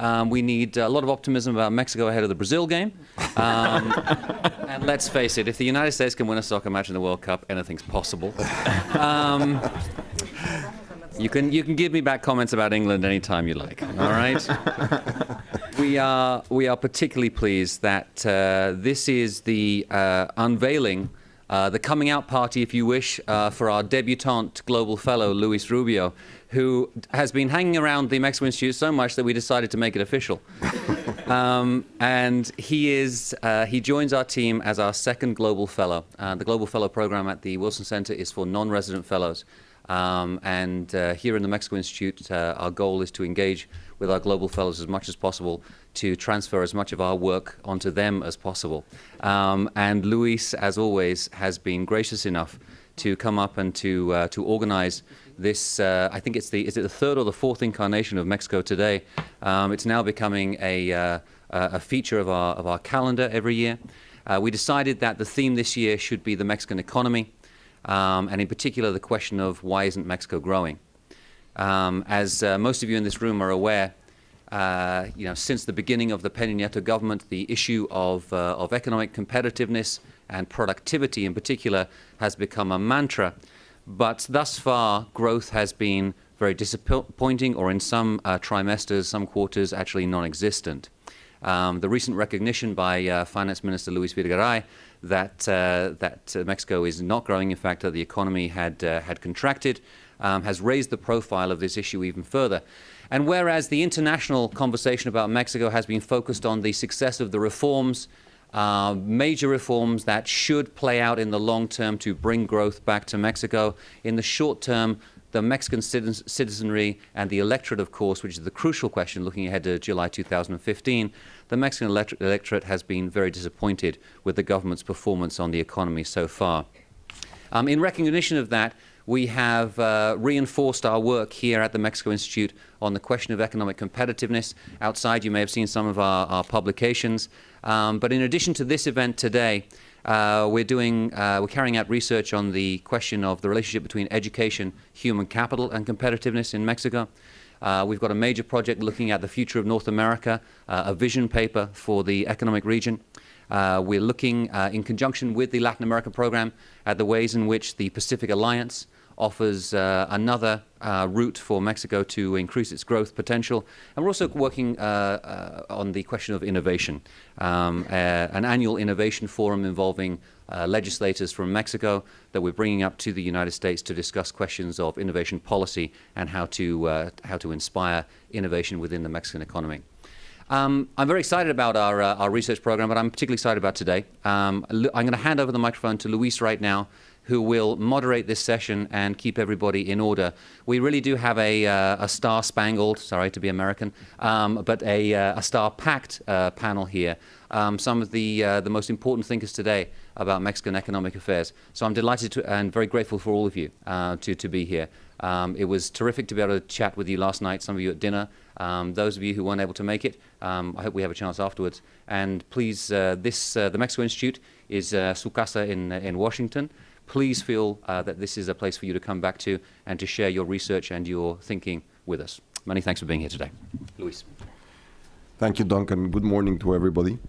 We need a lot of optimism about Mexico ahead of the Brazil game. And let's face it, if the United States can win a soccer match in the World Cup, anything's possible. You can give me back comments about England anytime you like. All right. We are particularly pleased that this is the unveiling, the coming out party, if you wish, for our debutante global fellow Luis Rubio, who has been hanging around the Mexico Institute so much that we decided to make it official. And he joins our team as our second global fellow. The global fellow program at the Wilson Center is for non-resident fellows. And here in the Mexico Institute, our goal is to engage with our global fellows as much as possible to transfer as much of our work onto them as possible. And Luis, as always, has been gracious enough to come up and to organize this. I think is it the third or the fourth incarnation of Mexico Today? It's now becoming a feature of our calendar every year. We decided that the theme this year should be the Mexican economy. And in particular, the question of why isn't Mexico growing? As most of you in this room are aware, since the beginning of the Peña Nieto government, the issue of economic competitiveness and productivity in particular has become a mantra. But thus far, growth has been very disappointing, or in some trimesters, some quarters, actually non-existent. The recent recognition by Finance Minister Luis Videgaray that Mexico is not growing, in fact, that the economy had contracted, has raised the profile of this issue even further. And whereas the international conversation about Mexico has been focused on the success of the reforms, major reforms that should play out in the long term to bring growth back to Mexico, in the short term, the Mexican citizenry and the electorate, of course, which is the crucial question looking ahead to July 2015, the Mexican electorate has been very disappointed with the government's performance on the economy so far. In recognition of that, we have reinforced our work here at the Mexico Institute on the question of economic competitiveness. Outside, you may have seen some of our publications. But in addition to this event today, we're carrying out research on the question of the relationship between education, human capital, and competitiveness in Mexico. We've got a major project looking at the future of North America, a vision paper for the economic region. We're looking, in conjunction with the Latin America program, at the ways in which the Pacific Alliance offers another route for Mexico to increase its growth potential. And we're also working on the question of innovation, an annual innovation forum involving legislators from Mexico that we're bringing up to the United States to discuss questions of innovation policy and how to inspire innovation within the Mexican economy. I'm very excited about our research program, but I'm particularly excited about today. I'm going to hand over the microphone to Luis right now, who will moderate this session and keep everybody in order. We really do have a star-spangled, sorry to be American, but a star-packed panel here. Some of the most important thinkers today about Mexican economic affairs. So I'm delighted and very grateful for all of you to be here. It was terrific to be able to chat with you last night, some of you at dinner. Those of you who weren't able to make it, I hope we have a chance afterwards. And please, the Mexico Institute is su casa in Washington. Please feel that this is a place for you to come back to and to share your research and your thinking with us. Many thanks for being here today. Luis. Thank you, Duncan. Good morning to everybody.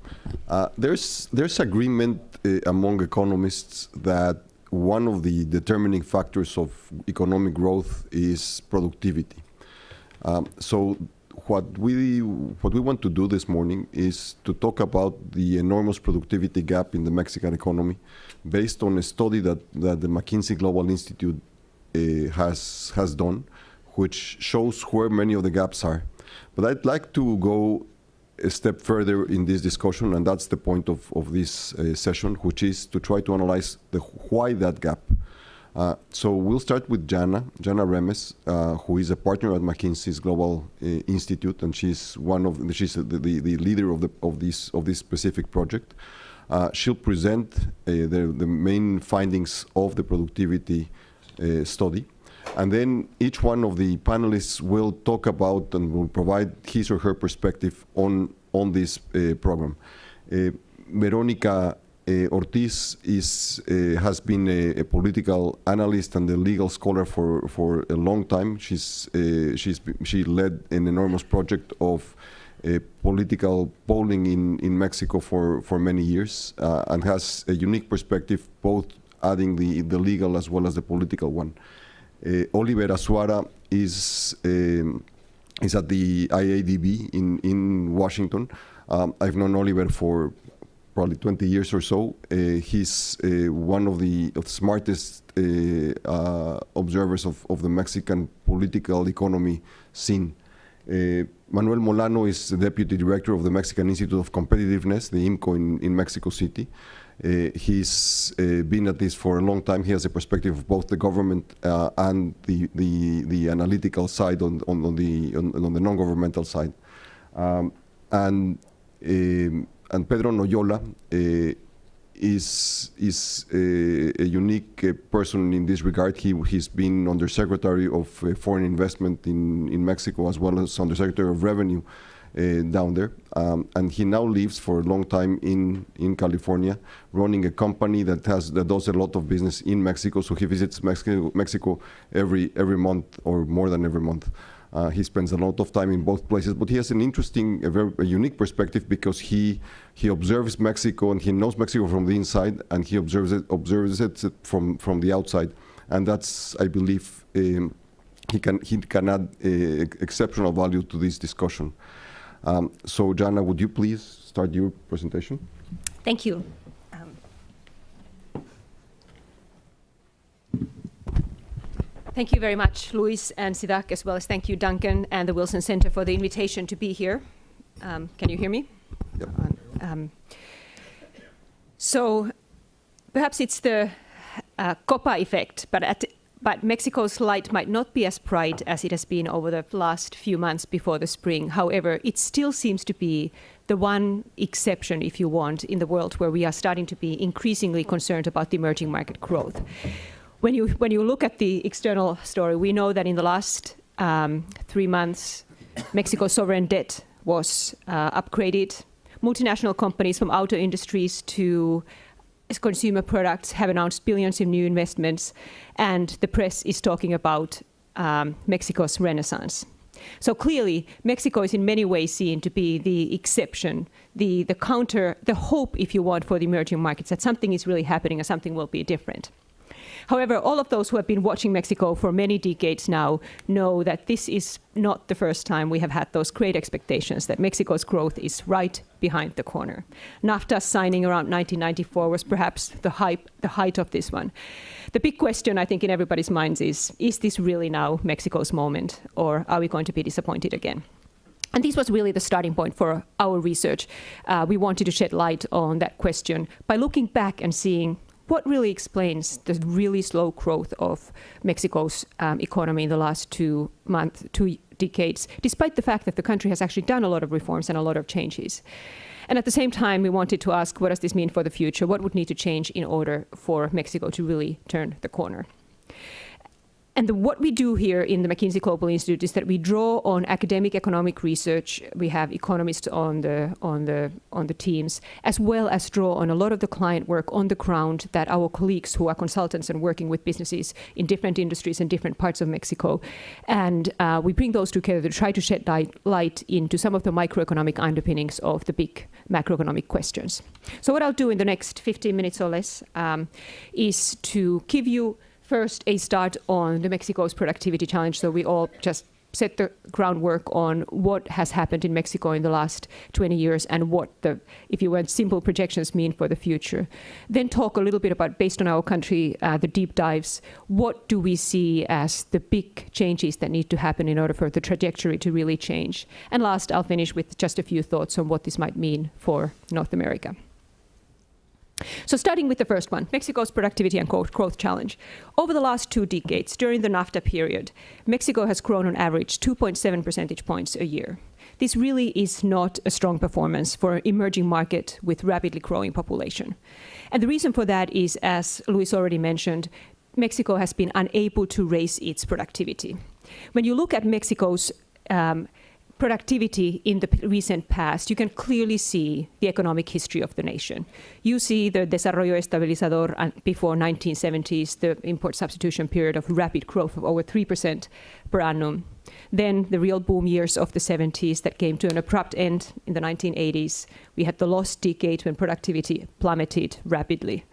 There's agreement among economists that one of the determining factors of economic growth is productivity. So what we want to do this morning is to talk about the enormous productivity gap in the Mexican economy based on a study that the McKinsey Global Institute has done, which shows where many of the gaps are. But I'd like to go a step further in this discussion, and that's the point of this session, which is to try to analyze why that gap. So we'll start with Jana Remes, who is a partner at McKinsey's Global Institute, and she's the leader of this specific project. She'll present the main findings of the productivity study. And then each one of the panelists will talk about and will provide his or her perspective on this program. Veronica Ortiz has been a political analyst and a legal scholar for a long time. She led an enormous project of political polling in Mexico for many years and has a unique perspective, both adding the legal as well as the political one. Oliver Azuara is at the IADB in Washington. I've known Oliver for probably 20 years or so. He's one of the smartest observers of the Mexican political economy scene. Manuel Molano is the Deputy Director of the Mexican Institute of Competitiveness, the IMCO in Mexico City. He's been at this for a long time. He has a perspective of both the government and the analytical side on the non-governmental side. And Pedro Noyola is a unique person in this regard. He's been Undersecretary of Foreign Investment in Mexico, as well as Undersecretary of Revenue down there. And he now lives for a long time in California, running a company that does a lot of business in Mexico. So he visits Mexico every month or more than every month. He spends a lot of time in both places, but he has an interesting, a unique perspective because he observes Mexico and he knows Mexico from the inside, and he observes it from the outside, and that's, I believe, he can add exceptional value to this discussion. So, Jana, would you please start your presentation? Thank you. Thank you very much, Luis and CIDAC, as well as thank you, Duncan, and the Wilson Center for the invitation to be here. Can you hear me? Yep. So perhaps it's the Copa effect, but Mexico's light might not be as bright as it has been over the last few months before the spring. However, it still seems to be the one exception, if you want, in the world where we are starting to be increasingly concerned about the emerging market growth. When you look at the external story, we know that in the last 3 months, Mexico's sovereign debt was upgraded. Multinational companies from auto industries to consumer products have announced billions in new investments, and the press is talking about Mexico's renaissance. So clearly, Mexico is in many ways seen to be the exception, the counter, the hope, if you want, for the emerging markets, that something is really happening and something will be different. However, all of those who have been watching Mexico for many decades now know that this is not the first time we have had those great expectations that Mexico's growth is right behind the corner. NAFTA signing around 1994 was perhaps the height of this one. The big question, I think, in everybody's minds is this really now Mexico's moment, or are we going to be disappointed again? And this was really the starting point for our research. We wanted to shed light on that question by looking back and seeing what really explains the really slow growth of Mexico's economy in the last 2 decades, despite the fact that the country has actually done a lot of reforms and a lot of changes. And at the same time, we wanted to ask, what does this mean for the future? What would need to change in order for Mexico to really turn the corner? And what we do here in the McKinsey Global Institute is that we draw on academic economic research. We have economists on the teams, as well as draw on a lot of the client work on the ground that our colleagues who are consultants and working with businesses in different industries and different parts of Mexico. And we bring those together to try to shed light into some of the microeconomic underpinnings of the big macroeconomic questions. So what I'll do in the next 15 minutes or less is to give you first, a start on the Mexico's productivity challenge, so we all just set the groundwork on what has happened in Mexico in the last 20 years and what the, if you want, simple projections mean for the future. Then talk a little bit about, based on our country, the deep dives, what do we see as the big changes that need to happen in order for the trajectory to really change. And last, I'll finish with just a few thoughts on what this might mean for North America. So starting with the first one, Mexico's productivity and growth challenge. Over the last 2 decades, during the NAFTA period, Mexico has grown on average 2.7 percentage points a year. This really is not a strong performance for an emerging market with rapidly growing population. And the reason for that is, as Luis already mentioned, Mexico has been unable to raise its productivity. When you look at Mexico's productivity in the recent past, you can clearly see the economic history of the nation. You see the desarrollo estabilizador before 1970s, the import substitution period of rapid growth of over 3% per annum. Then the real boom years of the 70s that came to an abrupt end in the 1980s. We had the lost decade when productivity plummeted rapidly.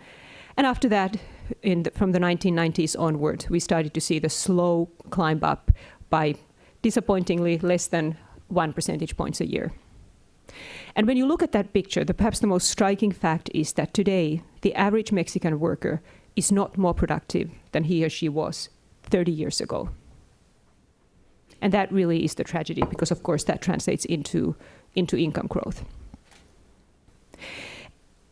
And after that, from the 1990s onward, we started to see the slow climb up by disappointingly less than 1 percentage points a year. And when you look at that picture, perhaps the most striking fact is that today, the average Mexican worker is not more productive than he or she was 30 years ago. And that really is the tragedy, because of course that translates into income growth.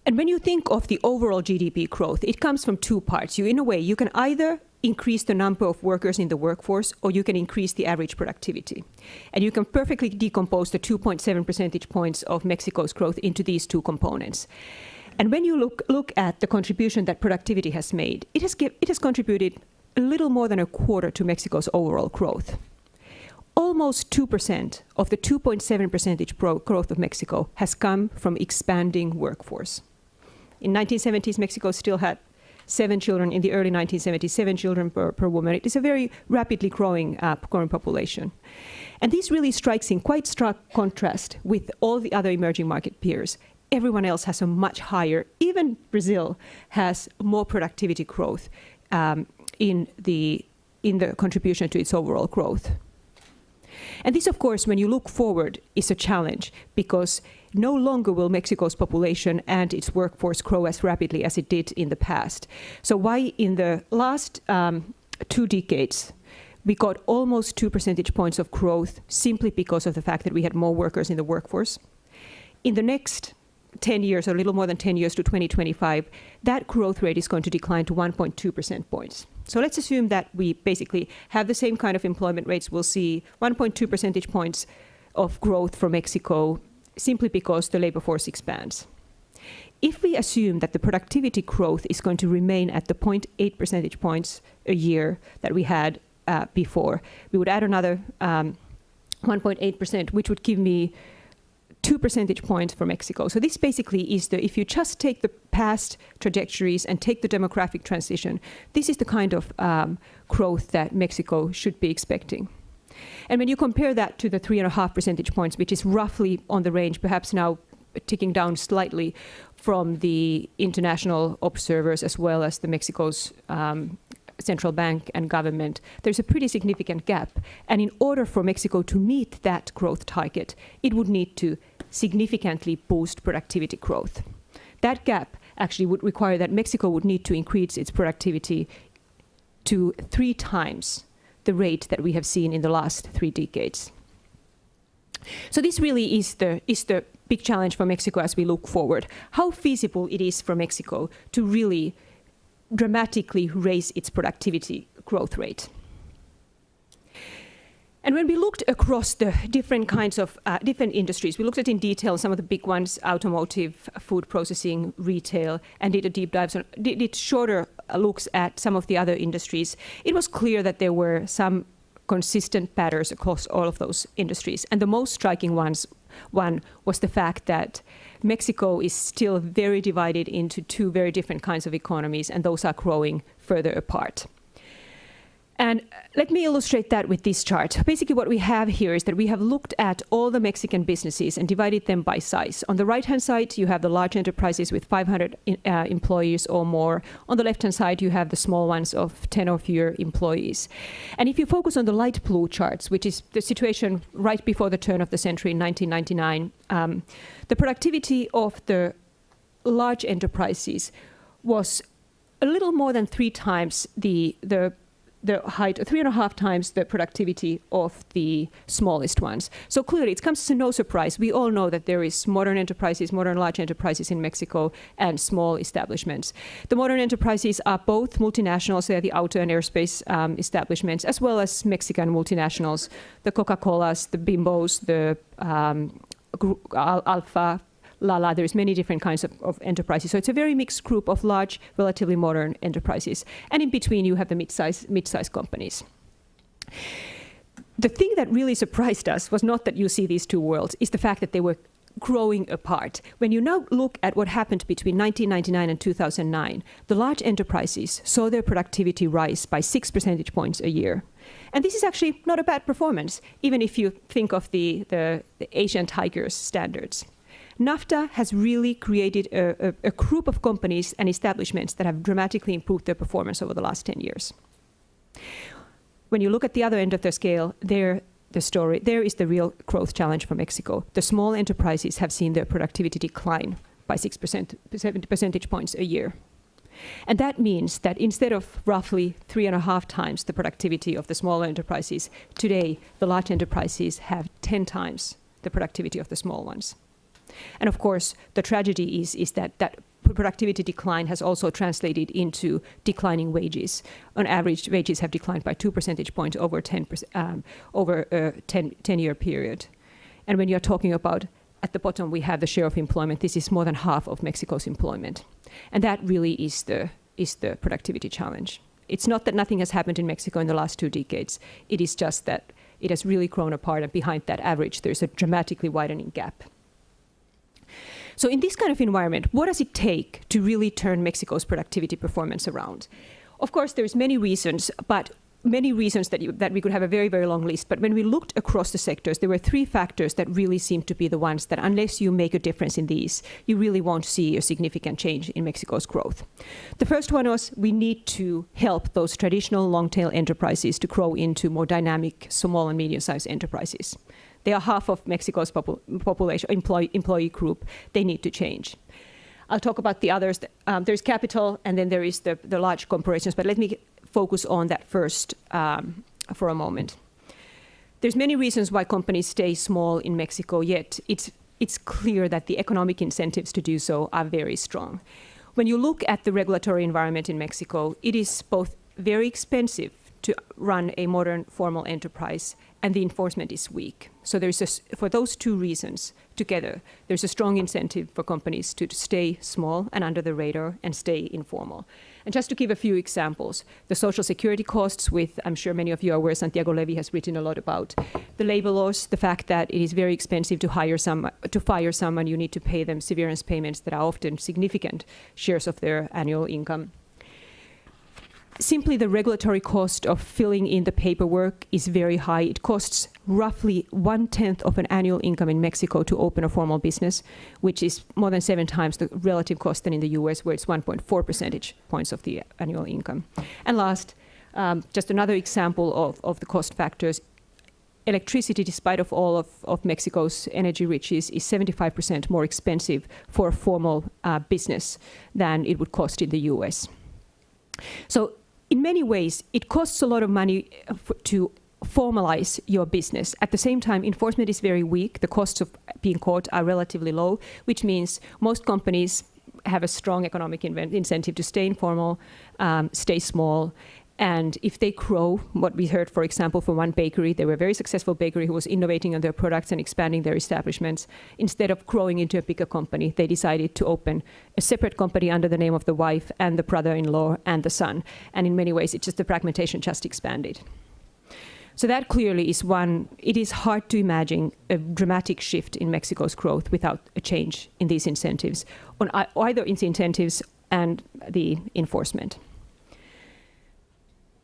And when you think of the overall GDP growth, it comes from two parts. In a way, you can either increase the number of workers in the workforce, or you can increase the average productivity. And you can perfectly decompose the 2.7 percentage points of Mexico's growth into these two components. And when you look at the contribution that productivity has made, it has contributed a little more than a quarter to Mexico's overall growth. Almost 2% of the 2.7 percentage growth of Mexico has come from expanding workforce. In 1970s, Mexico still had 7 children. In the early 1970s, 7 children per woman. It is a very rapidly growing population. And this really strikes in quite stark contrast with all the other emerging market peers. Everyone else has a much higher, even Brazil has more productivity growth in the contribution to its overall growth. And this, of course, when you look forward, is a challenge, because no longer will Mexico's population and its workforce grow as rapidly as it did in the past. So why in the last 2 decades, we got almost 2 percentage points of growth simply because of the fact that we had more workers in the workforce. In the next 10 years, or a little more than 10 years to 2025, that growth rate is going to decline to 1.2 percentage points. So let's assume that we basically have the same kind of employment rates. We'll see 1.2 percentage points of growth for Mexico simply because the labor force expands. If we assume that the productivity growth is going to remain at the 0.8 percentage points a year that we had before, we would add another 1.8%, which would give me 2 percentage points for Mexico. So this basically is if you just take the past trajectories and take the demographic transition, this is the kind of growth that Mexico should be expecting. And when you compare that to the 3.5 percentage points, which is roughly on the range, perhaps now ticking down slightly from the international observers as well as the Mexico's central bank and government, there's a pretty significant gap. And in order for Mexico to meet that growth target, it would need to significantly boost productivity growth. That gap actually would require that Mexico would need to increase its productivity to 3 times the rate that we have seen in the last 3 decades. So this really is the big challenge for Mexico as we look forward. How feasible it is for Mexico to really dramatically raise its productivity growth rate. And when we looked across the different kinds of different industries, we looked at in detail some of the big ones: automotive, food processing, retail, and did a deep dive, did shorter looks at some of the other industries. It was clear that there were some consistent patterns across all of those industries. And the most striking one was the fact that Mexico is still very divided into 2 very different kinds of economies, and those are growing further apart. And let me illustrate that with this chart. Basically what we have here is that we have looked at all the Mexican businesses and divided them by size. On the right-hand side, you have the large enterprises with 500 employees or more. On the left-hand side, you have the small ones of 10 or fewer employees. And if you focus on the light blue charts, which is the situation right before the turn of the century in 1999, the productivity of the large enterprises was a little more than 3 times the height, 3.5 times the productivity of the smallest ones. So clearly, it comes as no surprise. We all know that there is modern large enterprises in Mexico, and small establishments. The modern enterprises are both multinationals, they are the auto and aerospace establishments, as well as Mexican multinationals, the Coca-Colas, the Bimbos, the Alfa, Lala. There's many different kinds of enterprises. So it's a very mixed group of large, relatively modern enterprises. And in between, you have the mid-size companies. the thing that really surprised us was not that you see these two worlds, is the fact that they were growing apart. When you now look at what happened between 1999 and 2009, the large enterprises saw their productivity rise by 6 percentage points a year. And this is actually not a bad performance, even if you think of the Asian Tigers standards. NAFTA has really created a group of companies and establishments that have dramatically improved their performance over the last 10 years. When you look at the other end of the scale, there is the real growth challenge for Mexico. The small enterprises have seen their productivity decline by 7 percentage points a year. And that means that instead of roughly 3.5 times the productivity of the smaller enterprises, today the large enterprises have 10 times the productivity of the small ones. And of course, the tragedy is that productivity decline has also translated into declining wages. On average, wages have declined by 2 percentage points over a 10-year period. And when you're talking about, at the bottom, we have the share of employment. This is more than half of Mexico's employment. And that really is the productivity challenge. It's not that nothing has happened in Mexico in the last 2 decades. It is just that it has really grown apart, and behind that average, there's a dramatically widening gap. So in this kind of environment, what does it take to really turn Mexico's productivity performance around? Of course, there's many reasons that we could have a very, very long list. But when we looked across the sectors, there were 3 factors that really seemed to be the ones that, unless you make a difference in these, you really won't see a significant change in Mexico's growth. The first one was we need to help those traditional long-tail enterprises to grow into more dynamic small and medium-sized enterprises. They are half of Mexico's population employee group. They need to change. I'll talk about the others. There's capital, and then there is the large corporations. But let me focus on that first for a moment. There's many reasons why companies stay small in Mexico, yet it's clear that the economic incentives to do so are very strong. When you look at the regulatory environment in Mexico, it is both very expensive to run a modern formal enterprise, and the enforcement is weak. So for those 2 reasons together, there's a strong incentive for companies to stay small and under the radar and stay informal. And just to give a few examples, the social security costs, I'm sure many of you are aware, Santiago Levy has written a lot about the labor laws, the fact that it is very expensive to fire someone, you need to pay them severance payments that are often significant shares of their annual income. Simply the regulatory cost of filling in the paperwork is very high. It costs roughly 1/10 of an annual income in Mexico to open a formal business, which is more than 7 times the relative cost than in the US, where it's 1.4 percentage points of the annual income. And last, just another example of the cost factors. Electricity, despite of all of Mexico's energy riches, is 75% more expensive for a formal business than it would cost in the US. So in many ways, it costs a lot of money to formalize your business. At the same time, enforcement is very weak. The costs of being caught are relatively low, which means most companies have a strong economic incentive to stay informal, stay small. And if they grow, what we heard, for example, from one bakery, they were a very successful bakery who was innovating on their products and expanding their establishments. Instead of growing into a bigger company, they decided to open a separate company under the name of the wife and the brother-in-law and the son. And in many ways, it's just the fragmentation just expanded. So that clearly is it is hard to imagine a dramatic shift in Mexico's growth without a change in these incentives, on either in the incentives and the enforcement.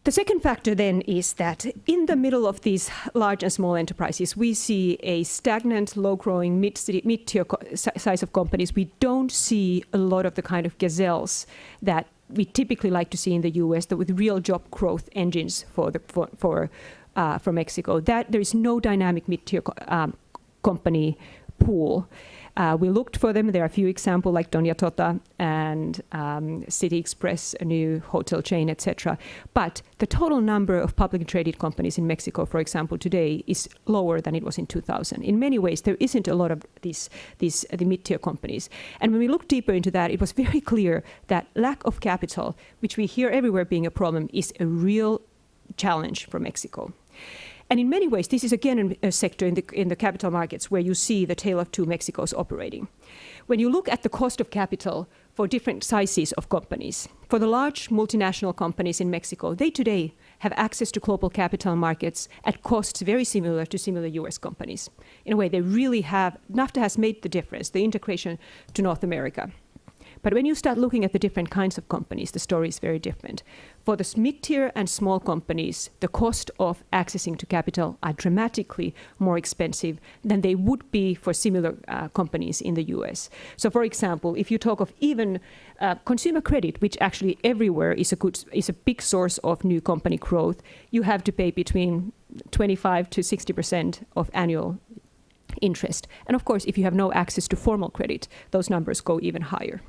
The second factor then is that in the middle of these large and small enterprises, we see a stagnant, low-growing, mid-tier size of companies. We don't see a lot of the kind of gazelles that we typically like to see in the US, with real job growth engines for Mexico. That there is no dynamic mid-tier company pool. We looked for them. There are a few examples like Doña Tota and City Express, a new hotel chain, etc. But the total number of publicly traded companies in Mexico, for example, today is lower than it was in 2000. In many ways, there isn't a lot of the mid-tier companies. And when we look deeper into that, it was very clear that lack of capital, which we hear everywhere being a problem, is a real challenge for Mexico. And in many ways, this is again a sector in the capital markets where you see the tale of 2 Mexicos operating. when you look at the cost of capital for different sizes of companies, for the large multinational companies in Mexico, they today have access to global capital markets at costs very similar to similar US companies. In a way, they really have, NAFTA has made the difference, the integration to North America. But when you start looking at the different kinds of companies, the story is very different. For the mid-tier and small companies, the cost of accessing to capital are dramatically more expensive than they would be for similar companies in the US. So for example, if you talk of even consumer credit, which actually everywhere is a big source of new company growth, you have to pay between 25 to 60% of annual interest. And of course, if you have no access to formal credit, those numbers go even higher.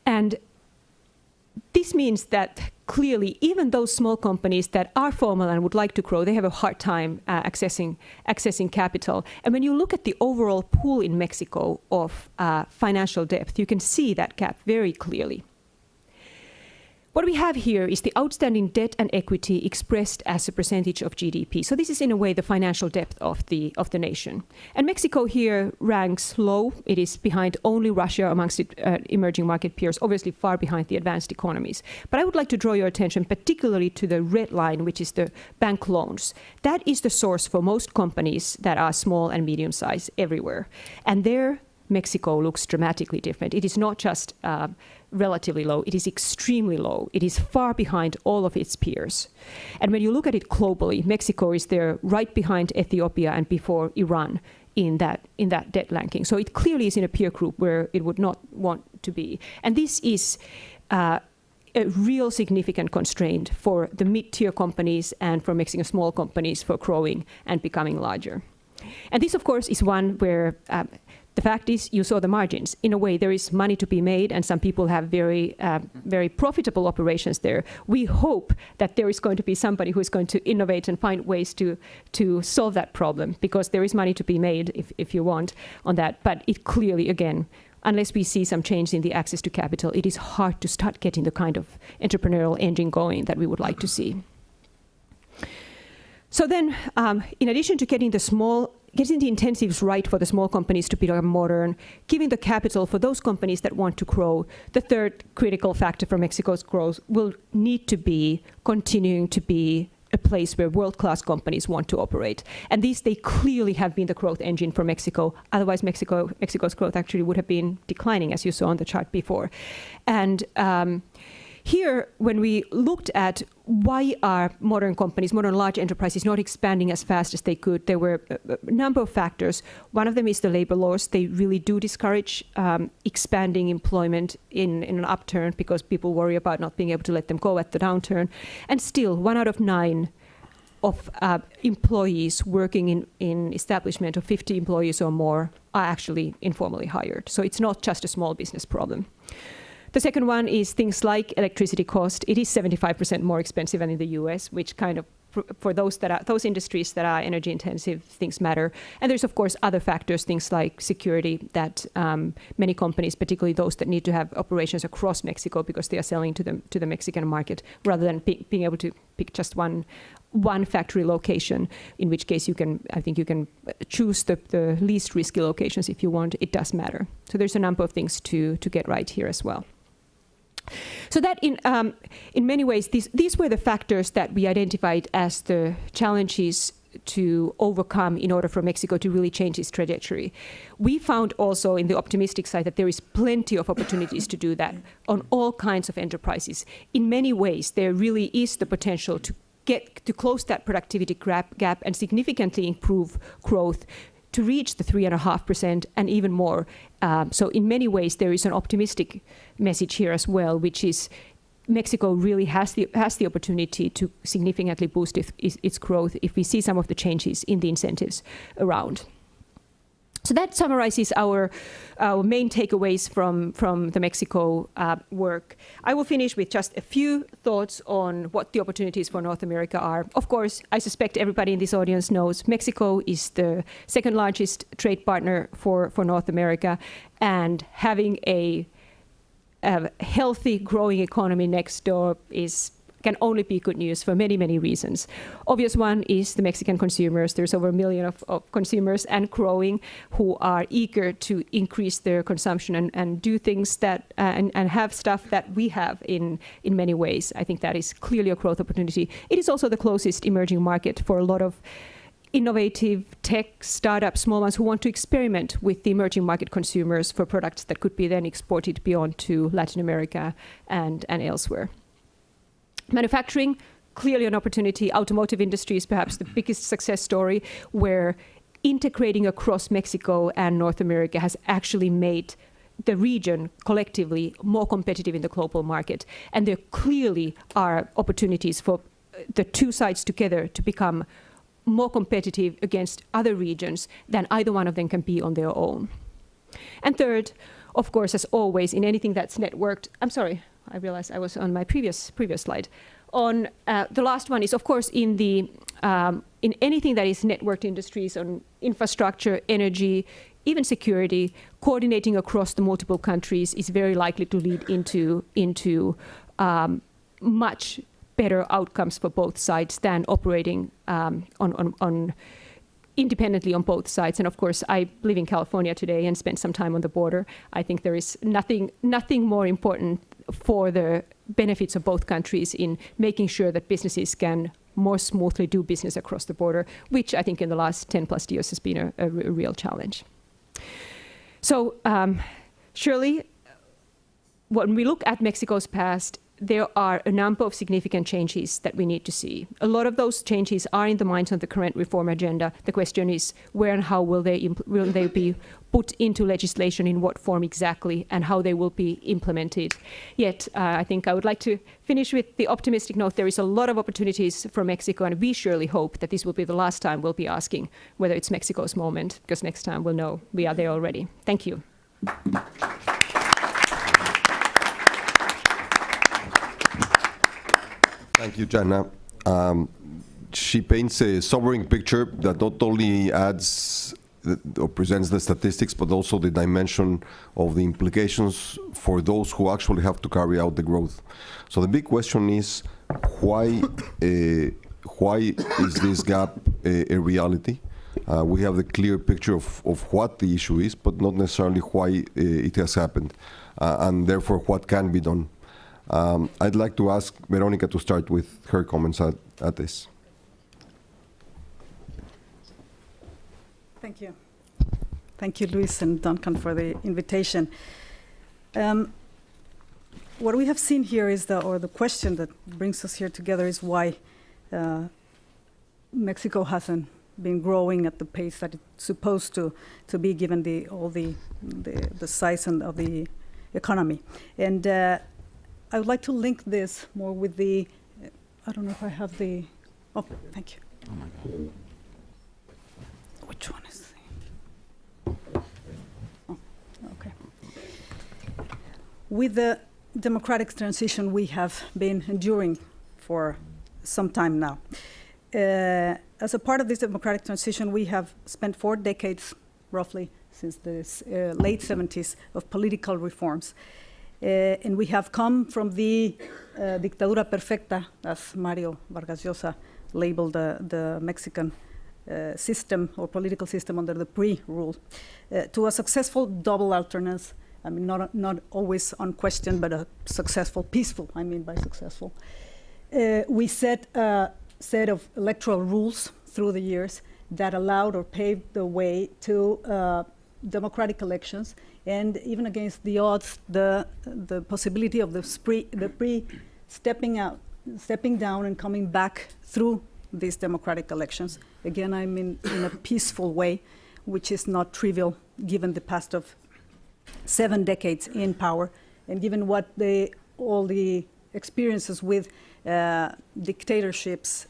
And this means that clearly, even those small companies that are formal and would like to grow, they have a hard time accessing capital. And when you look at the overall pool in Mexico of financial depth, you can see that gap very clearly. What we have here is the outstanding debt and equity expressed as a percentage of GDP. So this is in a way the financial depth of the nation. And Mexico here ranks low. It is behind only Russia amongst emerging market peers, obviously far behind the advanced economies. But I would like to draw your attention particularly to the red line, which is the bank loans. That is the source for most companies that are small and medium sized everywhere. And there, Mexico looks dramatically different. It is not just relatively low, it is extremely low. It is far behind all of its peers. And when you look at it globally, Mexico is there right behind Ethiopia and before Iran in that debt ranking. So it clearly is in a peer group where it would not want to be. And this is a real significant constraint for the mid-tier companies and for Mexican small companies for growing and becoming larger. And this, of course, is one where the fact is, you saw the margins. In a way, there is money to be made, and some people have very profitable operations there. We hope that there is going to be somebody who is going to innovate and find ways to solve that problem, because there is money to be made, if you want, on that. But it clearly, again, unless we see some change in the access to capital, it is hard to start getting the kind of entrepreneurial engine going that we would like to see. So then, in addition to getting the incentives right for the small companies to become modern, giving the capital for those companies that want to grow, the third critical factor for Mexico's growth will need to be continuing to be a place where world-class companies want to operate. And they clearly have been the growth engine for Mexico. Otherwise, Mexico's growth actually would have been declining, as you saw on the chart before. And here, when we looked at why are modern companies, modern large enterprises not expanding as fast as they could, there were a number of factors. One of them is the labor laws. They really do discourage expanding employment in an upturn because people worry about not being able to let them go at the downturn. And still, 1 out of 9 of employees working in establishment of 50 employees or more are actually informally hired. So it's not just a small business problem. The second one is things like electricity cost. It is 75% more expensive than in the US, which kind of, for those industries that are energy intensive, things matter. And there's, of course, other factors, things like security, that many companies, particularly those that need to have operations across Mexico because they are selling to the Mexican market, rather than being able to pick just one factory location, in which case you can choose the least risky locations if you want. It does matter. So there's a number of things to get right here as well. So that in many ways, these were the factors that we identified as the challenges to overcome in order for Mexico to really change its trajectory. We found also in the optimistic side that there is plenty of opportunities to do that on all kinds of enterprises. In many ways, there really is the potential to close that productivity gap and significantly improve growth to reach the 3.5% and even more. So in many ways, there is an optimistic message here as well, which is Mexico really has the opportunity to significantly boost its growth if we see some of the changes in the incentives around. So that summarizes our main takeaways from the Mexico work. I will finish with just a few thoughts on what the opportunities for North America are. Of course, I suspect everybody in this audience knows Mexico is the second largest trade partner for North America, and having a healthy, growing economy next door is can only be good news for many, many reasons. Obvious one is the Mexican consumers. There's over 1 million of consumers and growing who are eager to increase their consumption and do things that and have stuff that we have in many ways. I think that is clearly a growth opportunity. It is also the closest emerging market for a lot of innovative tech startups, small ones who want to experiment with the emerging market consumers for products that could be then exported beyond to Latin America and elsewhere. Manufacturing, clearly an opportunity. Automotive industry is perhaps the biggest success story, where integrating across Mexico and North America has actually made the region collectively more competitive in the global market. And there clearly are opportunities for the two sides together to become more competitive against other regions than either one of them can be on their own. And third, of course, as always, in anything that's networked, I'm sorry, I realized I was on my previous slide. On the last one is, of course, in anything that is networked industries, on infrastructure, energy, even security, coordinating across the multiple countries is very likely to lead into much better outcomes for both sides than operating on independently on both sides. And of course, I live in California today and spent some time on the border. I think there is nothing more important for the benefits of both countries in making sure that businesses can more smoothly do business across the border, which I think in the last 10 plus years has been a real challenge. So surely, when we look at Mexico's past, there are a number of significant changes that we need to see. A lot of those changes are in the minds of the current reform agenda. The question is, where and how will they be put into legislation, in what form exactly, and how they will be implemented. Yet, I think I would like to finish with the optimistic note. There is a lot of opportunities for Mexico, and we surely hope that this will be the last time we'll be asking whether it's Mexico's moment, because next time we'll know we are there already. Thank you. Thank you, Jana. She paints a sobering picture that not only adds or presents the statistics, but also the dimension of the implications for those who actually have to carry out the growth. So the big question is, why is this gap a reality? We have the clear picture of what the issue is, but not necessarily why it has happened, and therefore what can be done. I'd like to ask Veronica to start with her comments at this. Thank you. Thank you, Luis and Duncan, for the invitation. What we have seen here is the question that brings us here together is why Mexico hasn't been growing at the pace that it's supposed to be, given the size of the economy. And I would like to link this more with the, I don't know if I have the, oh, thank you. Oh my God. Which one is the, oh, okay. With the democratic transition we have been enduring for some time now. As a part of this democratic transition, we have spent 4 decades, roughly, since the late 70s, of political reforms. And we have come from the dictadura perfecta, as Mario Vargas Llosa labeled the Mexican system or political system under the PRI rule, to a successful double alternance. I mean, not always unquestioned, but a successful, peaceful, I mean by successful. We set a set of electoral rules through the years that allowed or paved the way to democratic elections, and even against the odds, the possibility of the PRI stepping down and coming back through these democratic elections. Again, I mean in a peaceful way, which is not trivial given the past of 7 decades in power, and given what all the experiences with dictatorships,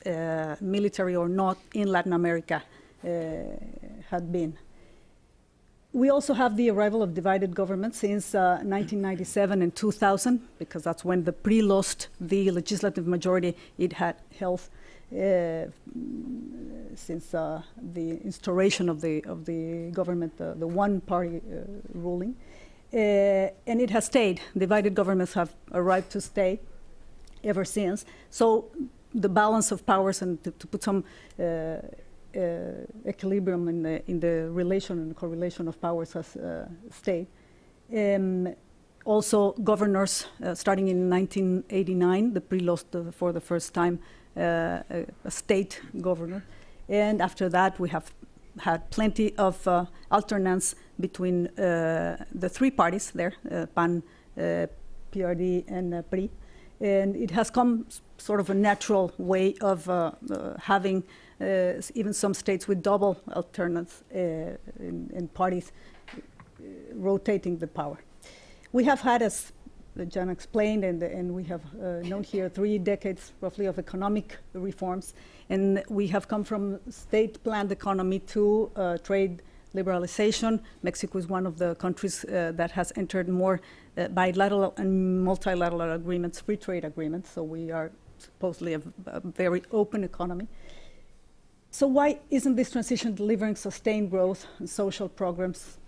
military or not, in Latin America had been. We also have the arrival of divided governments since 1997 and 2000, because that's when the PRI lost the legislative majority it had held since the instauration of the government, the one-party ruling. And it has stayed. Divided governments have arrived to stay. ever since. So the balance of powers and to put some equilibrium in the relation and correlation of powers has stayed. Also, governors, starting in 1989, the PRI lost for the first time a state governor. And after that, we have had plenty of alternance between the three parties there, PAN, PRD, and PRI. And it has come sort of a natural way of having even some states with double alternates in parties rotating the power. We have had, as John explained, and we have known here 3 decades roughly of economic reforms, and we have come from state-planned economy to trade liberalization. Mexico is one of the countries that has entered more bilateral and multilateral agreements, free trade agreements, so we are supposedly a very open economy. So why isn't this transition delivering sustained growth and social progress,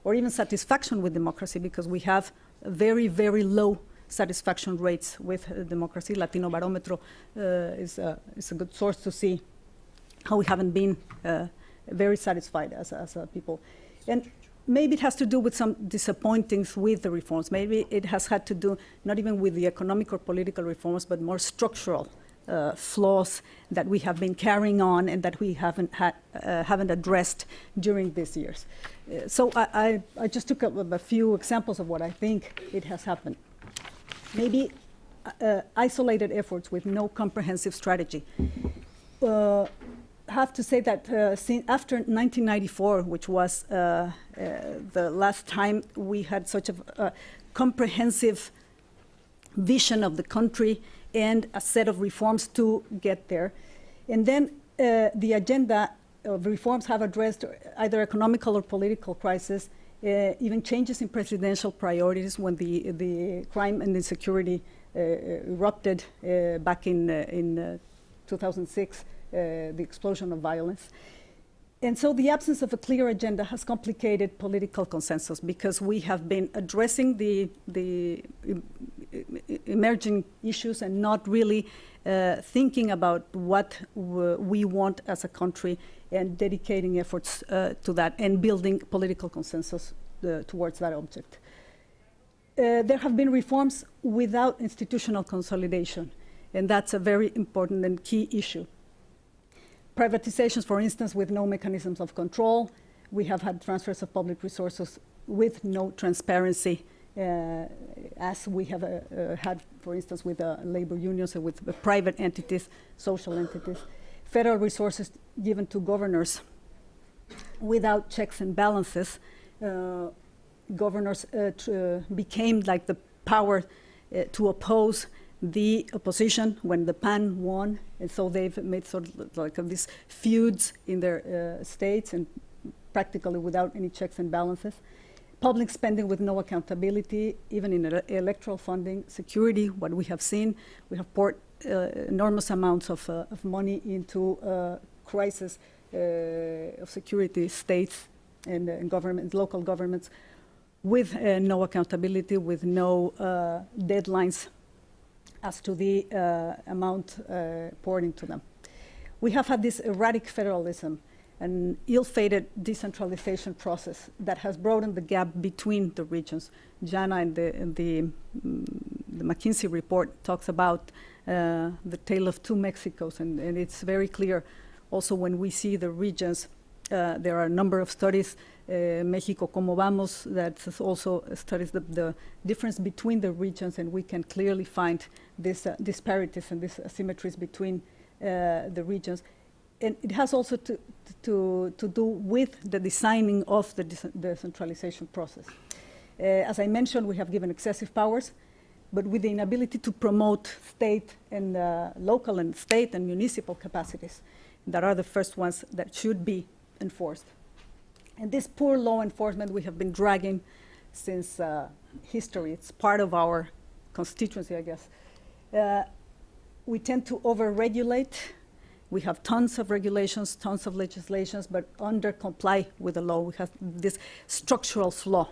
or even satisfaction with democracy? Because we have very, very low satisfaction rates with democracy. Latino Barometro is a good source to see how we haven't been very satisfied as a people. And maybe it has to do with some disappointings with the reforms. Maybe it has had to do not even with the economic or political reforms, but more structural flaws that we have been carrying on and that we haven't addressed during these years. So I just took a few examples of what I think it has happened. Maybe isolated efforts with no comprehensive strategy. I have to say that after 1994, which was the last time we had such a comprehensive vision of the country and a set of reforms to get there. And then the agenda of reforms have addressed either economical or political crisis, even changes in presidential priorities when the crime and insecurity erupted back in 2006, the explosion of violence. And so the absence of a clear agenda has complicated political consensus because we have been addressing the emerging issues and not really thinking about what we want as a country and dedicating efforts to that and building political consensus towards that object. There have been reforms without institutional consolidation, and that's a very important and key issue. Privatizations, for instance, with no mechanisms of control. We have had transfers of public resources with no transparency, as we have had, for instance, with labor unions and with private entities, social entities. Federal resources given to governors without checks and balances. Governors became like the power to oppose the opposition when the PAN won, and so they've made sort of like these feuds in their states and practically without any checks and balances. Public spending with no accountability, even in electoral funding. Security, what we have seen, we have poured enormous amounts of money into crisis of security states and government, local governments, with no accountability, with no deadlines as to the amount poured into them. We have had this erratic federalism, an ill-fated decentralization process that has broadened the gap between the regions. Jana in the McKinsey report talks about the tale of two Mexicos, and it's very clear also when we see the regions. There are a number of studies, Mexico Como Vamos, that also studies the difference between the regions, and we can clearly find these disparities and these asymmetries between the regions. And it has also to do with the designing of the decentralization process. As I mentioned, we have given excessive powers, but with the inability to promote state and local and state and municipal capacities that are the first ones that should be enforced. And this poor law enforcement we have been dragging since history. It's part of our constituency, I guess. We tend to over-regulate. We have tons of regulations, tons of legislations, but under-comply with the law. We have this structural flaw.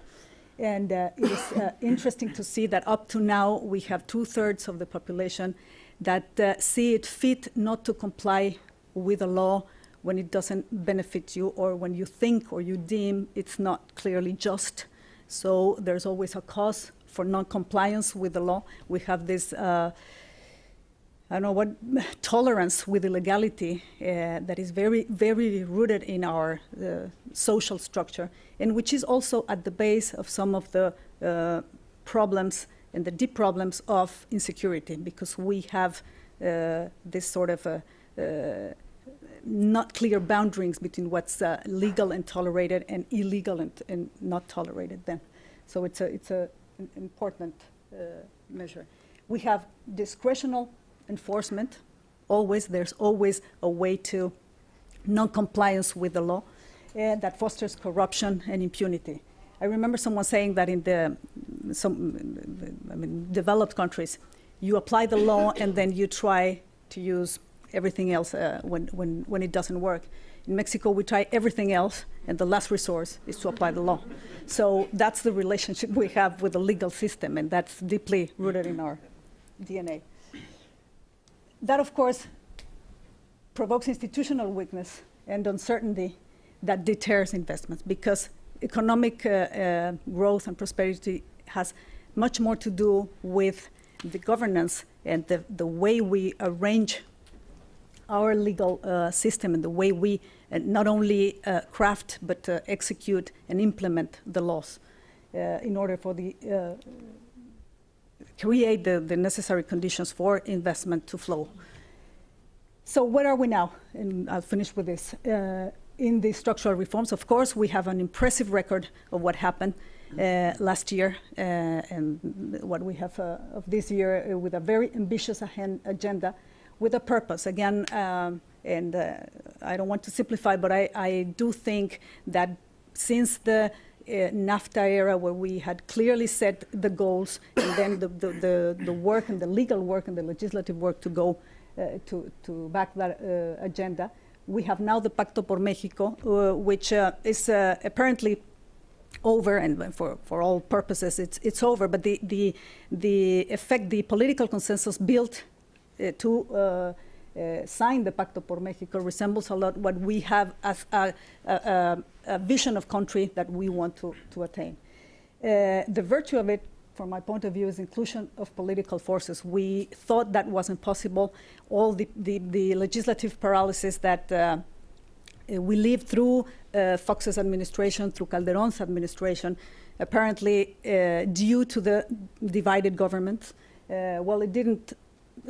And it is interesting to see that up to now we have 2/3 of the population that see it fit not to comply with a law when it doesn't benefit you, or when you think or you deem it's not clearly just. So there's always a cause for non-compliance with the law. We have this, I don't know what, tolerance with illegality that is very, very rooted in our social structure, and which is also at the base of some of the problems and the deep problems of insecurity, because we have this sort of not clear boundaries between what's legal and tolerated and illegal and not tolerated then. So it's an important measure. We have discretional enforcement. There's always a way to non-compliance with the law that fosters corruption and impunity. I remember someone saying that in developed countries, you apply the law and then you try to use everything else when it doesn't work. In Mexico, we try everything else, and the last resource is to apply the law. So that's the relationship we have with the legal system, and that's deeply rooted in our DNA. That, of course, provokes institutional weakness and uncertainty that deters investments, because economic growth and prosperity has much more to do with the governance and the way we arrange our legal system and the way we not only craft but execute and implement the laws in order for create the necessary conditions for investment to flow. So where are we now? And I'll finish with this. In the structural reforms, of course, we have an impressive record of what happened last year and what we have of this year, with a very ambitious agenda, with a purpose. Again, and I don't want to simplify, but I do think that since the NAFTA era, where we had clearly set the goals, and then the work and the legal work and the legislative work to go to back that agenda, we have now the Pacto por Mexico, which is apparently over, and for all purposes it's over, but the effect, the political consensus built to sign the Pacto por Mexico resembles a lot what we have as a vision of country that we want to attain. The virtue of it, from my point of view, is inclusion of political forces. We thought that wasn't possible. All the legislative paralysis that we lived through Fox's administration, through Calderón's administration, apparently due to the divided government. Well, it didn't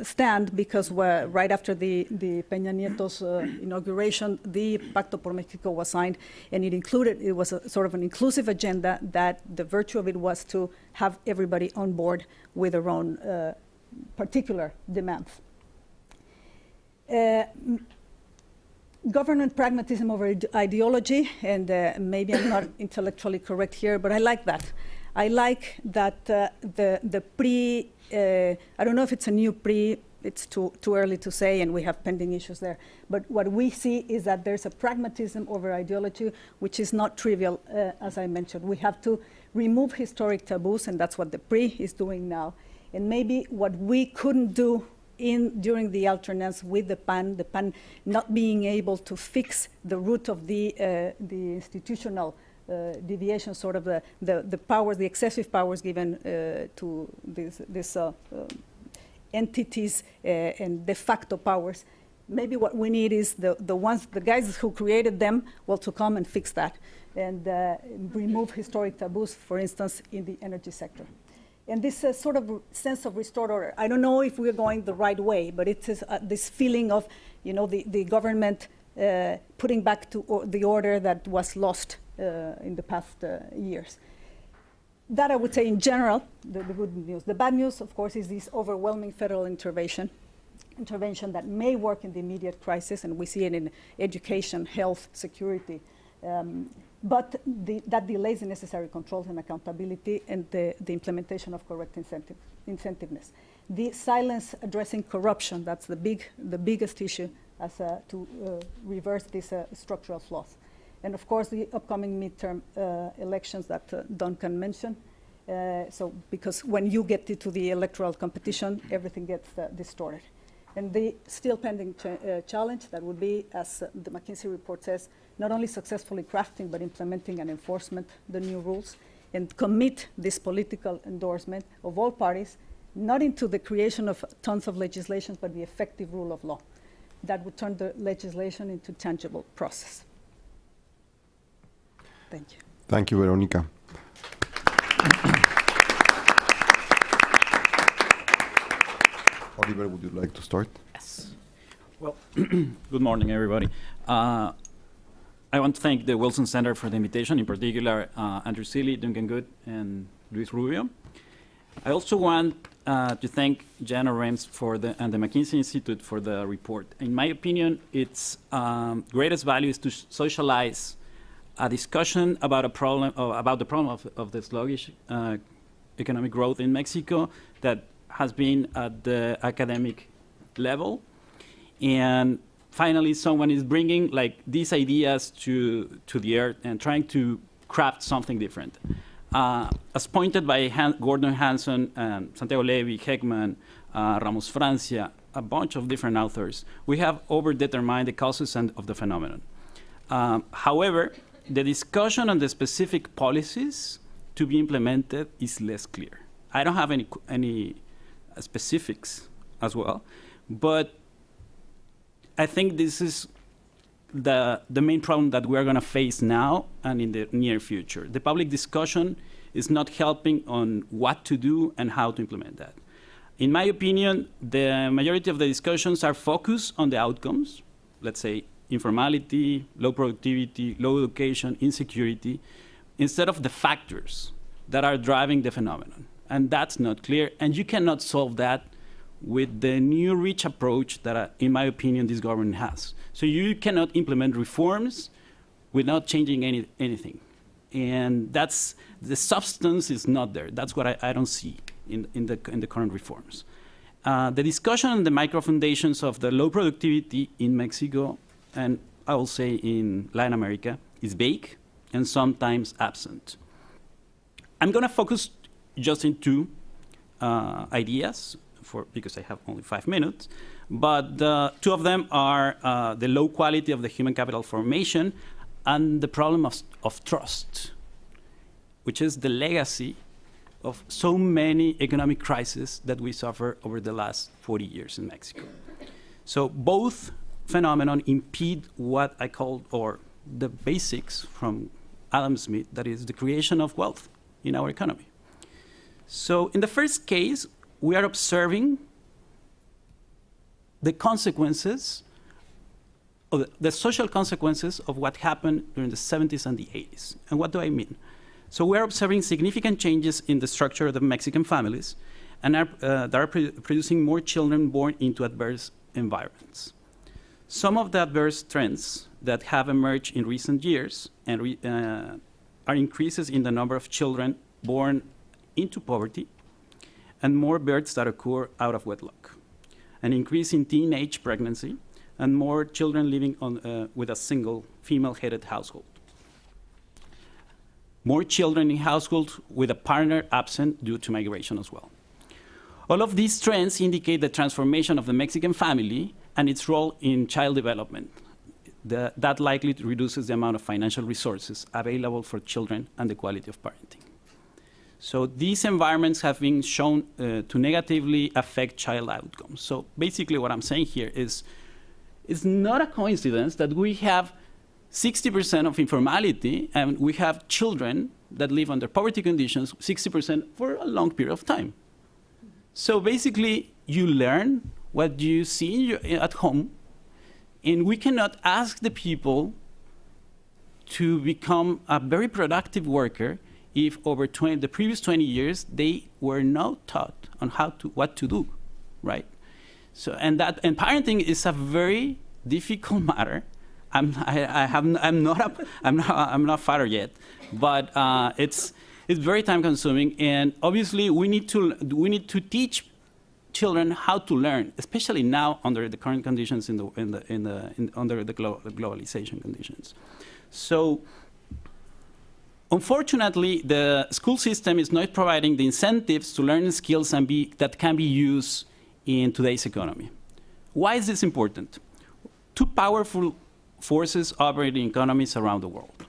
stand, because right after the Peña Nieto's inauguration, the Pacto por Mexico was signed, and it was a sort of an inclusive agenda that the virtue of it was to have everybody on board with their own particular demands. Government pragmatism over ideology, and maybe I'm not intellectually correct here, but I like that. I like that the I don't know if it's a new it's too early to say, and we have pending issues there. But what we see is that there's a pragmatism over ideology, which is not trivial, as I mentioned. We have to remove historic taboos, and that's what the PRI is doing now. And maybe what we couldn't do during the alternance with the PAN not being able to fix the root of the institutional deviation, sort of the powers, the excessive powers given to these entities and de facto powers. Maybe what we need is the guys who created them, well, to come and fix that and remove historic taboos, for instance, in the energy sector. And this sort of sense of restored order. I don't know if we're going the right way, but it's this feeling of, the government putting back to the order that was lost in the past years. That, I would say, in general, the good news. The bad news, of course, is this overwhelming federal intervention that may work in the immediate crisis, and we see it in education, health, security. But that delays the necessary controls and accountability and the implementation of correct incentiveness. The silence addressing corruption, that's the biggest issue as to reverse these structural flaws. And of course, the upcoming midterm elections that Duncan mentioned. So because when you get into the electoral competition, everything gets distorted. And the still pending challenge that would be, as the McKinsey report says, not only successfully crafting, but implementing and enforcement the new rules, and commit this political endorsement of all parties, not into the creation of tons of legislation, but the effective rule of law that would turn the legislation into tangible process. Thank you. Thank you, Veronica. Oliver, would you like to start? Yes. Well, good morning, everybody. I want to thank the Wilson Center for the invitation, in particular, Andrew Seeley, Duncan Good, and Luis Rubio. I also want to thank Jana Rems and the McKinsey Institute for the report. In my opinion, its greatest value is to socialize a discussion about the problem of the sluggish economic growth in Mexico that has been at the academic level. And finally, someone is bringing these ideas to the earth and trying to craft something different. As pointed by Gordon Hanson, and Santiago Levy, Heckman, Ramos Francia, a bunch of different authors, we have overdetermined the causes of the phenomenon. However, the discussion on the specific policies to be implemented is less clear. I don't have any specifics as well, but I think this is the main problem that we're going to face now and in the near future. The public discussion is not helping on what to do and how to implement that. In my opinion, the majority of the discussions are focused on the outcomes, let's say informality, low productivity, low education, insecurity, instead of the factors that are driving the phenomenon. And that's not clear, and you cannot solve that with the new rich approach that, in my opinion, this government has. So you cannot implement reforms without changing anything. And that's, the substance is not there. That's what I don't see in the current reforms. The discussion on the micro foundations of the low productivity in Mexico, and I will say in Latin America, is vague and sometimes absent. I'm going to focus just in two ideas, because I have only 5 minutes, but two of them are the low quality of the human capital formation and the problem of trust, which is the legacy of so many economic crises that we suffer over the last 40 years in Mexico. So both phenomenon impede what I call, or the basics from Adam Smith, that is the creation of wealth in our economy. So in the first case, we are observing the consequences, of the social consequences of what happened during the 70s and the 80s. And what do I mean? So we're observing significant changes in the structure of the Mexican families, and that are producing more children born into adverse environments. Some of the adverse trends that have emerged in recent years are increases in the number of children born into poverty, and more births that occur out of wedlock, an increase in teenage pregnancy, and more children living with a single female-headed household. More children in households with a partner absent due to migration as well. All of these trends indicate the transformation of the Mexican family and its role in child development. That likely reduces the amount of financial resources available for children and the quality of parenting. So these environments have been shown to negatively affect child outcomes. So basically what I'm saying here is, it's not a coincidence that we have 60% of informality and we have children that live under poverty conditions, 60% for a long period of time. So basically you learn what you see at home, and we cannot ask the people to become a very productive worker if over the previous 20 years they were not taught on what to do, right? So and parenting is a very difficult matter. I'm not father yet, but it's very time consuming, and obviously we need to teach children how to learn, especially now under the current conditions under the globalization conditions. So unfortunately, the school system is not providing the incentives to learn skills that can be used in today's economy. Why is this important? Two powerful forces operate in economies around the world.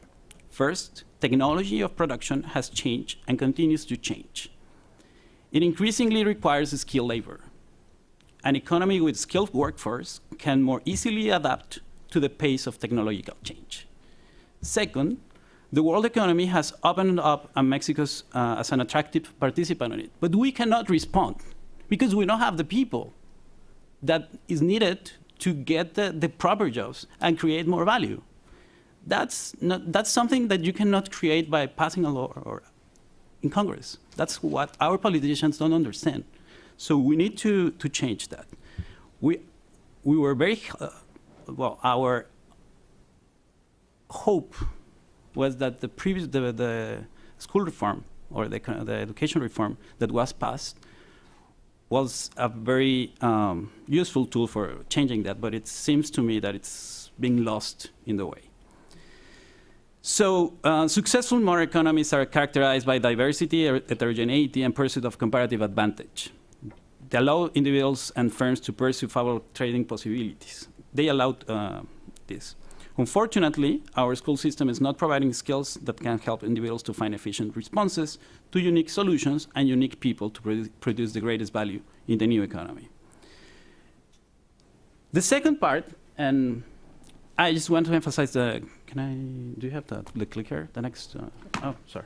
First, technology of production has changed and continues to change. It increasingly requires skilled labor. An economy with skilled workforce can more easily adapt to the pace of technological change. Second, the world economy has opened up and Mexico as an attractive participant in it. But we cannot respond because we don't have the people that is needed to get the proper jobs and create more value. That's something that you cannot create by passing a law or in Congress. That's what our politicians don't understand. So we need to change that. We were very, our hope was that the school reform or the education reform that was passed was a very useful tool for changing that, but it seems to me that it's being lost in the way. So successful modern economies are characterized by diversity, heterogeneity, and pursuit of comparative advantage. They allow individuals and firms to pursue favorable trading possibilities. They allow this. Unfortunately, our school system is not providing skills that can help individuals to find efficient responses to unique solutions and unique people to produce the greatest value in the new economy. The second part, and I just want to emphasize do you have the clicker? The next, oh, sorry.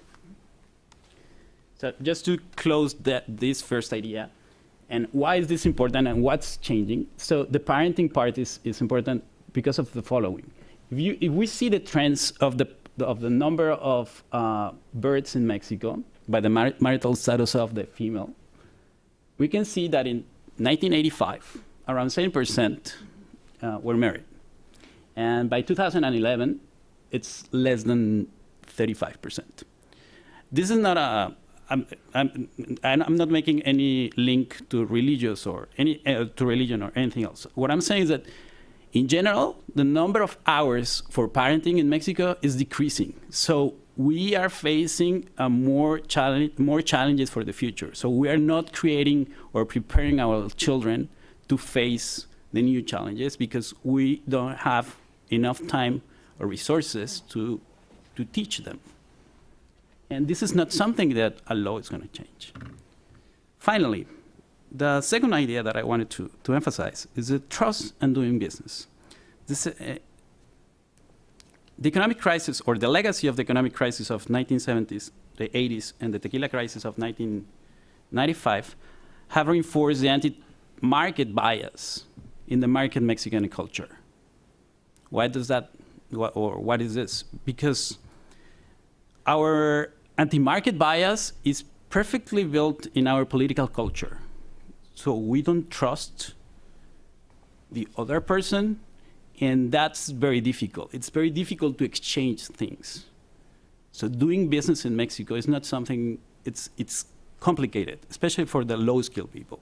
So just to close this first idea, and why is this important and what's changing? So the parenting part is important because of the following. If we see the trends of the number of births in Mexico by the marital status of the female, we can see that in 1985, around 7% were married. And by 2011, it's less than 35%. This is not I'm not making any link to religious or to religion or anything else. What I'm saying is that in general, the number of hours for parenting in Mexico is decreasing. So we are facing more challenges for the future. So we are not creating or preparing our children to face the new challenges because we don't have enough time or resources to teach them. And this is not something that a law is going to change. Finally, the second idea that I wanted to emphasize is the trust and doing business. The economic crisis, or the legacy of the economic crisis of 1970s, the 80s, and the tequila crisis of 1995 have reinforced the anti-market bias in the market Mexican culture. Why does that, or what is this? Because our anti-market bias is perfectly built in our political culture. So we don't trust the other person, and that's very difficult. It's very difficult to exchange things. So doing business in Mexico is not something, it's complicated, especially for the low-skilled people.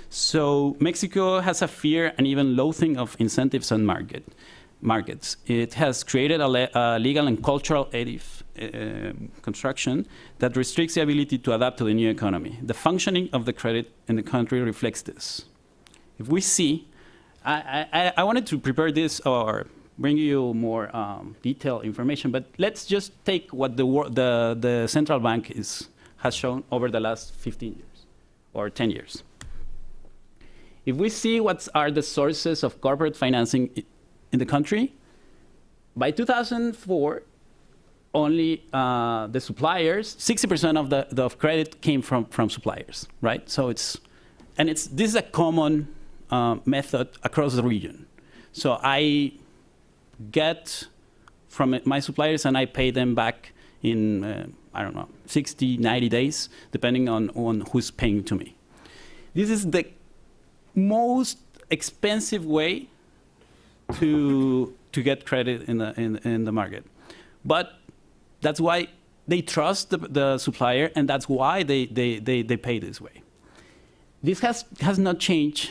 So Mexico has a fear and even loathing of incentives on markets. It has created a legal and cultural construction that restricts the ability to adapt to the new economy. The functioning of the credit in the country reflects this. If we see, I wanted to prepare this or bring you more detailed information, but let's just take what the central bank has shown over the last 15 years or 10 years. If we see what are the sources of corporate financing in the country, by 2004, only the suppliers, 60% of the credit came from suppliers, right? So this is a common method across the region. So I get from my suppliers and I pay them back in, 60, 90 days, depending on who's paying to me. This is the most expensive way to get credit in the market. But that's why they trust the supplier, and that's why they pay this way. This has not changed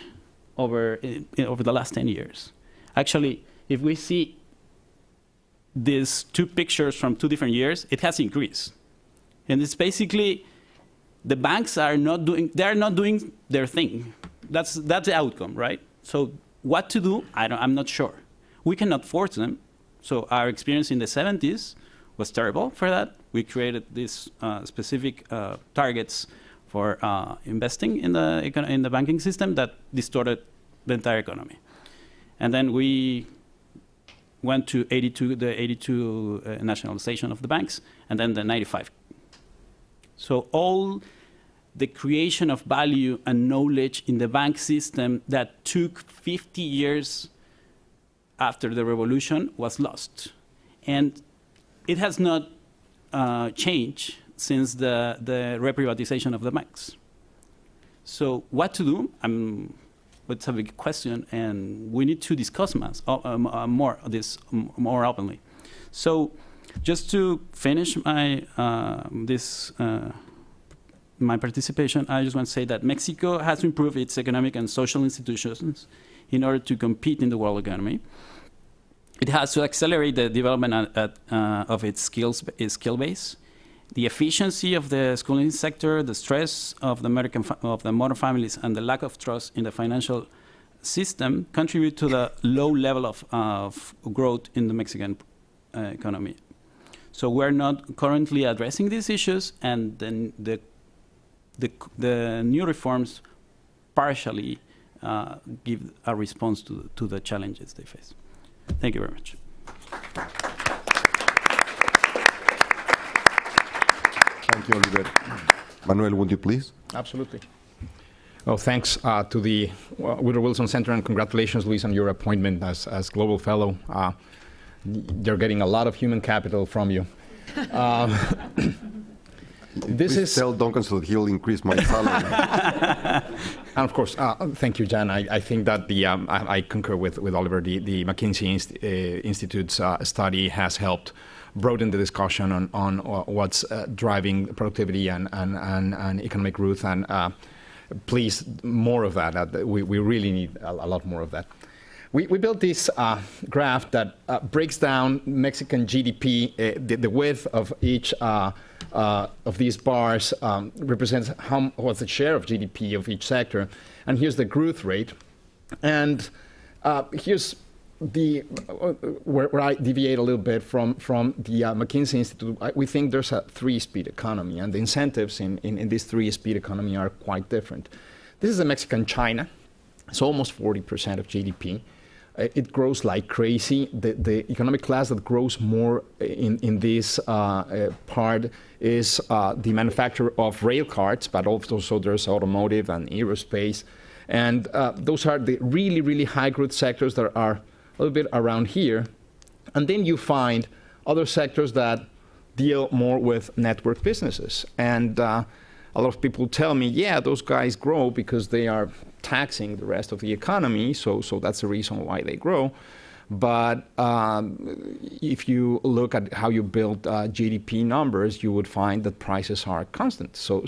over the last 10 years. Actually, if we see these two pictures from 2 different years, it has increased. And it's basically the banks are not doing their thing. That's the outcome, right? So what to do, I'm not sure. We cannot force them. So our experience in the 70s was terrible for that. We created these specific targets for investing in the banking system that distorted the entire economy. And then we went to the 82 nationalization of the banks, and then the 95. So all the creation of value and knowledge in the bank system that took 50 years after the revolution was lost. And it has not changed since the reprivatization of the banks. So what to do? It's a big question, and we need to discuss more openly. So just to finish my participation, I just want to say that Mexico has to improve its economic and social institutions in order to compete in the world economy. It has to accelerate the development of its skill base, the efficiency of the schooling sector, the stress of the modern families, and the lack of trust in the financial system contribute to the low level of growth in the Mexican economy. So we're not currently addressing these issues, and then the new reforms partially give a response to the challenges they face. Thank you very much. Thank you, Oliver. Manuel, would you please? Absolutely. Well, thanks to the Woodrow Wilson Center, and congratulations, Luis, on your appointment as Global Fellow. They're getting a lot of human capital from you. Please tell Duncan so that he'll increase my salary. And of course, thank you, Jan. I think that I concur with Oliver. The McKinsey Institute's study has helped broaden the discussion on what's driving productivity and economic growth. And please, more of that. We really need a lot more of that. We built this graph that breaks down Mexican GDP. The width of each of these bars represents what's the share of GDP of each sector. And here's the growth rate. And here's where I deviate a little bit from the McKinsey Institute. We think there's a 3-speed economy, and the incentives in this 3-speed economy are quite different. This is a Mexican China. It's almost 40% of GDP. It grows like crazy. The economic class that grows more in this part is the manufacturer of rail cars, but also there's automotive and aerospace. And those are the really, really high growth sectors that are a little bit around here. And then you find other sectors that deal more with network businesses. And a lot of people tell me, yeah, those guys grow because they are taxing the rest of the economy, so that's the reason why they grow. But if you look at how you build GDP numbers, you would find that prices are constant. So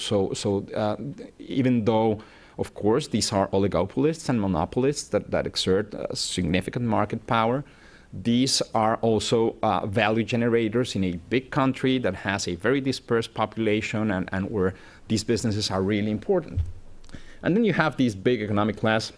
even though, of course, these are oligopolists and monopolists that exert significant market power, these are also value generators in a big country that has a very dispersed population and where these businesses are really important. And then you have this big economic class,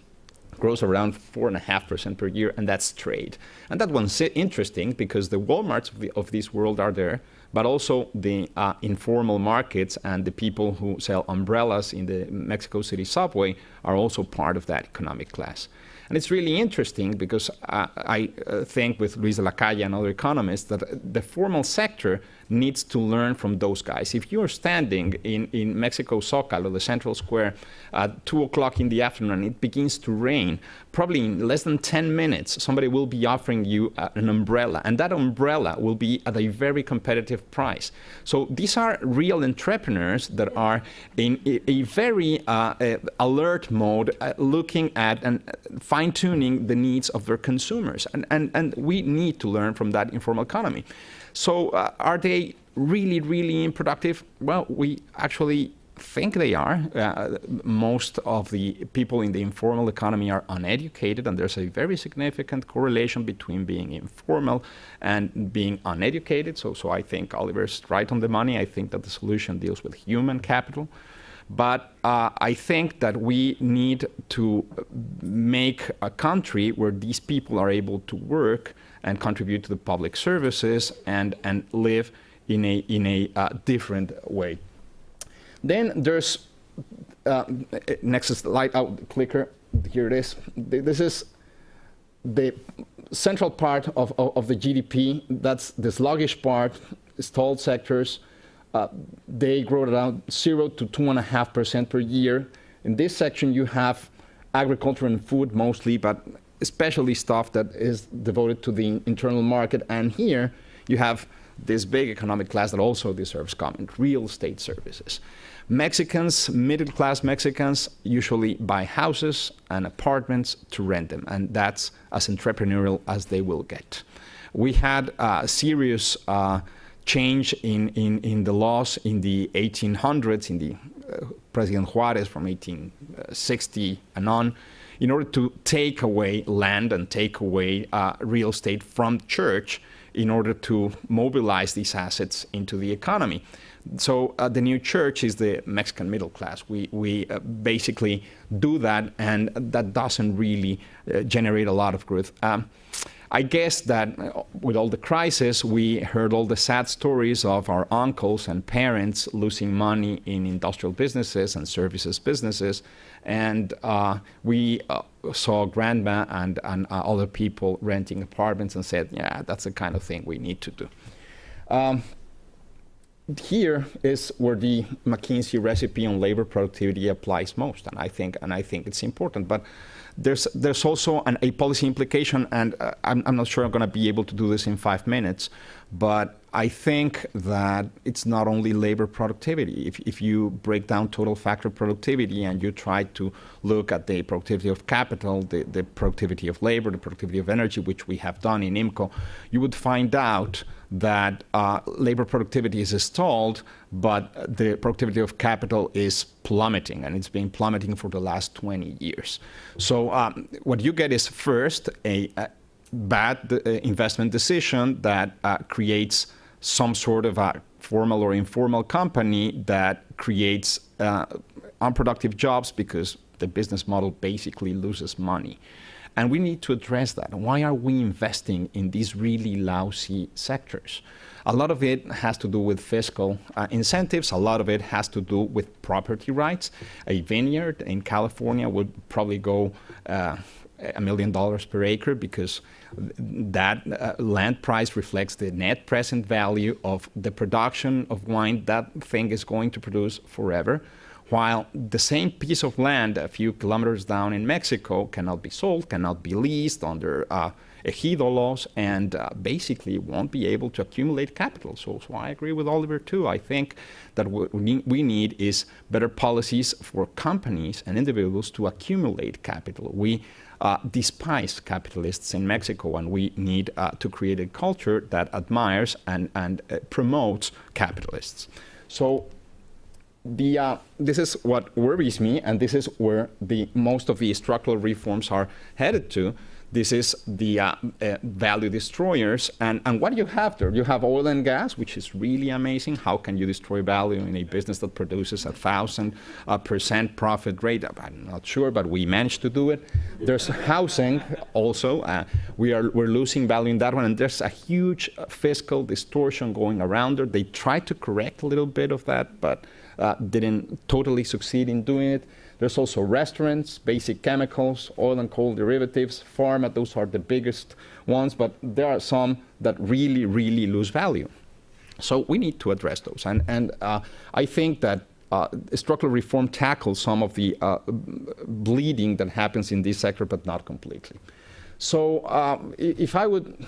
grows around 4.5% per year, and that's trade. And that one's interesting because the Walmarts of this world are there, but also the informal markets and the people who sell umbrellas in the Mexico City subway are also part of that economic class. And it's really interesting because I think with Luis de la Calle and other economists that the formal sector needs to learn from those guys. If you're standing in Mexico Zócalo, the central square, at 2 o'clock in the afternoon, it begins to rain, probably in less than 10 minutes, somebody will be offering you an umbrella, and that umbrella will be at a very competitive price. So these are real entrepreneurs that are in a very alert mode, looking at and fine-tuning the needs of their consumers. And we need to learn from that informal economy. So are they really, really unproductive? Well, we actually think they are. Most of the people in the informal economy are uneducated, and there's a very significant correlation between being informal and being uneducated. So I think Oliver's right on the money. I think that the solution deals with human capital. But I think that we need to make a country where these people are able to work and contribute to the public services and live in a different way. Then there's next slide. Clicker. Here it is. This is the central part of the GDP. That's the sluggish part, stalled sectors. They grow around 0 to 2.5% per year. In this section, you have agriculture and food mostly, but especially stuff that is devoted to the internal market. And here you have this big economic class that also deserves comment, real estate services. Mexicans, middle-class Mexicans, usually buy houses and apartments to rent them, and that's as entrepreneurial as they will get. We had a serious change in the laws in the 1800s, in the President Juarez from 1860 and on, in order to take away land and take away real estate from the church in order to mobilize these assets into the economy. So the new church is the Mexican middle class. We basically do that, and that doesn't really generate a lot of growth. I guess that with all the crisis, we heard all the sad stories of our uncles and parents losing money in industrial businesses and services businesses. And we saw grandma and other people renting apartments and said, yeah, that's the kind of thing we need to do. Here is where the McKinsey recipe on labor productivity applies most, and I think it's important. But there's also a policy implication, and I'm not sure I'm going to be able to do this in 5 minutes, but I think that it's not only labor productivity. If you break down total factor productivity and you try to look at the productivity of capital, the productivity of labor, the productivity of energy, which we have done in IMCO, you would find out that labor productivity is stalled, but the productivity of capital is plummeting, and it's been plummeting for the last 20 years. So what you get is first a bad investment decision that creates some sort of a formal or informal company that creates unproductive jobs because the business model basically loses money. And we need to address that. Why are we investing in these really lousy sectors? A lot of it has to do with fiscal incentives. A lot of it has to do with property rights. A vineyard in California would probably go $1 million per acre because that land price reflects the net present value of the production of wine that thing is going to produce forever. While the same piece of land a few kilometers down in Mexico cannot be sold, cannot be leased under ejido laws, and basically won't be able to accumulate capital. So I agree with Oliver too. I think that what we need is better policies for companies and individuals to accumulate capital. We despise capitalists in Mexico, and we need to create a culture that admires and promotes capitalists. So this is what worries me, and this is where most of the structural reforms are headed to. This is the value destroyers. And what do you have there? You have oil and gas, which is really amazing. How can you destroy value in a business that produces 1,000% profit rate? I'm not sure, but we managed to do it. There's housing also. We're losing value in that one. And there's a huge fiscal distortion going around there. They tried to correct a little bit of that, but didn't totally succeed in doing it. There's also restaurants, basic chemicals, oil and coal derivatives, pharma. Those are the biggest ones, but there are some that really, really lose value. So we need to address those. And I think that structural reform tackles some of the bleeding that happens in this sector, but not completely. So if I would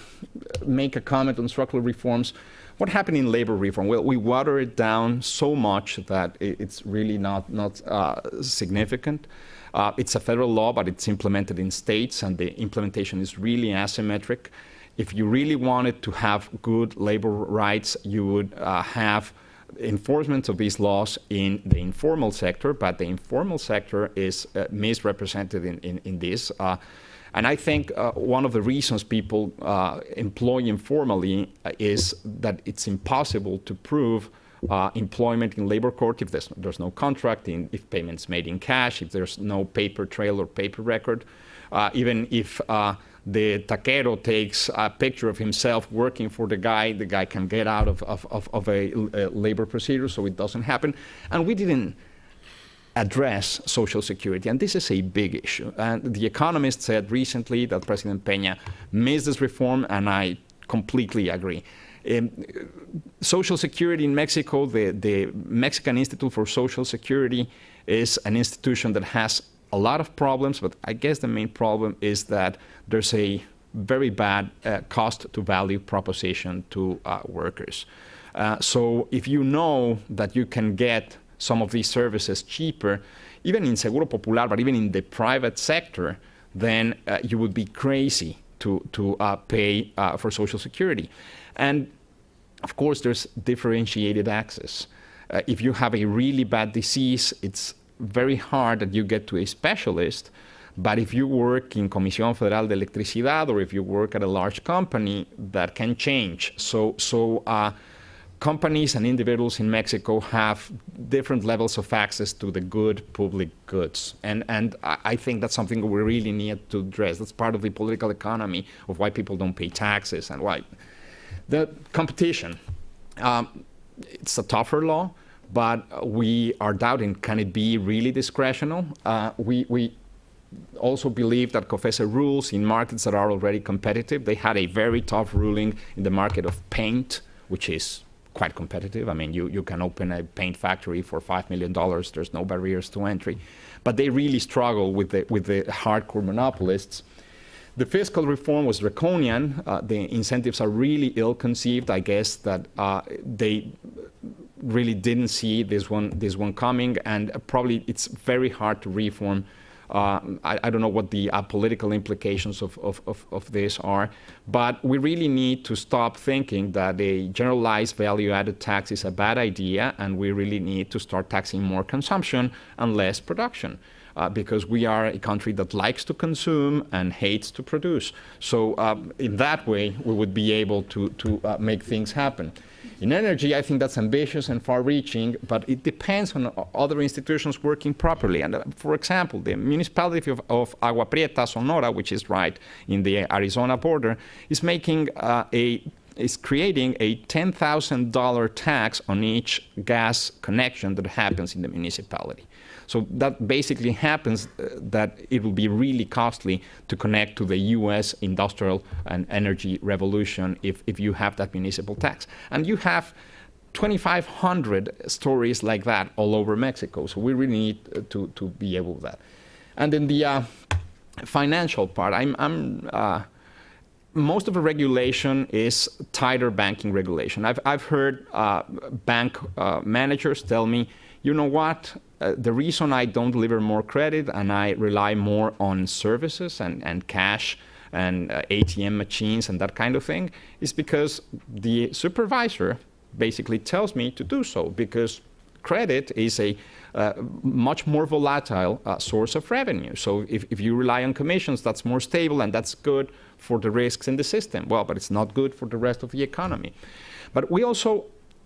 make a comment on structural reforms, what happened in labor reform? Well, we water it down so much that it's really not significant. It's a federal law, but it's implemented in states, and the implementation is really asymmetric. If you really wanted to have good labor rights, you would have enforcement of these laws in the informal sector, but the informal sector is misrepresented in this. And I think one of the reasons people employ informally is that it's impossible to prove employment in labor court if there's no contract, if payments made in cash, if there's no paper trail or paper record, even if the taquero takes a picture of himself working for the guy can get out of a labor procedure, so it doesn't happen. And we didn't address Social Security, and this is a big issue. And The Economist said recently that President Peña missed this reform, and I completely agree. Social Security in Mexico, the Mexican Institute for Social Security is an institution that has a lot of problems, but I guess the main problem is that there's a very bad cost to value proposition to workers. So if you know that you can get some of these services cheaper, even in Seguro Popular, but even in the private sector, then you would be crazy to pay for Social Security. And of course, there's differentiated access. If you have a really bad disease, it's very hard that you get to a specialist. But if you work in Comisión Federal de Electricidad, or if you work at a large company, that can change. So companies and individuals in Mexico have different levels of access to the good public goods. And I think that's something we really need to address. That's part of the political economy of why people don't pay taxes and why. The competition, it's a tougher law, but we are doubting, can it be really discretional? We also believe that COFECE rules in markets that are already competitive. They had a very tough ruling in the market of paint, which is quite competitive. I mean, you can open a paint factory for $5 million. There's no barriers to entry. But they really struggle with the hardcore monopolists. The fiscal reform was draconian. The incentives are really ill-conceived. I guess that they really didn't see this one coming, and probably it's very hard to reform. I don't know what the political implications of this are, but we really need to stop thinking that a generalized value-added tax is a bad idea, and we really need to start taxing more consumption and less production. Because we are a country that likes to consume and hates to produce. So in that way, we would be able to make things happen. In energy, I think that's ambitious and far-reaching, but it depends on other institutions working properly. And for example, the municipality of Agua Prieta, Sonora, which is right in the Arizona border, is creating a $10,000 tax on each gas connection that happens in the municipality. So that basically happens that it will be really costly to connect to the U.S. industrial and energy revolution if you have that municipal tax. And you have 2,500 stories like that all over Mexico. So we really need to be able to do that. And in the financial part, most of the regulation is tighter banking regulation. I've heard bank managers tell me, you know what, the reason I don't deliver more credit and I rely more on services and cash and ATM machines and that kind of thing is because the supervisor basically tells me to do so, because credit is a much more volatile source of revenue. So if you rely on commissions, that's more stable and that's good for the risks in the system. Well, but it's not good for the rest of the economy. But we also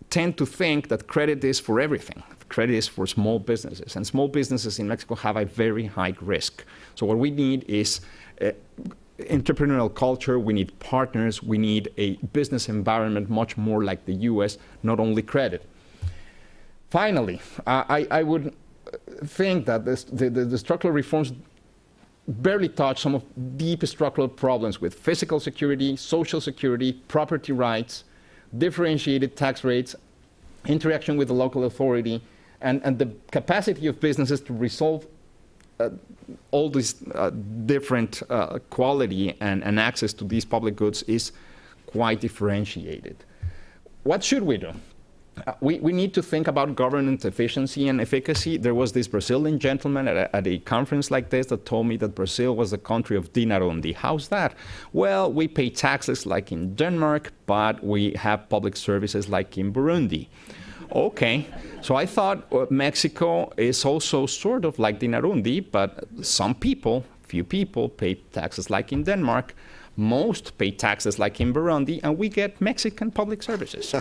tend to think that credit is for everything. Credit is for small businesses, and small businesses in Mexico have a very high risk. So what we need is entrepreneurial culture, we need partners, we need a business environment much more like the US, not only credit. Finally, I would think that the structural reforms barely touch some of deep structural problems with physical security, social security, property rights, differentiated tax rates, interaction with the local authority, and the capacity of businesses to resolve all these different quality and access to these public goods is quite differentiated. What should we do? We need to think about governance efficiency and efficacy. There was this Brazilian gentleman at a conference like this that told me that Brazil was the country of dinarundi. How's that? Well, we pay taxes like in Denmark, but we have public services like in Burundi. Okay, so I thought Mexico is also sort of like the Narundi, but some people, few people, pay taxes like in Denmark. Most pay taxes like in Burundi, and we get Mexican public services.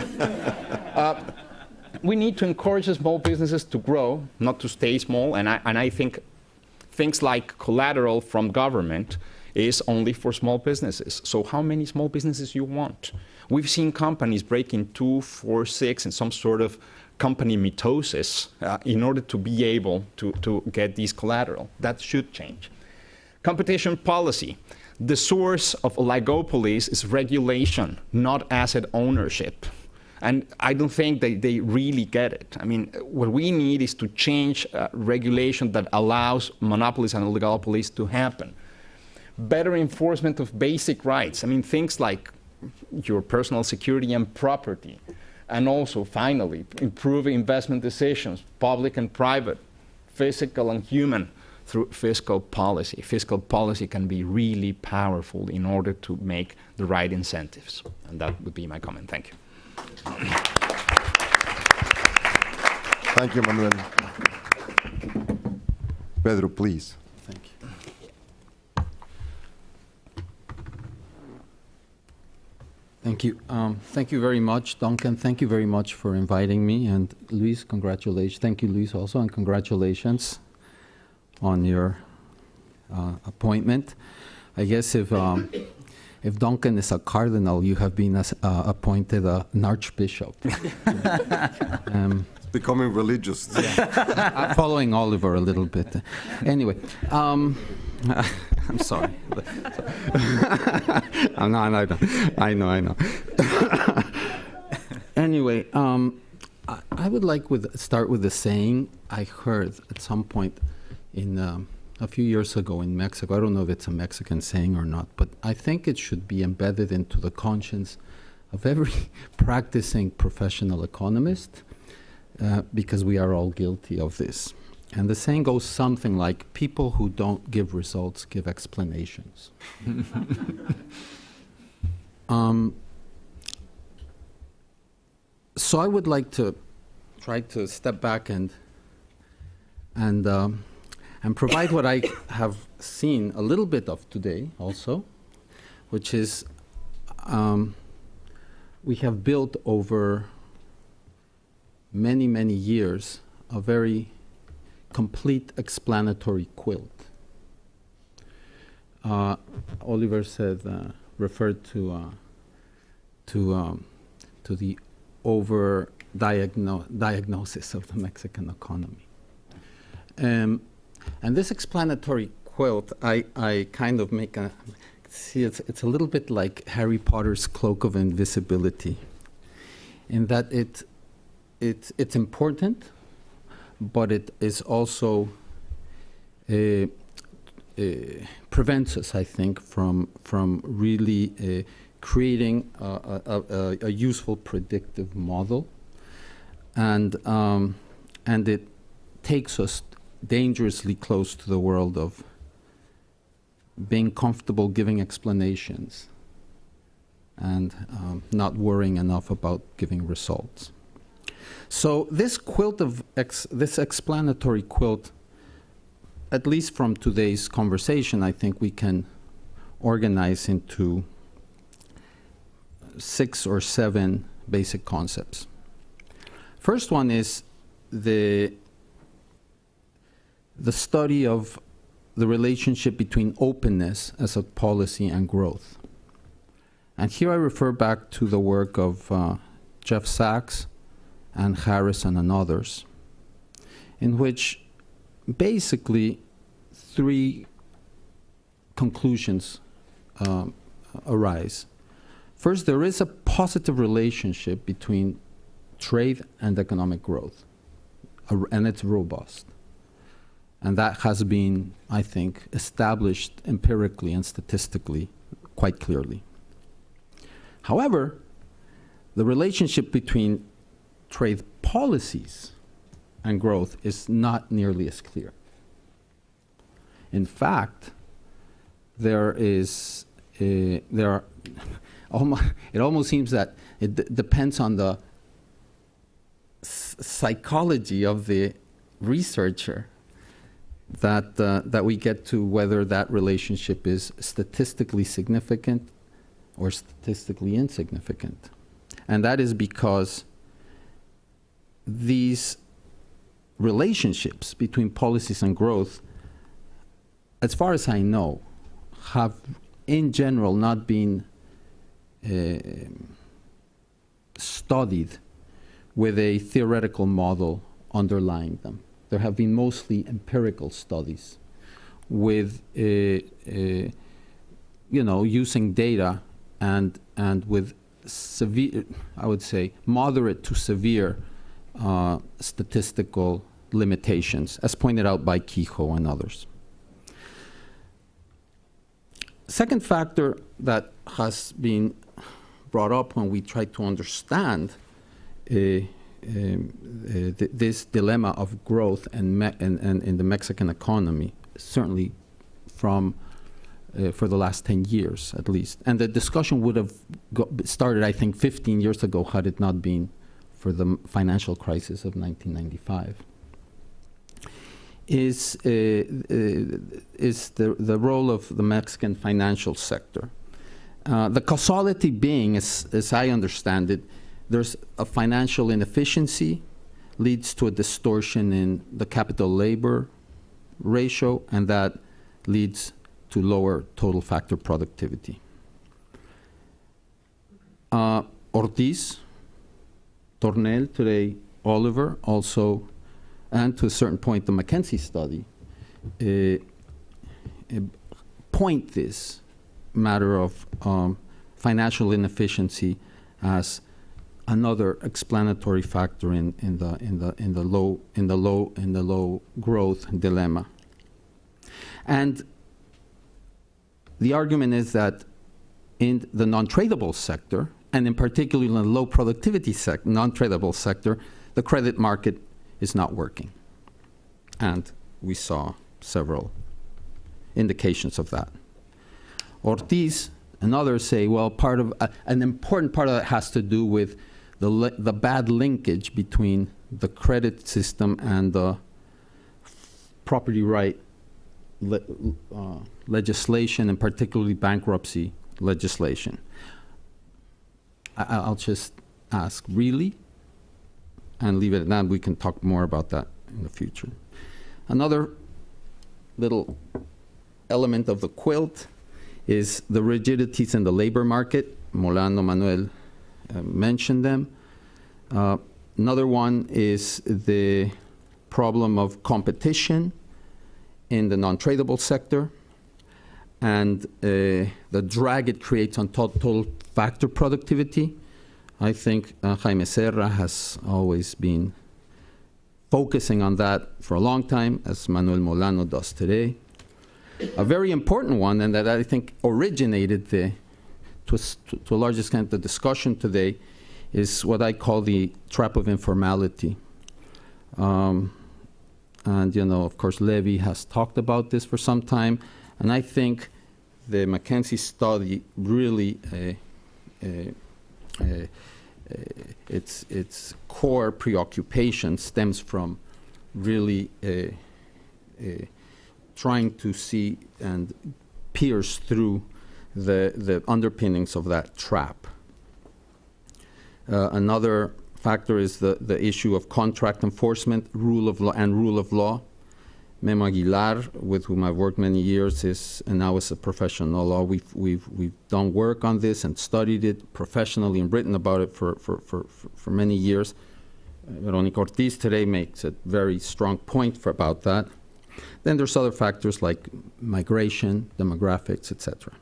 We need to encourage small businesses to grow, not to stay small, and I think things like collateral from government is only for small businesses. So how many small businesses you want? We've seen companies break in 2, 4, 6 in some sort of company mitosis in order to be able to get these collateral. That should change. Competition policy. The source of oligopolies is regulation, not asset ownership. And I don't think they really get it. I mean, what we need is to change regulation that allows monopolies and oligopolies to happen. Better enforcement of basic rights. I mean, things like your personal security and property. And also, finally, improve investment decisions, public and private, physical and human, through fiscal policy. Fiscal policy can be really powerful in order to make the right incentives. And that would be my comment. Thank you. Thank you, Manuel. Pedro, please. Thank you. Thank you. Thank you very much, Duncan. Thank you very much for inviting me. And Luis, congratulations. Thank you, Luis, also, and congratulations on your appointment. I guess if Duncan is a cardinal, you have been appointed an archbishop. It's becoming religious. I'm following Oliver a little bit. Anyway, I'm sorry. I know. Anyway, I would like start with the saying I heard at some point in a few years ago in Mexico. I don't know if it's a Mexican saying or not, but I think it should be embedded into the conscience of every practicing professional economist, because we are all guilty of this. And the saying goes something like, people who don't give results give explanations. So I would like to try to step back and provide what I have seen a little bit of today also, which is we have built over many, many years a very complete explanatory quilt. Oliver said, referred to the diagnosis of the Mexican economy. And this explanatory quilt, I kind of make see, it's a little bit like Harry Potter's cloak of invisibility, in that it's important, but it is also prevents us, I think, from really creating a useful predictive model, and it takes us dangerously close to the world of being comfortable giving explanations and not worrying enough about giving results. So this quilt of this explanatory quilt, at least from today's conversation, I think we can organize into 6 or 7 basic concepts. First one is the study of the relationship between openness as a policy and growth. And here I refer back to the work of Jeff Sachs and Harrison and others, in which basically 3 conclusions arise. First, there is a positive relationship between trade and economic growth, and it's robust. And that has been, I think, established empirically and statistically quite clearly. However, the relationship between trade policies and growth is not nearly as clear. In fact, it almost seems that it depends on the psychology of the researcher that we get to whether that relationship is statistically significant or statistically insignificant. And that is because these relationships between policies and growth, as far as I know, have in general not been studied with a theoretical model underlying them. There have been mostly empirical studies with, using data and with severe, I would say, moderate to severe statistical limitations, as pointed out by Kehoe and others. Second factor that has been brought up when we try to understand this dilemma of growth and in the Mexican economy, certainly from for the last 10 years at least. And the discussion would have started, I think, 15 years ago had it not been for the financial crisis of 1995. Is the role of the Mexican financial sector. The causality being, as I understand it, there's a financial inefficiency, leads to a distortion in the capital-labor ratio, and that leads to lower total factor productivity. Ortiz, Tornel, today Oliver, also, and to a certain point the McKinsey study, point this matter of financial inefficiency as another explanatory factor in the low growth dilemma. And the argument is that in the non-tradable sector, and in particular in the low productivity non-tradable sector, the credit market is not working. And we saw several indications of that. Ortiz and others say, well, part of an important part of that has to do with the bad linkage between the credit system and the property right legislation, and particularly bankruptcy legislation. I'll just ask, really? And leave it at that. We can talk more about that in the future. Another little element of the quilt is the rigidities in the labor market. Molano, Manuel mentioned them. Another one is the problem of competition in the non-tradable sector and the drag it creates on total factor productivity. I think Jaime Serra has always been focusing on that for a long time, as Manuel Molano does today. A very important one, and that I think originated to a large extent the discussion today, is what I call the trap of informality. And, of course, Levy has talked about this for some time, and I think the McKinsey study really its core preoccupation stems from really trying to see and pierce through the underpinnings of that trap. Another factor is the issue of contract enforcement, rule of law. Memo Aguilar, with whom I've worked many years, and now as a professional law, we've done work on this and studied it professionally and written about it for many years. Veronica Ortiz today makes a very strong point about that. Then there's other factors like migration, demographics, etc.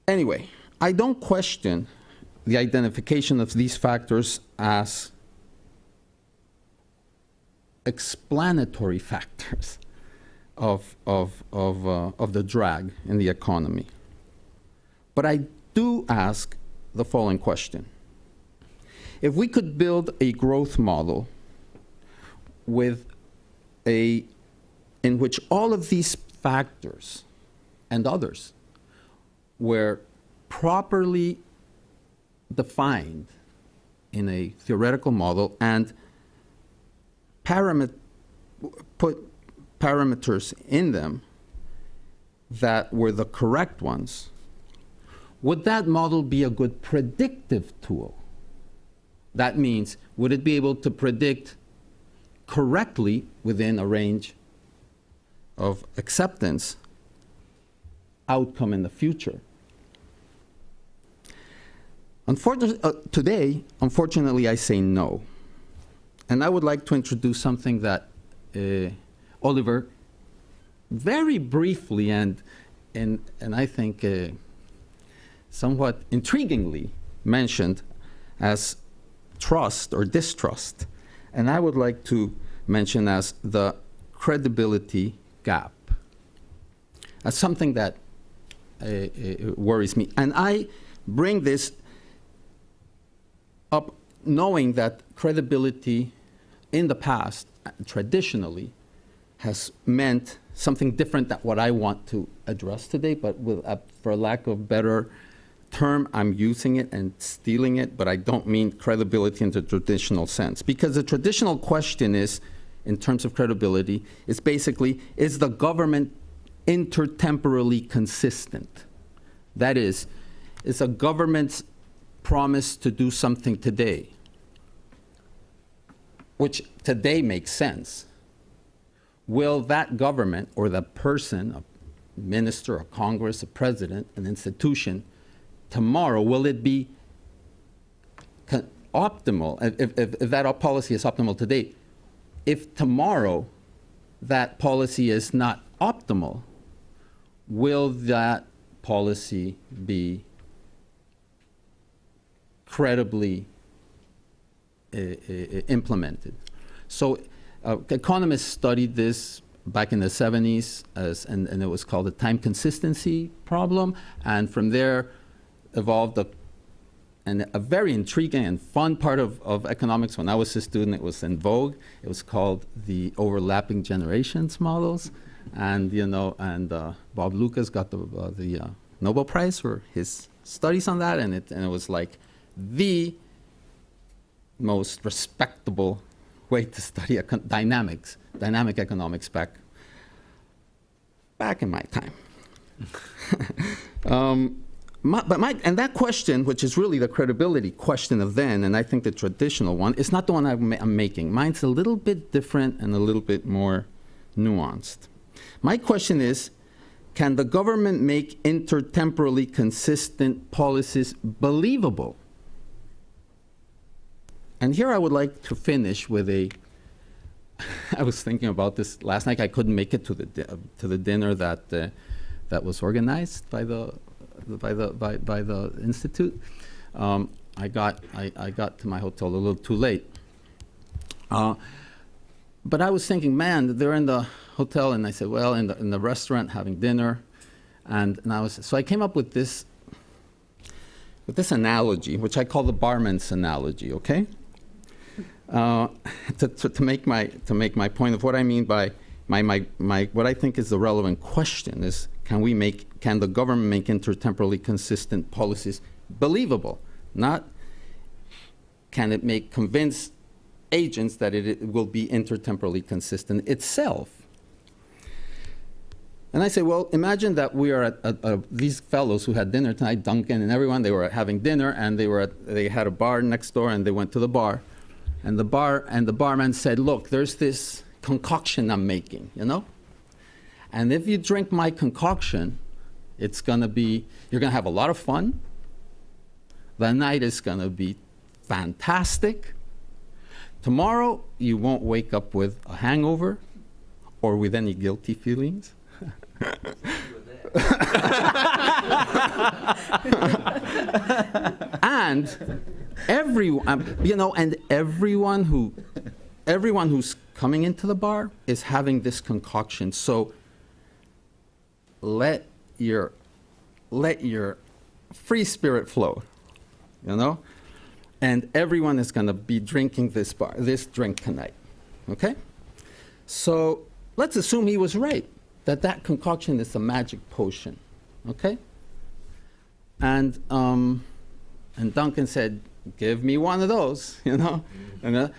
Anyway, I don't question the identification of these factors as explanatory factors of the drag in the economy. But I do ask the following question. If we could build a growth model in which all of these factors and others were properly defined in a theoretical model and put parameters in them that were the correct ones, would that model be a good predictive tool? That means, would it be able to predict correctly within a range of acceptance outcome in the future? Today, unfortunately, I say no. And I would like to introduce something that Oliver very briefly and I think somewhat intriguingly mentioned as trust or distrust. And I would like to mention as the credibility gap. As something that worries me. And I bring this up knowing that credibility in the past, traditionally, has meant something different than what I want to address today, but with, for lack of better term, I'm using it and stealing it, but I don't mean credibility in the traditional sense. Because the traditional question is, in terms of credibility, is basically, is the government intertemporally consistent? That is a government's promise to do something today, which today makes sense. Will that government or the person, a minister, a Congress, a president, an institution, tomorrow, will it be optimal, if that policy is optimal today? If tomorrow that policy is not optimal, will that policy be credibly implemented? So economists studied this back in the 70s, and it was called the time consistency problem, and from there evolved a very intriguing and fun part of economics. When I was a student, it was in vogue. It was called the overlapping generations models, and Bob Lucas got the Nobel Prize for his studies on that, and it was like the most respectable way to study dynamic economics back in my time. And that question, which is really the credibility question of then, and I think the traditional one, is not the one I'm making. Mine's a little bit different and a little bit more nuanced. My question is, can the government make intertemporally consistent policies believable? And here I would like to finish with I was thinking about this last night. I couldn't make it to the dinner that was organized by the institute. I got to my hotel a little too late. But I was thinking, man, they're in the hotel, and I said, well, in the restaurant having dinner, so I came up with this analogy, which I call the barman's analogy. Okay. To make my point of what I mean by what I think is the relevant question is, can the government make intertemporally consistent policies believable? Not can it convince agents that it will be intertemporally consistent itself. And I say, well, imagine that we are at these fellows who had dinner tonight, Duncan and everyone, they were having dinner, and they had a bar next door, and they went to the bar. And the barman said, look, there's this concoction I'm making, And if you drink my concoction, you're going to have a lot of fun. The night is going to be fantastic. Tomorrow, you won't wake up with a hangover or with any guilty feelings. And everyone who's coming into the bar is having this concoction. So let your free spirit flow, and everyone is going to be drinking this drink tonight. Okay? So let's assume he was right, that concoction is a magic potion. Okay? And Duncan said, give me one of those, you know. And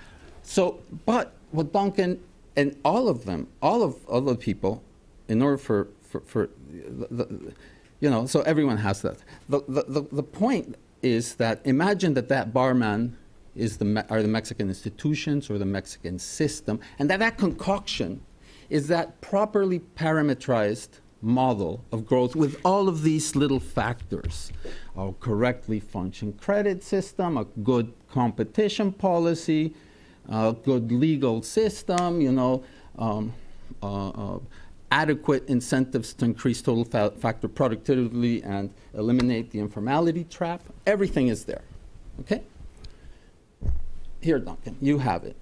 so, but what Duncan and all of the people, in order for you know, so everyone has that. The point is that imagine that barman are the Mexican institutions or the Mexican system, and that concoction is that properly parametrized model of growth with all of these little factors: a correctly functioning credit system, a good competition policy, a good legal system, you know, adequate incentives to increase total factor productivity and eliminate the informality trap. Everything is there, okay? Here, Duncan, you have it.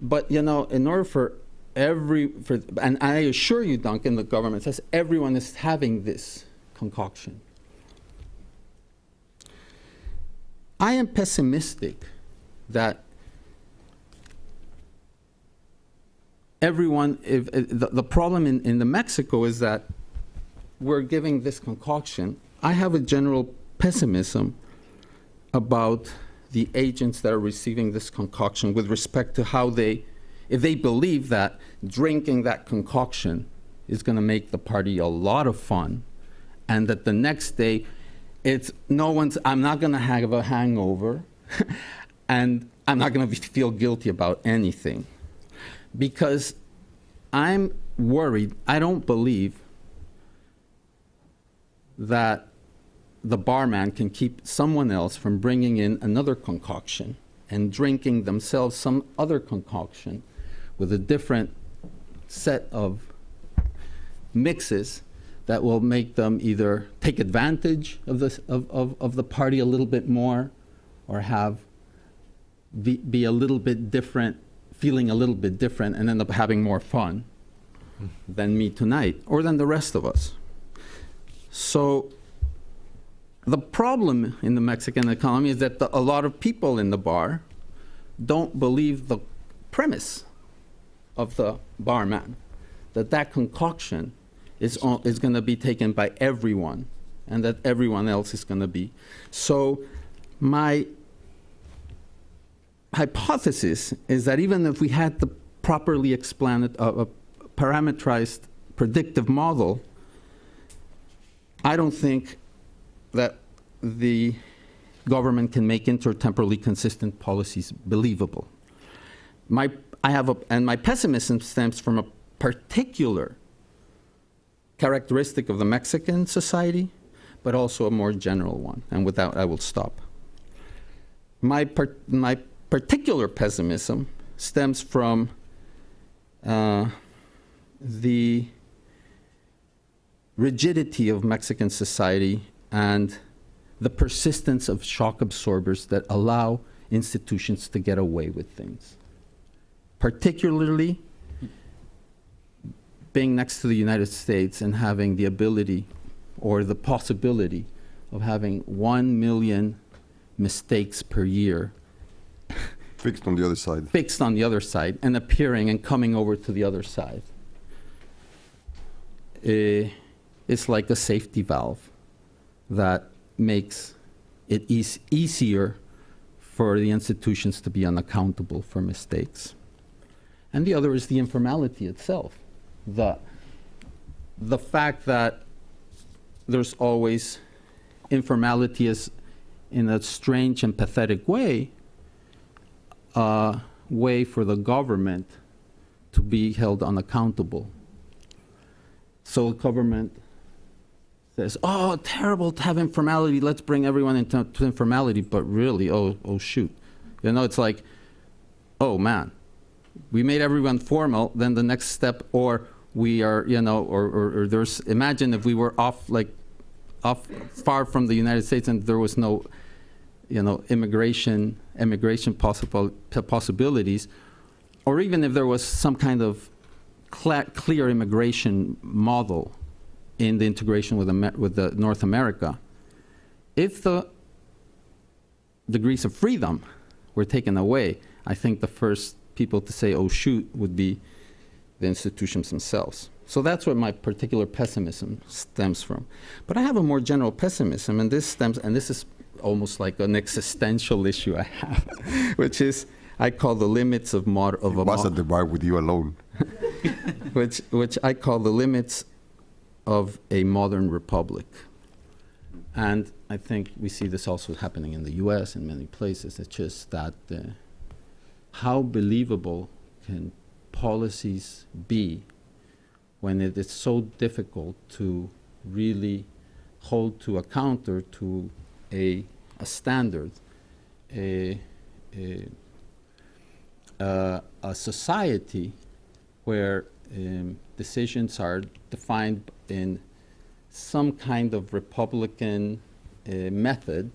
But, you know, in order for and I assure you, Duncan, the government says everyone is having this concoction. I am pessimistic that everyone, the problem in the Mexico is that we're giving this concoction. I have a general pessimism about the agents that are receiving this concoction with respect to how if they believe that drinking that concoction is going to make the party a lot of fun, and that the next day I'm not going to have a hangover, and I'm not going to feel guilty about anything. Because I'm worried, I don't believe that the barman can keep someone else from bringing in another concoction and drinking themselves some other concoction with a different set of mixes that will make them either take advantage of the party a little bit more, or be a little bit different, feeling a little bit different, and end up having more fun than me tonight, or than the rest of us. So the problem in the Mexican economy is that a lot of people in the bar don't believe the premise of the barman, that concoction is going to be taken by everyone, and that everyone else is going to be. So my hypothesis is that even if we had the properly parametrized predictive model, I don't think that the government can make intertemporally consistent policies believable. My pessimism stems from a particular characteristic of the Mexican society, but also a more general one. And with that, I will stop. My particular pessimism stems from the rigidity of Mexican society and the persistence of shock absorbers that allow institutions to get away with things. Particularly being next to the United States and having the ability or the possibility of having 1 million mistakes per year fixed on the other side and appearing and coming over to the other side. It's like a safety valve that makes it easier for the institutions to be unaccountable for mistakes. And the other is the informality itself. The fact that there's always informality is, in a strange and pathetic way, a way for the government to be held unaccountable. So the government says, oh, terrible to have informality, let's bring everyone into informality, but really, oh shoot. You know, it's like, oh man, we made everyone formal, then the next step, or we are, you know, or there's, imagine if we were off far from the United States and there was no, you know, immigration possibilities, or even if there was some kind of clear immigration model in the integration with the North America, if the degrees of freedom were taken away, I think the first people to say, oh shoot, would be the institutions themselves. So that's where my particular pessimism stems from. But I have a more general pessimism, and this is almost like an existential issue I have, which is I call the limits of I was at the bar with you alone. which I call the limits of a modern republic. And I think we see this also happening in the US in many places. It's just that how believable can policies be when it is so difficult to really hold to account or to a standard, a society where decisions are defined in some kind of Republican method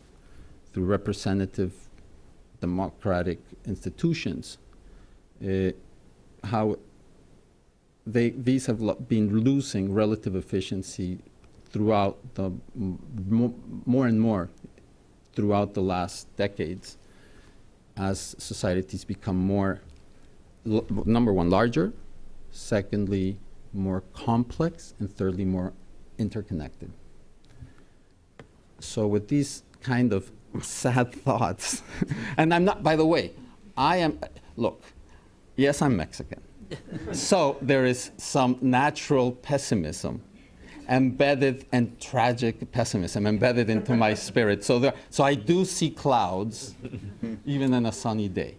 through representative democratic institutions, how these have been losing relative efficiency throughout the more and more throughout the last decades as societies become more, number one, larger, secondly, more complex, and thirdly, more interconnected. So with these kind of sad thoughts, and I'm not, by the way, look, yes, I'm Mexican. So there is some natural pessimism embedded and tragic pessimism embedded into my spirit. So I do see clouds even on a sunny day.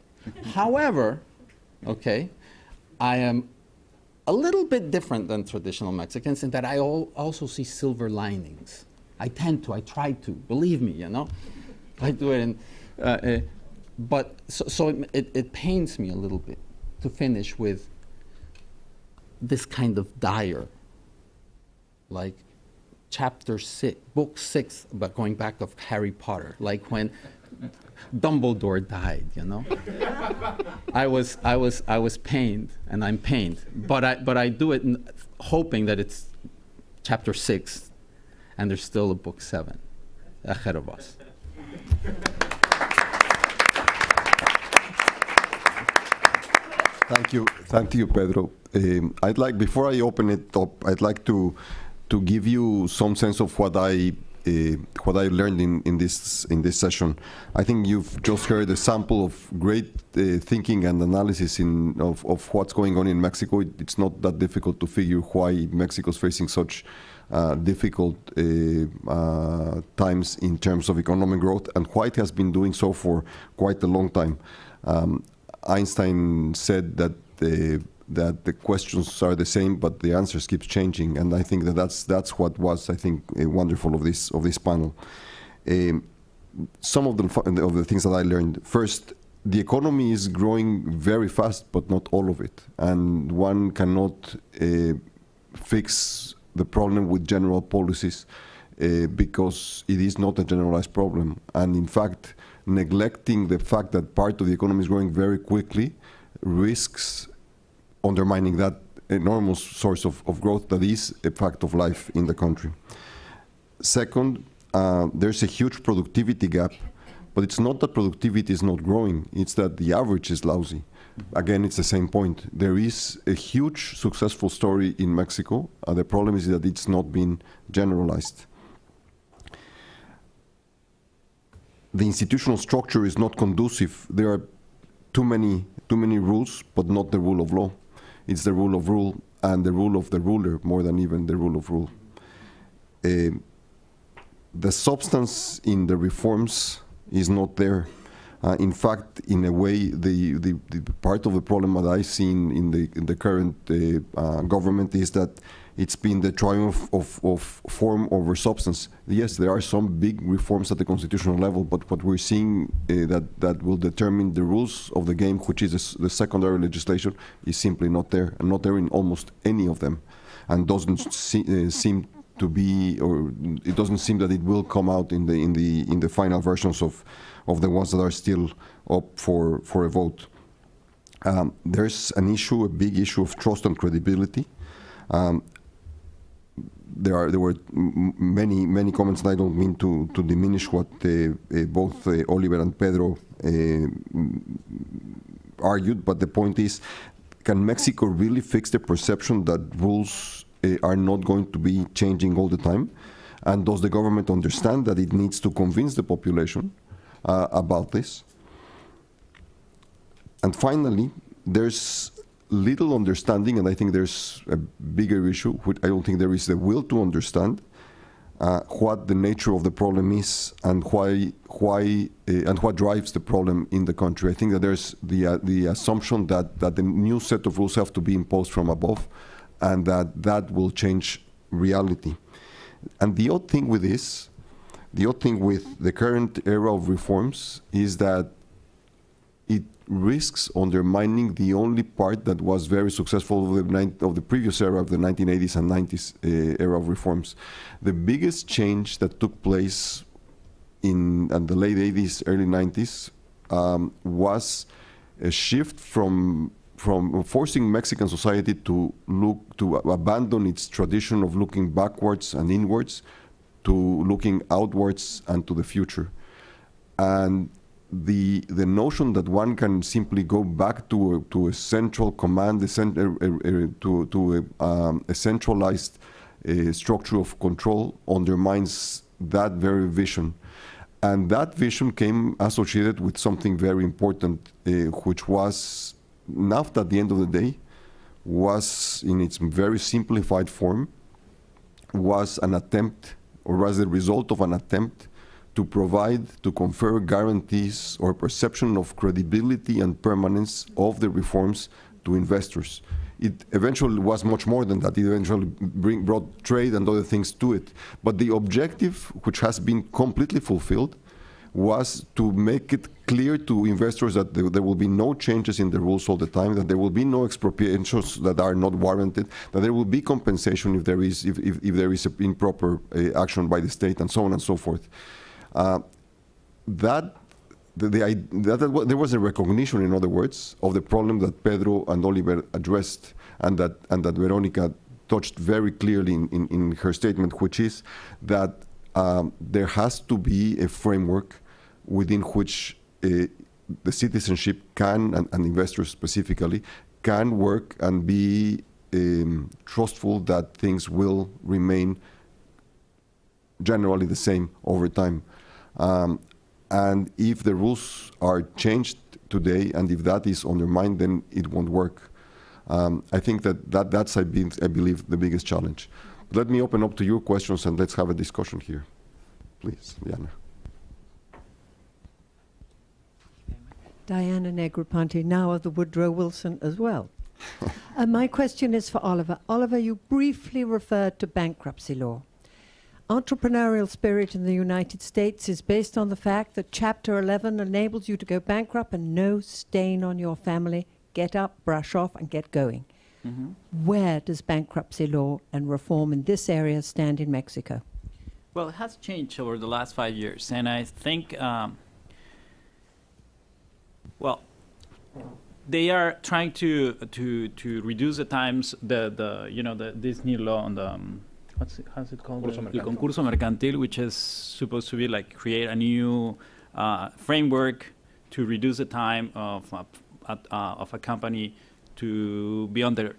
However, okay, I am a little bit different than traditional Mexicans in that I also see silver linings. I try to, believe me, you know. I do it, but it pains me a little bit to finish with this kind of dire, like chapter 6, book 6, but going back of Harry Potter, like when Dumbledore died, you know. I was pained, and I'm pained, but I do it hoping that it's chapter 6, and there's still a book 7 ahead of us. Thank you, Pedro. I'd like, before I open it up, I'd like to give you some sense of what I learned in this session. I think you've just heard a sample of great thinking and analysis of what's going on in Mexico. It's not that difficult to figure why Mexico's facing such difficult times in terms of economic growth, and why it has been doing so for quite a long time. Einstein said that the questions are the same, but the answers keep changing, and I think that's what was, I think, wonderful of this panel. Some of the things that I learned. First, the economy is growing very fast, but not all of it, and one cannot fix the problem with general policies because it is not a generalized problem, and in fact, neglecting the fact that part of the economy is growing very quickly risks undermining that enormous source of growth that is a fact of life in the country. Second, there's a huge productivity gap, but it's not that productivity is not growing, it's that the average is lousy. Again, it's the same point. There is a huge successful story in Mexico. The problem is that it's not been generalized. The institutional structure is not conducive. There are too many rules, but not the rule of law. It's the rule of rule and the rule of the ruler more than even the rule of rule. The substance in the reforms is not there. In fact, in a way, the part of the problem that I see in the current government is that it's been the triumph of form over substance. Yes, there are some big reforms at the constitutional level, but what we're seeing that will determine the rules of the game, which is the secondary legislation, is simply not there, and not there in almost any of them, and doesn't seem to be, or it doesn't seem that it will come out in the final versions of the ones that are still up for a vote. There's an issue, a big issue of trust and credibility. There were many comments, and I don't mean to diminish what both Oliver and Pedro argued, but the point is, can Mexico really fix the perception that rules are not going to be changing all the time? And does the government understand that it needs to convince the population about this? And finally, there's little understanding, and I think there's a bigger issue, which I don't think there is the will to understand what the nature of the problem is and why and what drives the problem in the country. I think that there's the assumption that the new set of rules have to be imposed from above, and that will change reality. And the odd thing with this, the odd thing with the current era of reforms is that it risks undermining the only part that was very successful of the previous era of the 1980s and 90s era of reforms. The biggest change that took place in the late 80s, early 90s was a shift from forcing Mexican society to abandon its tradition of looking backwards and inwards to looking outwards and to the future. And the notion that one can simply go back to a central command, to a centralized structure of control undermines that very vision. And that vision came associated with something very important, which was NAFTA at the end of the day, was in its very simplified form, was an attempt, or was the result of an attempt to confer guarantees or perception of credibility and permanence of the reforms to investors. It eventually was much more than that. It eventually brought trade and other things to it. But the objective, which has been completely fulfilled, was to make it clear to investors that there will be no changes in the rules all the time, that there will be no expropriations that are not warranted, that there will be compensation if there is improper action by the state, and so on and so forth. There was a recognition, in other words, of the problem that Pedro and Oliver addressed, and that Veronica touched very clearly in her statement, which is that there has to be a framework within which the citizenship can, and investors specifically, can work and be trustful that things will remain generally the same over time. And if the rules are changed today, and if that is undermined, then it won't work. I think that's, I believe, the biggest challenge. Let me open up to your questions, and let's have a discussion here. Please, Diana. Diana Negroponte, now of the Woodrow Wilson as well. My question is for Oliver. Oliver, you briefly referred to bankruptcy law. Entrepreneurial spirit in the United States is based on the fact that Chapter 11 enables you to go bankrupt and no stain on your family. Get up, brush off, and get going. Mm-hmm. Where does bankruptcy law and reform in this area stand in Mexico? Well, it has changed over the last 5 years, and I think, they are trying to reduce the times. This new law on the how's it called? The concurso mercantil, which is supposed to be like create a new framework to reduce the time of a company to be under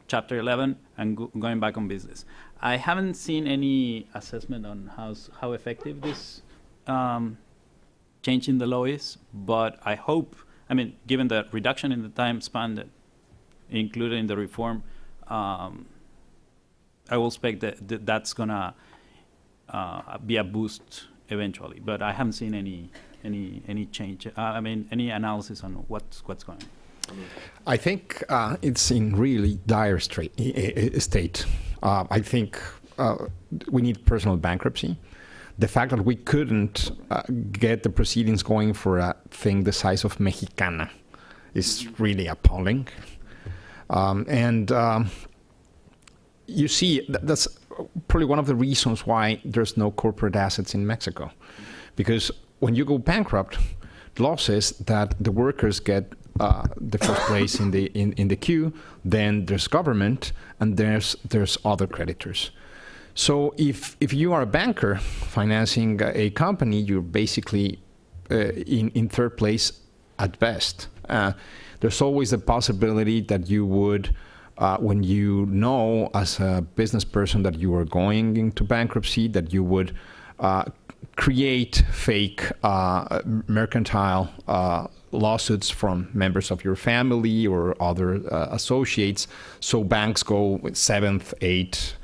Chapter 11 and going back on business. I haven't seen any assessment on how effective this change in the law is, but I hope, given the reduction in the time span that included in the reform, I will expect that that's gonna be a boost eventually. But I haven't seen any change. Any analysis on what's going on. I think it's in really dire state. I think we need personal bankruptcy. The fact that we couldn't get the proceedings going for a thing the size of Mexicana is really appalling. You see, that's probably one of the reasons why there's no corporate assets in Mexico. Because when you go bankrupt, law says that the workers get the first place in the queue, then there's government, and there's other creditors. So if you are a banker financing a company, you're basically in third place at best. There's always a possibility that you would when you know as a business person that you are going into bankruptcy, that you would create fake mercantile lawsuits from members of your family or other associates. So banks go with 7th, 8th.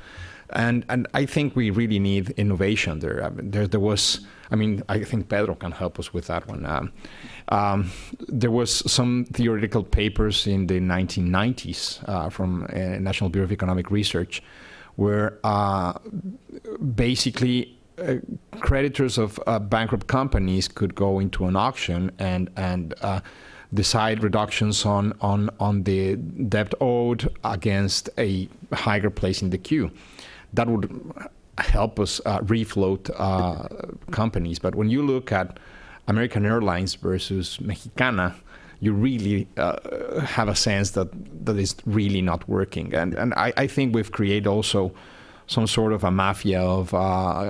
And I think we really need innovation there. I mean, there was, I mean, I think Pedro can help us with that one. There was some theoretical papers in the 1990s from National Bureau of Economic Research where basically creditors of bankrupt companies could go into an auction and decide reductions on the debt owed against a higher place in the queue. That would help us refloat companies. But when you look at American Airlines versus Mexicana, you really have a sense that is really not working. And I think we've created also some sort of a mafia of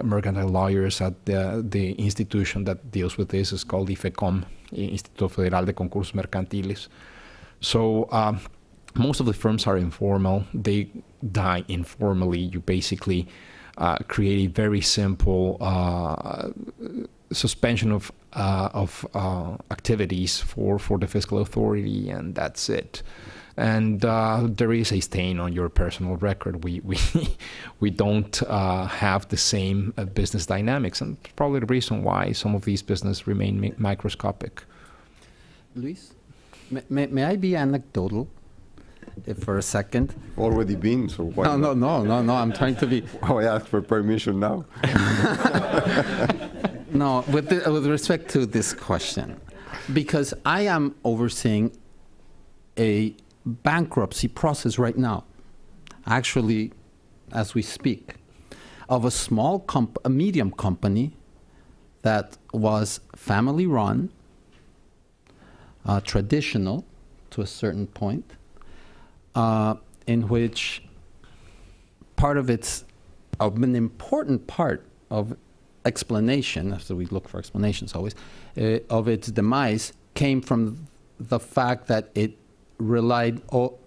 mercantile lawyers at the institution that deals with this. Is called IFECOM, Instituto Federal de Concursos Mercantiles. So most of the firms are informal. They die informally. You basically create a very simple suspension of activities for the fiscal authority, and that's it. And there is a stain on your personal record. We don't have the same business dynamics, and probably the reason why some of these businesses remain microscopic. Luis, may I be anecdotal for a second? Already been, so why not? No, I'm trying to be... Oh, I ask for permission now. No, with respect to this question, because I am overseeing a bankruptcy process right now, actually, as we speak, of a medium company that was family-run, traditional to a certain point, in which an important part of explanation, after we look for explanations always, of its demise came from the fact that it relied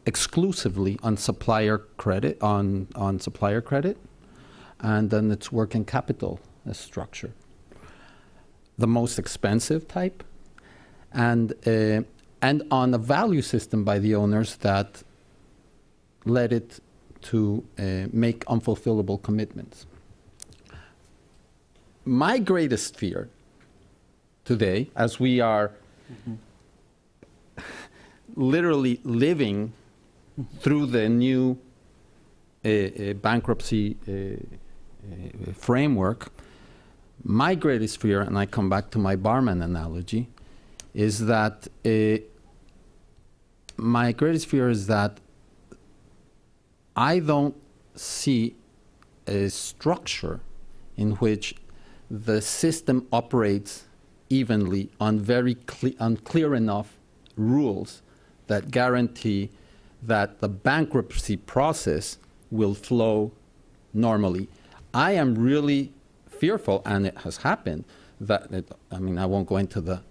exclusively on supplier credit, and then its working capital structure, the most expensive type, and on a value system by the owners that led it to make unfulfillable commitments. My greatest fear today, as we are literally living through the new bankruptcy framework, my greatest fear, and I come back to my barman analogy, is that I don't see a structure in which the system operates evenly on clear enough rules that guarantee that the bankruptcy process will flow normally. I am really fearful, and it has happened, that I won't go into the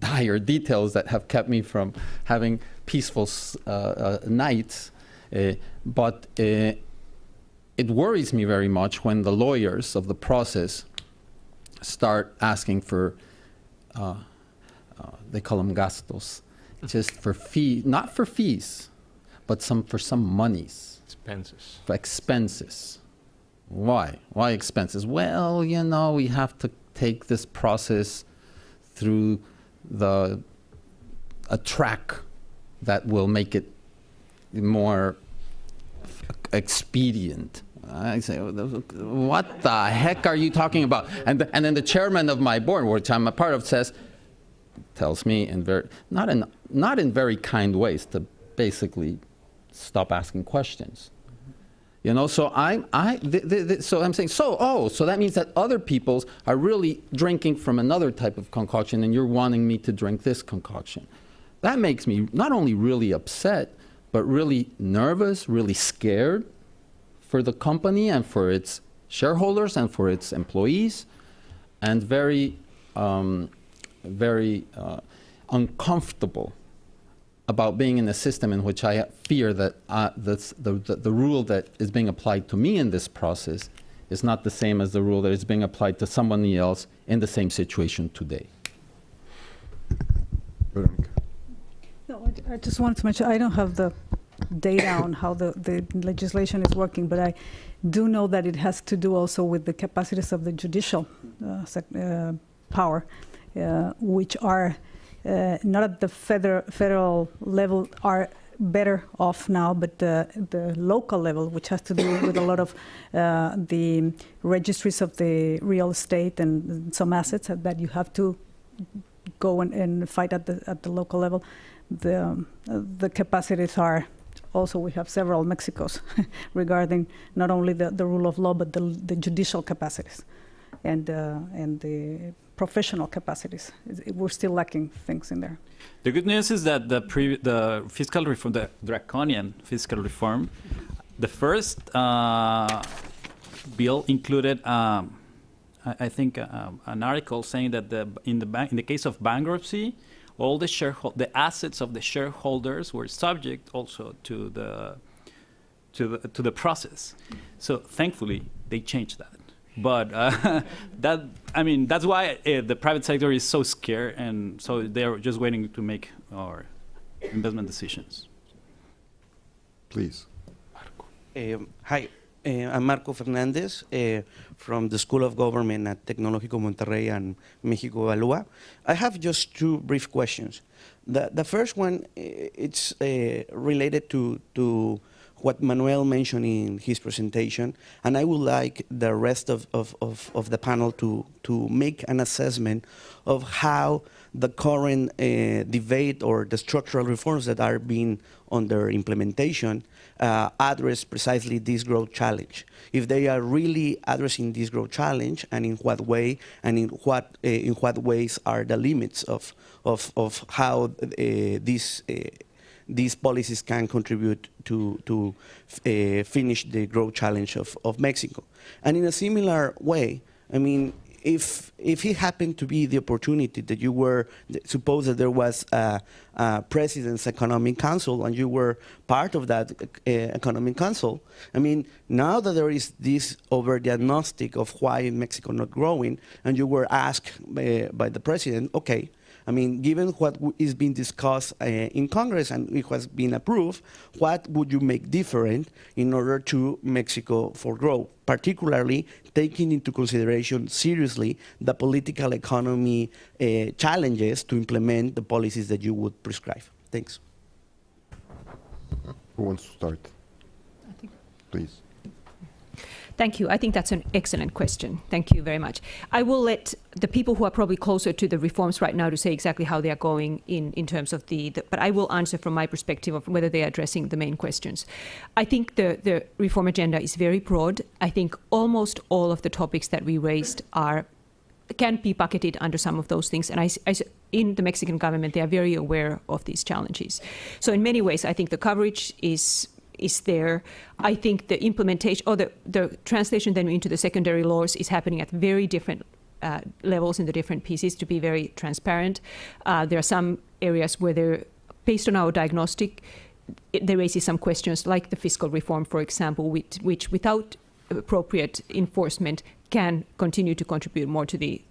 dire details that have kept me from having peaceful nights, but it worries me very much when the lawyers of the process start asking for, they call them gastos, just for fees, not for fees, but for some monies. Expenses. For expenses. Why? Why expenses? Well, we have to take this process through a track that will make it more expedient. I say, what the heck are you talking about? And then the chairman of my board, which I'm a part of, tells me not in very kind ways to basically stop asking questions. So I'm saying, so that means that other peoples are really drinking from another type of concoction, and you're wanting me to drink this concoction. That makes me not only really upset, but really nervous, really scared for the company and for its shareholders and for its employees, and very uncomfortable about being in a system in which I fear that the rule that is being applied to me in this process is not the same as the rule that is being applied to someone else in the same situation today. Veronica. No, I just wanted to mention, I don't have the data on how the legislation is working, but I do know that it has to do also with the capacities of the judicial power, which are not at the federal level, are better off now, but the local level, which has to do with a lot of the registries of the real estate and some assets that you have to go and fight at the local level. The capacities are also, we have several Mexicos regarding not only the rule of law, but the judicial capacities and the professional capacities. We're still lacking things in there. The good news is that the fiscal reform, the draconian fiscal reform, the first bill included, I think, an article saying that in the case of bankruptcy, all the assets of the shareholders were subject also to the process. So thankfully, they changed that. But that's why the private sector is so scared, and so they're just waiting to make our investment decisions. Please. Hi, I'm Marco Fernandez from the School of Government at Tecnológico Monterrey and Mexico Evalúa. I have just two brief questions. The first one, it's related to what Manuel mentioned in his presentation, and I would like the rest of the panel to make an assessment of how the current debate or the structural reforms that are being under implementation address precisely this growth challenge. If they are really addressing this growth challenge, and in what way, and in what ways are the limits of how these policies can contribute to finish the growth challenge of Mexico. And in a similar way, I mean, if it happened to be the opportunity that you were, suppose that there was a President's Economic Council and you were part of that Economic Council, I mean, now that there is this over-diagnostic of why Mexico not growing, and you were asked by the President, okay, I mean, given what is being discussed in Congress and it has been approved, what would you make different in order to Mexico for growth, particularly taking into consideration seriously the political economy challenges to implement the policies that you would prescribe? Thanks. Who wants to start? Please. Thank you. I think that's an excellent question. Thank you very much. I will let the people who are probably closer to the reforms right now to say exactly how they are going in terms of but I will answer from my perspective of whether they are addressing the main questions. I think the reform agenda is very broad. I think almost all of the topics that we raised can be bucketed under some of those things. And in the Mexican government, they are very aware of these challenges. So in many ways, I think the coverage is there. I think the implementation or the translation then into the secondary laws is happening at very different levels in the different pieces, to be very transparent. There are some areas where they're, based on our diagnostic, there raises some questions like the fiscal reform, for example, which without appropriate enforcement can continue to contribute more to the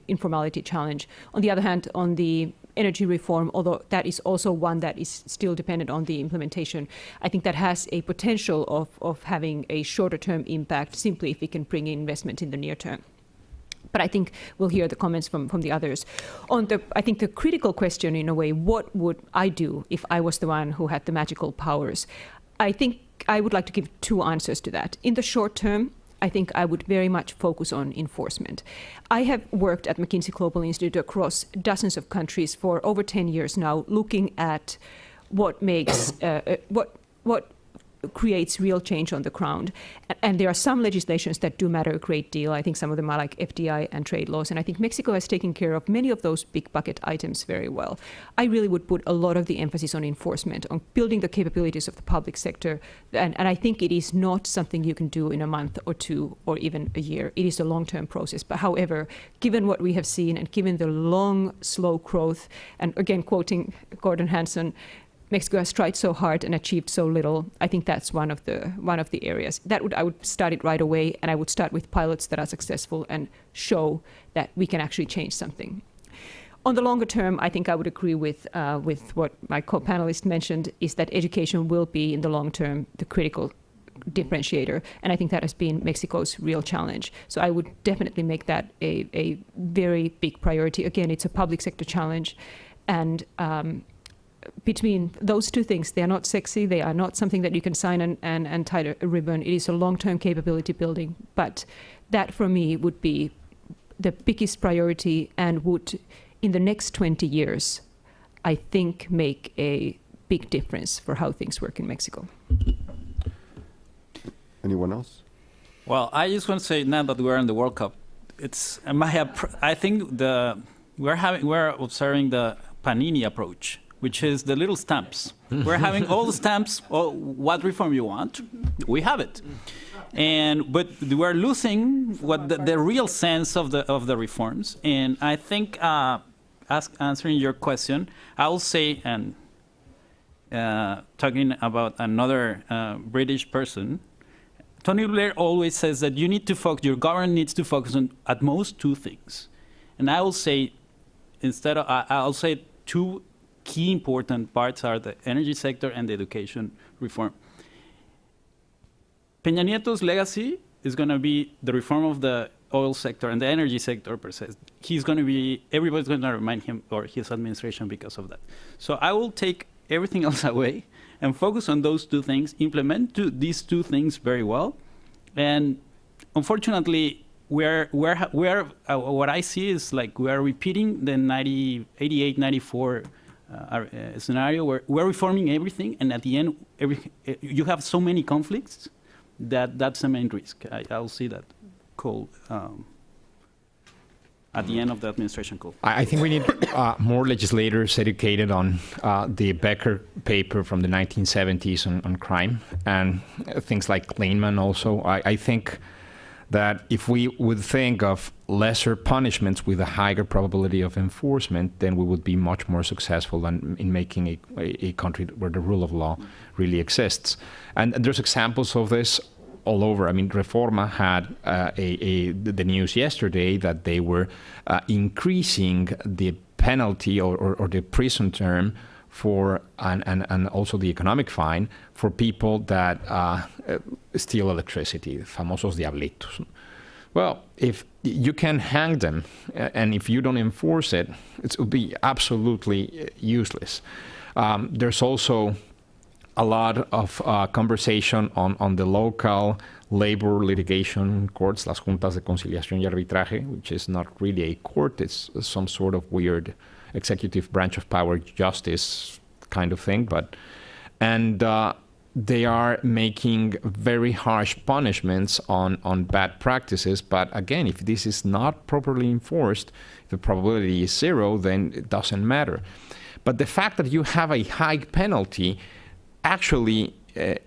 informality challenge. On the other hand, on the energy reform, although that is also one that is still dependent on the implementation, I think that has a potential of having a shorter term impact simply if we can bring in investment in the near term. But I think we'll hear the comments from the others. I think the critical question in a way, what would I do if I was the one who had the magical powers? I think I would like to give two answers to that. In the short term, I think I would very much focus on enforcement. I have worked at McKinsey Global Institute across dozens of countries for over 10 years now, looking at what makes what creates real change on the ground. And there are some legislations that do matter a great deal. I think some of them are like FDI and trade laws. And I think Mexico has taken care of many of those big bucket items very well. I really would put a lot of the emphasis on enforcement, on building the capabilities of the public sector. And I think it is not something you can do in a month or two or even a year. It is a long-term process. But however, given what we have seen and given the long, slow growth, and again, quoting Gordon Hanson, Mexico has tried so hard and achieved so little. I think that's one of the areas. I would start it right away, and I would start with pilots that are successful and show that we can actually change something. On the longer term, I think I would agree with what my co-panelist mentioned, is that education will be, in the long term, the critical differentiator. And I think that has been Mexico's real challenge. So I would definitely make that a very big priority. Again, it's a public sector challenge. And between those two things, they are not sexy. They are not something that you can sign and tie a ribbon. It is a long-term capability building. But that, for me, would be the biggest priority and would, in the next 20 years, I think, make a big difference for how things work in Mexico. Anyone else? Well, I just want to say, now that we're in the World Cup, I think we're observing the Panini approach, which is the little stamps. We're having all the stamps. Oh, what reform you want? We have it, but we're losing what the real sense of the reforms. And I think, answering your question, I will say, and talking about another British person, Tony Blair always says that your government needs to focus on at most two things. And I will say, I'll say two key important parts are the energy sector and the education reform. Peña Nieto's legacy is going to be the reform of the oil sector and the energy sector per se. Everybody's going to remind him or his administration because of that. So I will take everything else away and focus on those two things, implement these two things very well. And unfortunately, what I see is like we are repeating the 88, 94 scenario where we're reforming everything, and at the end, you have so many conflicts that's the main risk. I'll see that call at the end of the administration call. I think we need more legislators educated on the Becker paper from the 1970s on crime and things like Kleinman also. I think that if we would think of lesser punishments with a higher probability of enforcement, then we would be much more successful than in making a country where the rule of law really exists. And there's examples of this all over. I mean, Reforma had the news yesterday that they were increasing the penalty or the prison term for and also the economic fine for people that steal electricity, famosos diablitos. Well, if you can hang them, and if you don't enforce it, it will be absolutely useless. There's also a lot of conversation on the local labor litigation courts, las juntas de conciliación y arbitraje, which is not really a court, it's some sort of weird executive branch of power justice kind of thing. And they are making very harsh punishments on bad practices. But again, if this is not properly enforced, if the probability is zero, then it doesn't matter. But the fact that you have a high penalty actually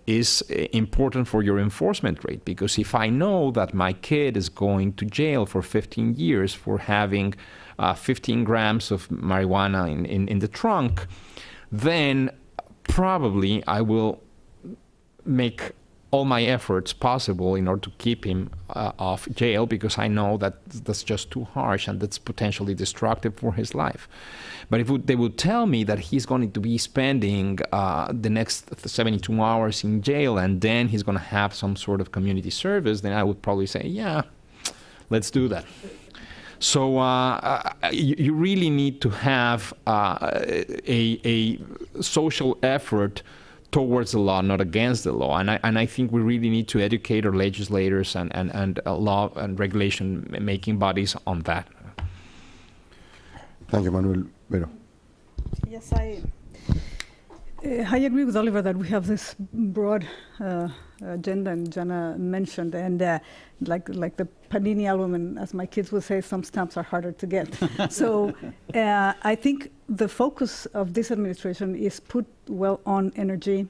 is important for your enforcement rate, because if I know that my kid is going to jail for 15 years for having 15 grams of marijuana in the trunk, then probably I will make all my efforts possible in order to keep him off jail, because I know that that's just too harsh and that's potentially destructive for his life. But if they would tell me that he's going to be spending the next 72 hours in jail and then he's going to have some sort of community service, then I would probably say, yeah, let's do that. So you really need to have a social effort towards the law, not against the law. And I think we really need to educate our legislators and law and regulation making bodies on that. Thank you, Manuel. Vero. Yes, I agree with Oliver that we have this broad agenda, and Jana mentioned, and like the Panini album, and as my kids would say, some stamps are harder to get. So I think the focus of this administration is put well on energy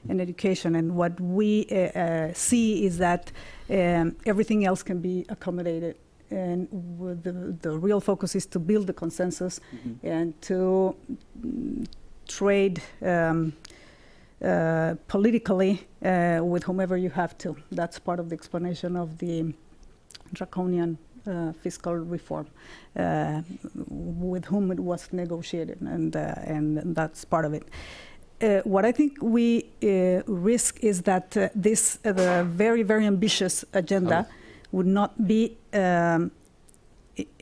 and education, and what we see is that everything else can be accommodated. And the real focus is to build the consensus and to trade politically with whomever you have to. That's part of the explanation of the draconian fiscal reform with whom it was negotiated, and that's part of it. What I think we risk is that this very, very ambitious agenda would not be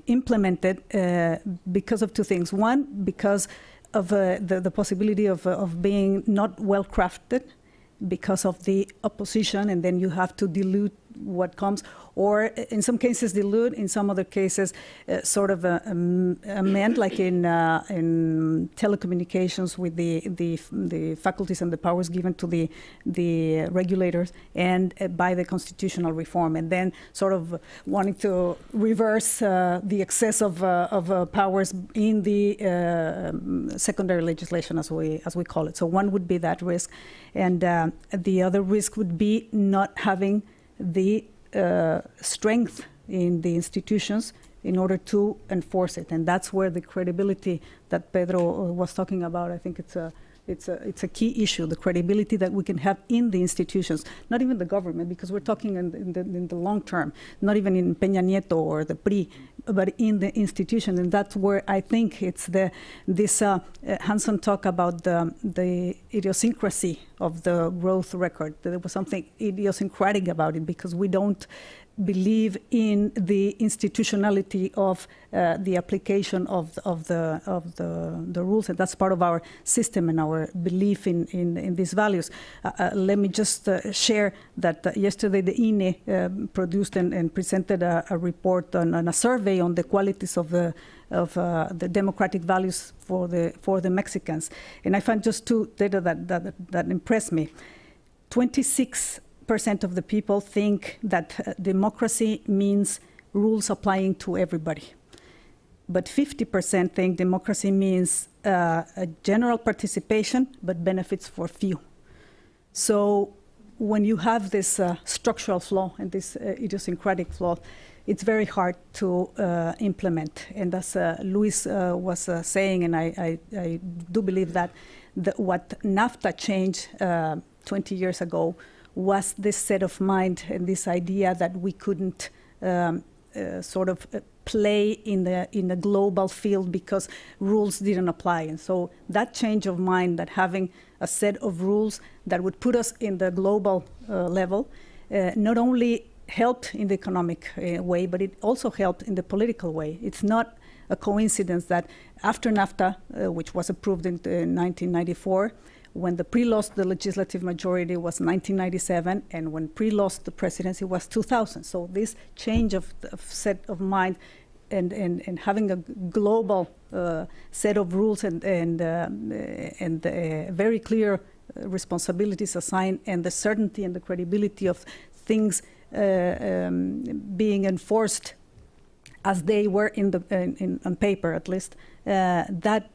implemented because of two things. One, because of the possibility of being not well crafted because of the opposition, and then you have to dilute what comes, or in some cases dilute, in some other cases sort of amend, like in telecommunications with the faculties and the powers given to the regulators, and by the constitutional reform, and then sort of wanting to reverse the excess of powers in the secondary legislation, as we call it. So one would be that risk, and the other risk would be not having the strength in the institutions in order to enforce it, and that's where the credibility that Pedro was talking about, I think it's a key issue, the credibility that we can have in the institutions, not even the government, because we're talking in the long term, not even in Peña Nieto or the PRI, but in the institutions, and that's where I think it's this Hanson talk about the idiosyncrasy of the growth record. There was something idiosyncratic about it because we don't believe in the institutionality of the application of the rules, and that's part of our system and our belief in these values. Let me just share that yesterday the INE produced and presented a report on a survey on the qualities of the democratic values for the Mexicans, and I found just two data that impressed me. 26% of the people think that democracy means rules applying to everybody. But 50% think democracy means a general participation, but benefits for few. So when you have this structural flaw and this idiosyncratic flaw, it's very hard to implement. And as Luis was saying, and I do believe that what NAFTA changed 20 years ago was this set of mind and this idea that we couldn't sort of play in the global field because rules didn't apply. And so that change of mind, that having a set of rules that would put us in the global level, not only helped in the economic way, but it also helped in the political way. It's not a coincidence that after NAFTA, which was approved in 1994, when the PRI lost the legislative majority was 1997, and when PRI lost the presidency was 2000. So this change of set of mind and having a global set of rules and very clear responsibilities assigned, and the certainty and the credibility of things being enforced as they were on paper, at least, that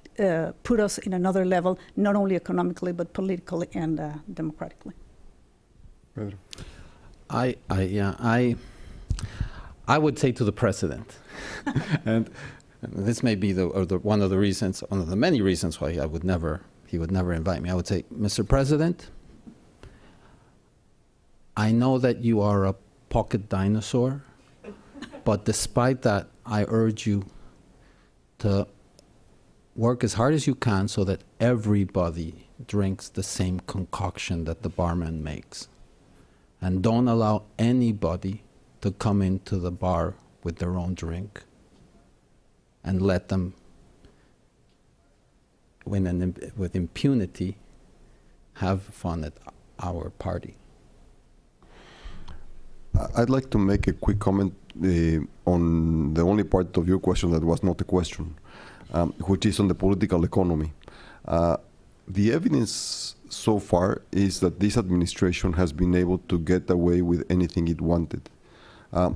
put us in another level, not only economically, but politically and democratically. Pedro. I would say to the president, and this may be one of the reasons, one of the many reasons why he would never invite me. I would say, Mr. President, I know that you are a pocket dinosaur, but despite that, I urge you to work as hard as you can so that everybody drinks the same concoction that the barman makes. And don't allow anybody to come into the bar with their own drink, and let them, with impunity, have fun at our party. I'd like to make a quick comment on the only part of your question that was not a question, which is on the political economy. The evidence so far is that this administration has been able to get away with anything it wanted.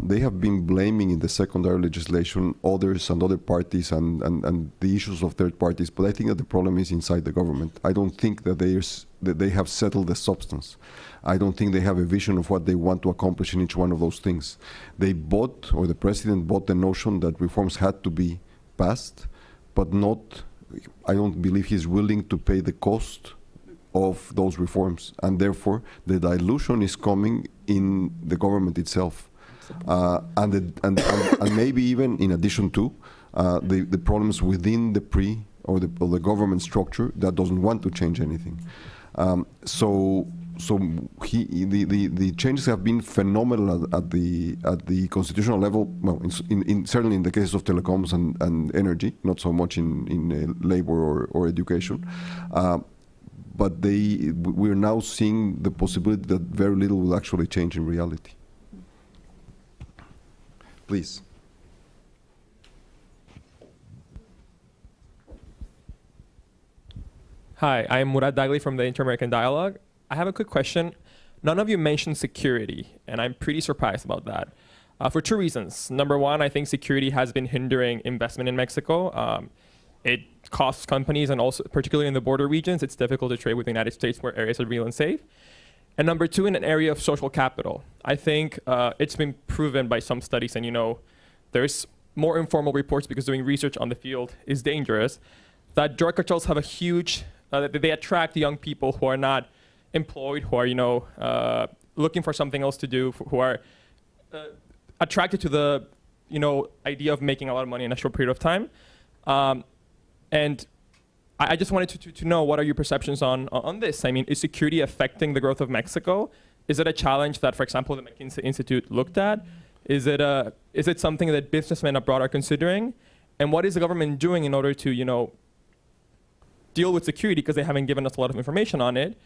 They have been blaming in the secondary legislation others and other parties and the issues of third parties, but I think that the problem is inside the government. I don't think that they have settled the substance. I don't think they have a vision of what they want to accomplish in each one of those things. They bought, or the president bought, the notion that reforms had to be passed, but not, I don't believe he's willing to pay the cost of those reforms, and therefore the dilution is coming in the government itself. And maybe even in addition to the problems within the or the government structure that doesn't want to change anything. So the changes have been phenomenal at the constitutional level. Well, certainly in the case of telecoms and energy, not so much in labor or education. But we're now seeing the possibility that very little will actually change in reality. Please. Hi, I'm Murad Dagli from the Inter-American Dialogue. I have a quick question. None of you mentioned security, and I'm pretty surprised about that. For two reasons. Number one, I think security has been hindering investment in Mexico. It costs companies, and also particularly in the border regions, it's difficult to trade with the United States where areas are real and safe. And number two, in an area of social capital, I think it's been proven by some studies, and there's more informal reports because doing research on the field is dangerous, that drug cartels have a huge, they attract young people who are not employed, who are, looking for something else to do, who are attracted to the, idea of making a lot of money in a short period of time. And I just wanted to know, what are your perceptions on this? I mean, is security affecting the growth of Mexico? Is it a challenge that, for example, the McKinsey Institute looked at? Is it something that businessmen abroad are considering? And what is the government doing in order to, deal with security, because they haven't given us a lot of information on it,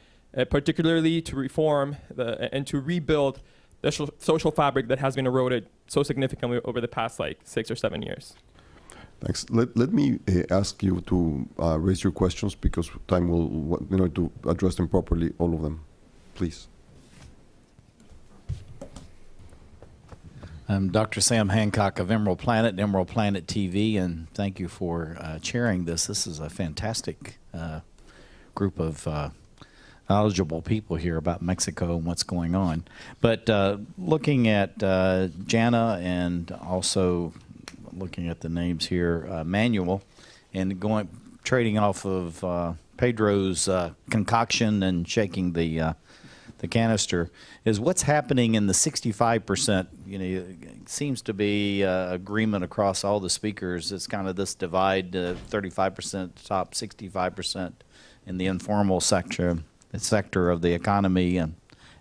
particularly to reform and to rebuild the social fabric that has been eroded so significantly over the past 6 or 7 years? Thanks. Let me ask you to raise your questions, because time will, to address them properly, all of them. Please. I'm Dr. Sam Hancock of Emerald Planet TV, and thank you for chairing this. This is a fantastic group of knowledgeable people here about Mexico and what's going on. But looking at Jana, and also looking at the names here, Manuel, and trading off of Pedro's concoction and shaking the canister, is what's happening in the 65%. It seems to be agreement across all the speakers. It's kind of this divide: 35% top, 65% in the informal sector of the economy,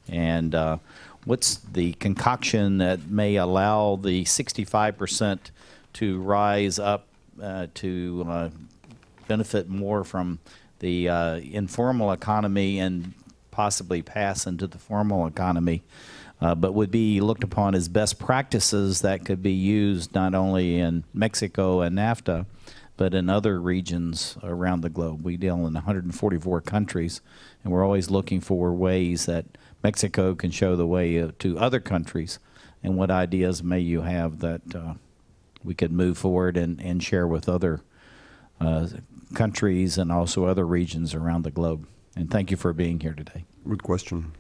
and what's the concoction that may allow the 65% to rise up to benefit more from the informal economy and possibly pass into the formal economy, but would be looked upon as best practices that could be used not only in Mexico and NAFTA, but in other regions around the globe. We deal in 144 countries, and we're always looking for ways that Mexico can show the way to other countries. And what ideas may you have that we could move forward and share with other countries and also other regions around the globe? And thank you for being here today. Good question.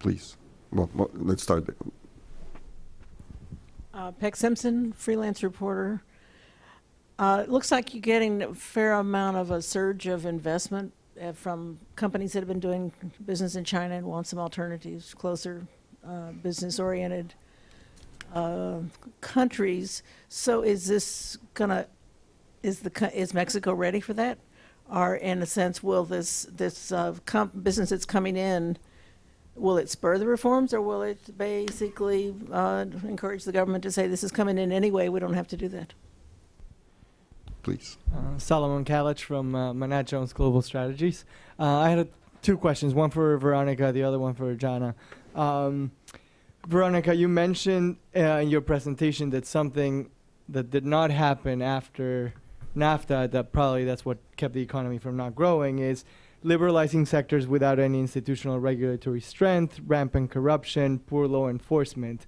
Please. Well, let's start. Peck Simpson, freelance reporter. It looks like you're getting a fair amount of a surge of investment from companies that have been doing business in China and want some alternatives, closer business-oriented countries. So is Mexico ready for that? Or in a sense, will this business that's coming in, will it spur the reforms, or will it basically encourage the government to say, this is coming in anyway, we don't have to do that? Please. Solomon Kalich from Manat Jones Global Strategies. I had two questions, one for Veronica, the other one for Jana. Veronica, you mentioned in your presentation that something that did not happen after NAFTA, that probably that's what kept the economy from not growing, is liberalizing sectors without any institutional regulatory strength, rampant corruption, poor law enforcement.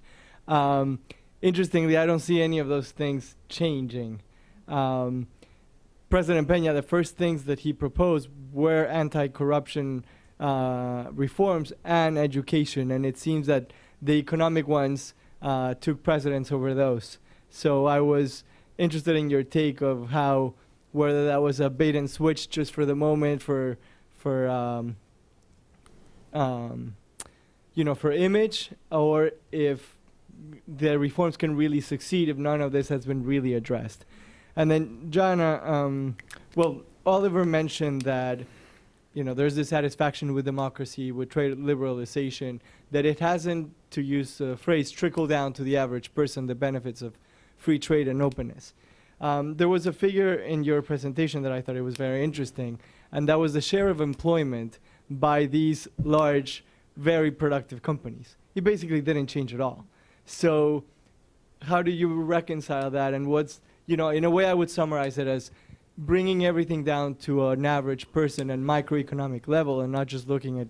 Interestingly, I don't see any of those things changing. President Peña, the first things that he proposed were anti-corruption reforms and education, and it seems that the economic ones took precedence over those. So I was interested in your take of how, whether that was a bait and switch just for the moment for image, or if the reforms can really succeed if none of this has been really addressed. And then, Jana, Oliver mentioned that, there's dissatisfaction with democracy, with trade liberalization, that it hasn't, to use the phrase, trickled down to the average person, the benefits of free trade and openness. There was a figure in your presentation that I thought it was very interesting, and that was the share of employment by these large, very productive companies. It basically didn't change at all. So how do you reconcile that, and what's, in a way I would summarize it as bringing everything down to an average person and microeconomic level and not just looking at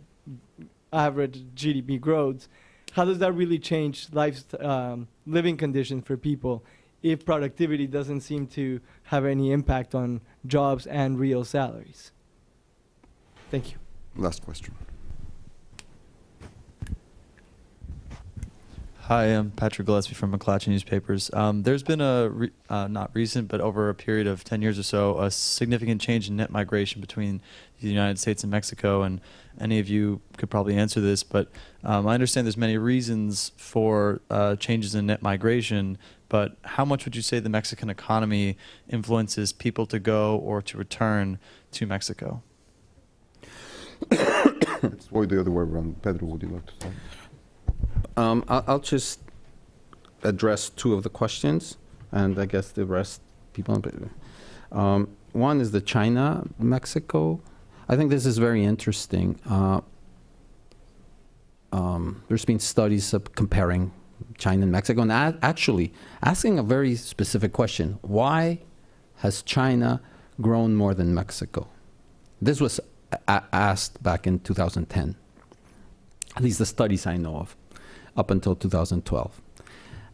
average GDP growth. How does that really change living conditions for people if productivity doesn't seem to have any impact on jobs and real salaries? Thank you. Last question. Hi, I'm Patrick Gillespie from McClatchy Newspapers. There's been not recent, but over a period of 10 years or so, a significant change in net migration between the United States and Mexico, and any of you could probably answer this, but I understand there's many reasons for changes in net migration, but how much would you say the Mexican economy influences people to go or to return to Mexico? Let's go the other way around. Pedro, would you like to start? I'll just address two of the questions, and I guess the rest people. One is the China-Mexico. I think this is very interesting. There's been studies of comparing China and Mexico, and actually asking a very specific question: why has China grown more than Mexico? This was asked back in 2010. At least the studies I know of, up until 2012.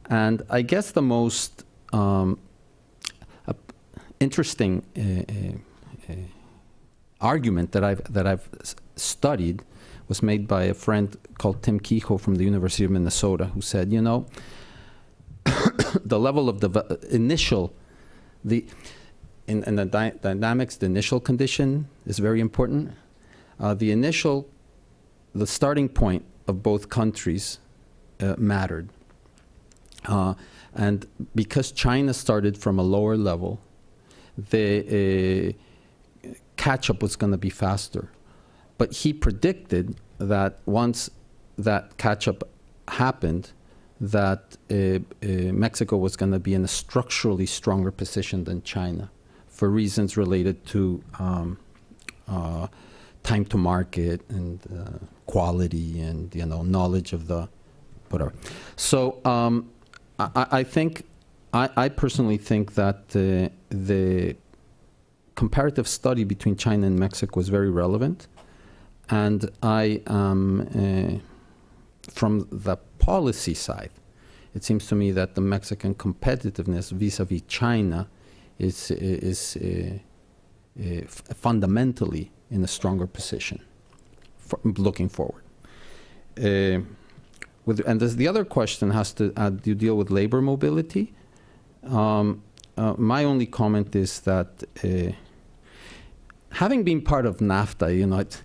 And I guess the most interesting argument that I've studied was made by a friend called Tim Kehoe from the University of Minnesota, who said, the level of the initial, in the dynamics, the initial condition is very important. The starting point of both countries mattered. And because China started from a lower level, the catch-up was going to be faster. But he predicted that once that catch-up happened, that Mexico was going to be in a structurally stronger position than China for reasons related to time to market and quality and knowledge of the whatever. So I personally think that the comparative study between China and Mexico is very relevant, and from the policy side, it seems to me that the Mexican competitiveness vis-a-vis China is fundamentally in a stronger position looking forward. And the other question has to deal with labor mobility. My only comment is that having been part of NAFTA,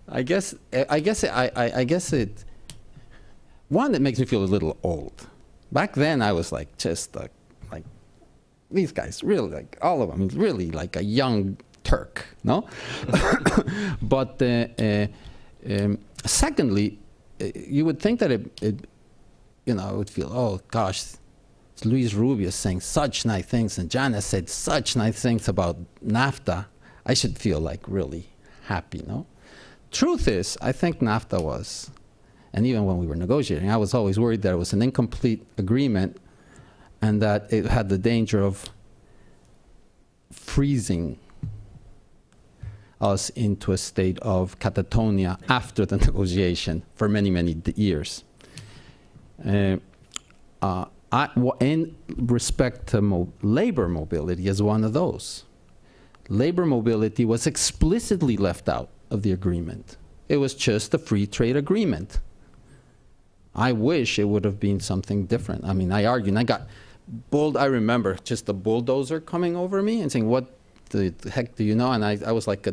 I guess it makes me feel a little old. Back then, I was like just like these guys, really, like all of them, really like a young Turk, no? But secondly, you would think that it would feel, oh gosh, Luis Rubio saying such nice things, and Jana said such nice things about NAFTA. I should feel like really happy, no? Truth is, I think NAFTA was, and even when we were negotiating, I was always worried that it was an incomplete agreement and that it had the danger of freezing us into a state of catatonia after the negotiation for many, many years. In respect to labor mobility is one of those. Labor mobility was explicitly left out of the agreement. It was just a free trade agreement. I wish it would have been something different. I mean, I argued, and I got I remember just the bulldozer coming over me and saying, what the heck do you know? And I was like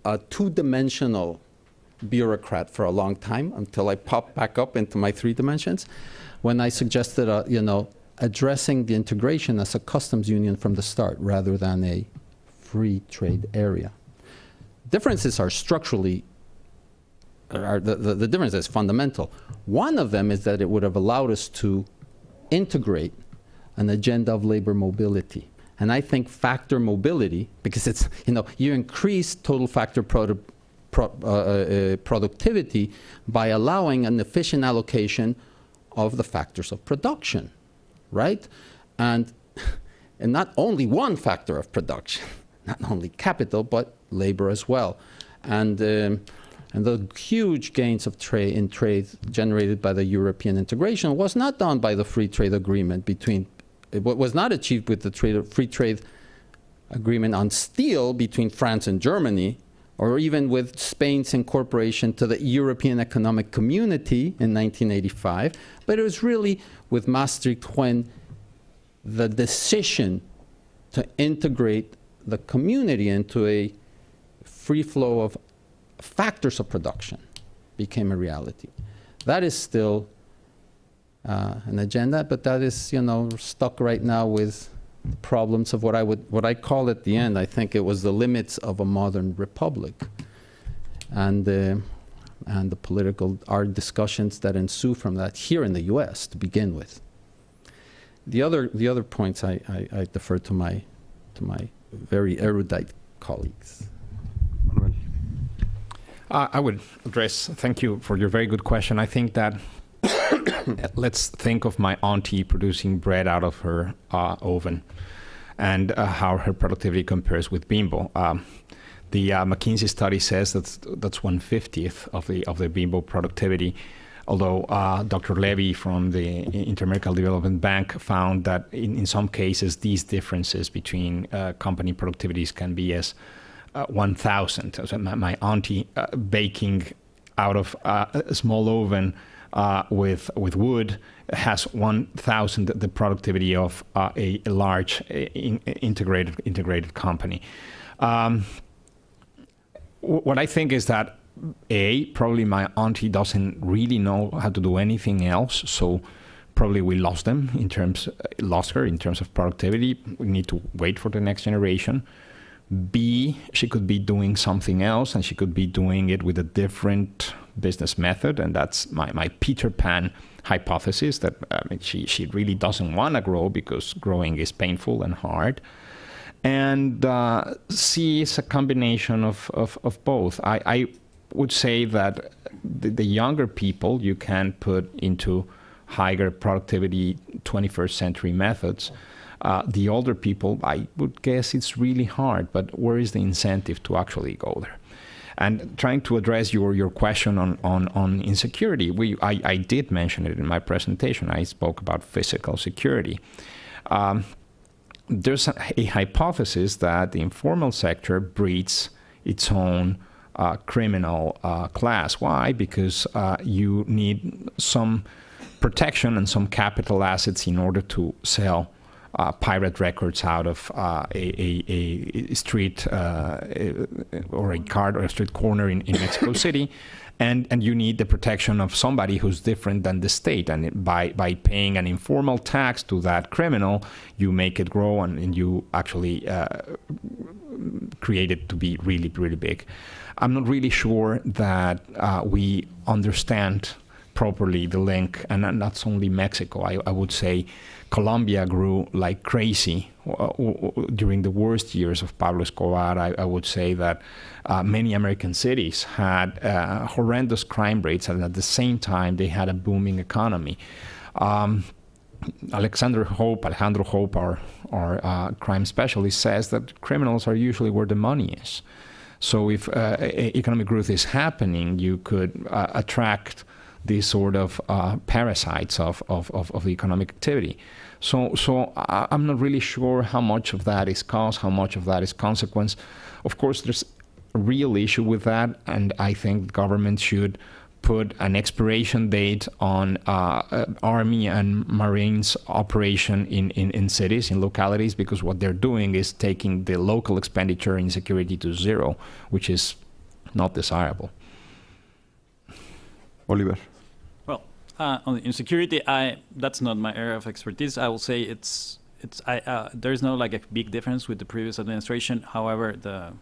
a two-dimensional bureaucrat for a long time until I popped back up into my 3 dimensions when I suggested, addressing the integration as a customs union from the start rather than a free trade area. Differences are structurally, the difference is fundamental. One of them is that it would have allowed us to integrate an agenda of labor mobility. And I think factor mobility, because it's, you increase total factor productivity by allowing an efficient allocation of the factors of production, right? And not only one factor of production, not only capital, but labor as well. And the huge gains of in trade generated by the European integration was not done by the free trade agreement it was not achieved with the free trade agreement on steel between France and Germany, or even with Spain's incorporation to the European Economic Community in 1985, but it was really with Maastricht when the decision to integrate the community into a free flow of factors of production became a reality. That is still an agenda, but that is, stuck right now with the problems of what I call at the end, I think it was the limits of a modern republic, and the political discussions that ensue from that here in the U.S. to begin with. The other points I defer to my very erudite colleagues. Manuel. I would address, thank you for your very good question. I think that let's think of my auntie producing bread out of her oven and how her productivity compares with Bimbo. The McKinsey study says that's 1/50th of the Bimbo productivity, although Dr. Levy from the Inter-American Development Bank found that in some cases these differences between company productivities can be as 1,000. So my auntie baking out of a small oven with wood has 1,000 the productivity of a large integrated company. What I think is that probably my auntie doesn't really know how to do anything else, so probably we lost her in terms of productivity. We need to wait for the next generation. B, she could be doing something else, and she could be doing it with a different business method, and that's my Peter Pan hypothesis, that she really doesn't want to grow because growing is painful and hard. And C is a combination of both. I would say that the younger people you can put into higher productivity 21st century methods. The older people, I would guess it's really hard, but where is the incentive to actually go there? And trying to address your question on insecurity, I did mention it in my presentation. I spoke about physical security. There's a hypothesis that the informal sector breeds its own criminal class. Why? Because you need some protection and some capital assets in order to sell pirate records out of a street or a cart or a street corner in Mexico City, and you need the protection of somebody who's different than the state. And by paying an informal tax to that criminal, you make it grow, and you actually create it to be really, really big. I'm not really sure that we understand properly the link, and that's only Mexico. I would say Colombia grew like crazy during the worst years of Pablo Escobar. I would say that many American cities had horrendous crime rates, and at the same time they had a booming economy. Alejandro Hope, our crime specialist, says that criminals are usually where the money is. So if economic growth is happening, you could attract these sort of parasites of the economic activity. So I'm not really sure how much of that is cause, how much of that is consequence. Of course, there's a real issue with that, and I think government should put an expiration date on Army and Marines operation in cities, in localities, because what they're doing is taking the local expenditure in security to zero, which is not desirable. Oliver. Well, on insecurity, that's not my area of expertise. I will say there's no like a big difference with the previous administration. However, the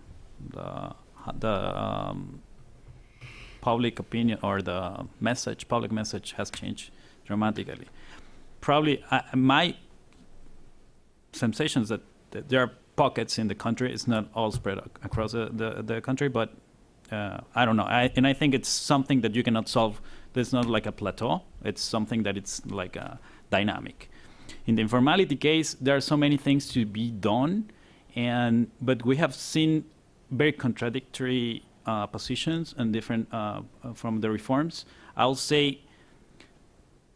public opinion or the public message has changed dramatically. Probably my sensation is that there are pockets in the country. It's not all spread across the country, but I don't know. I think it's something that you cannot solve. There's not like a plateau. It's something that it's like a dynamic. In the informality case, there are so many things to be done, but we have seen very contradictory positions and different from the reforms. I'll say,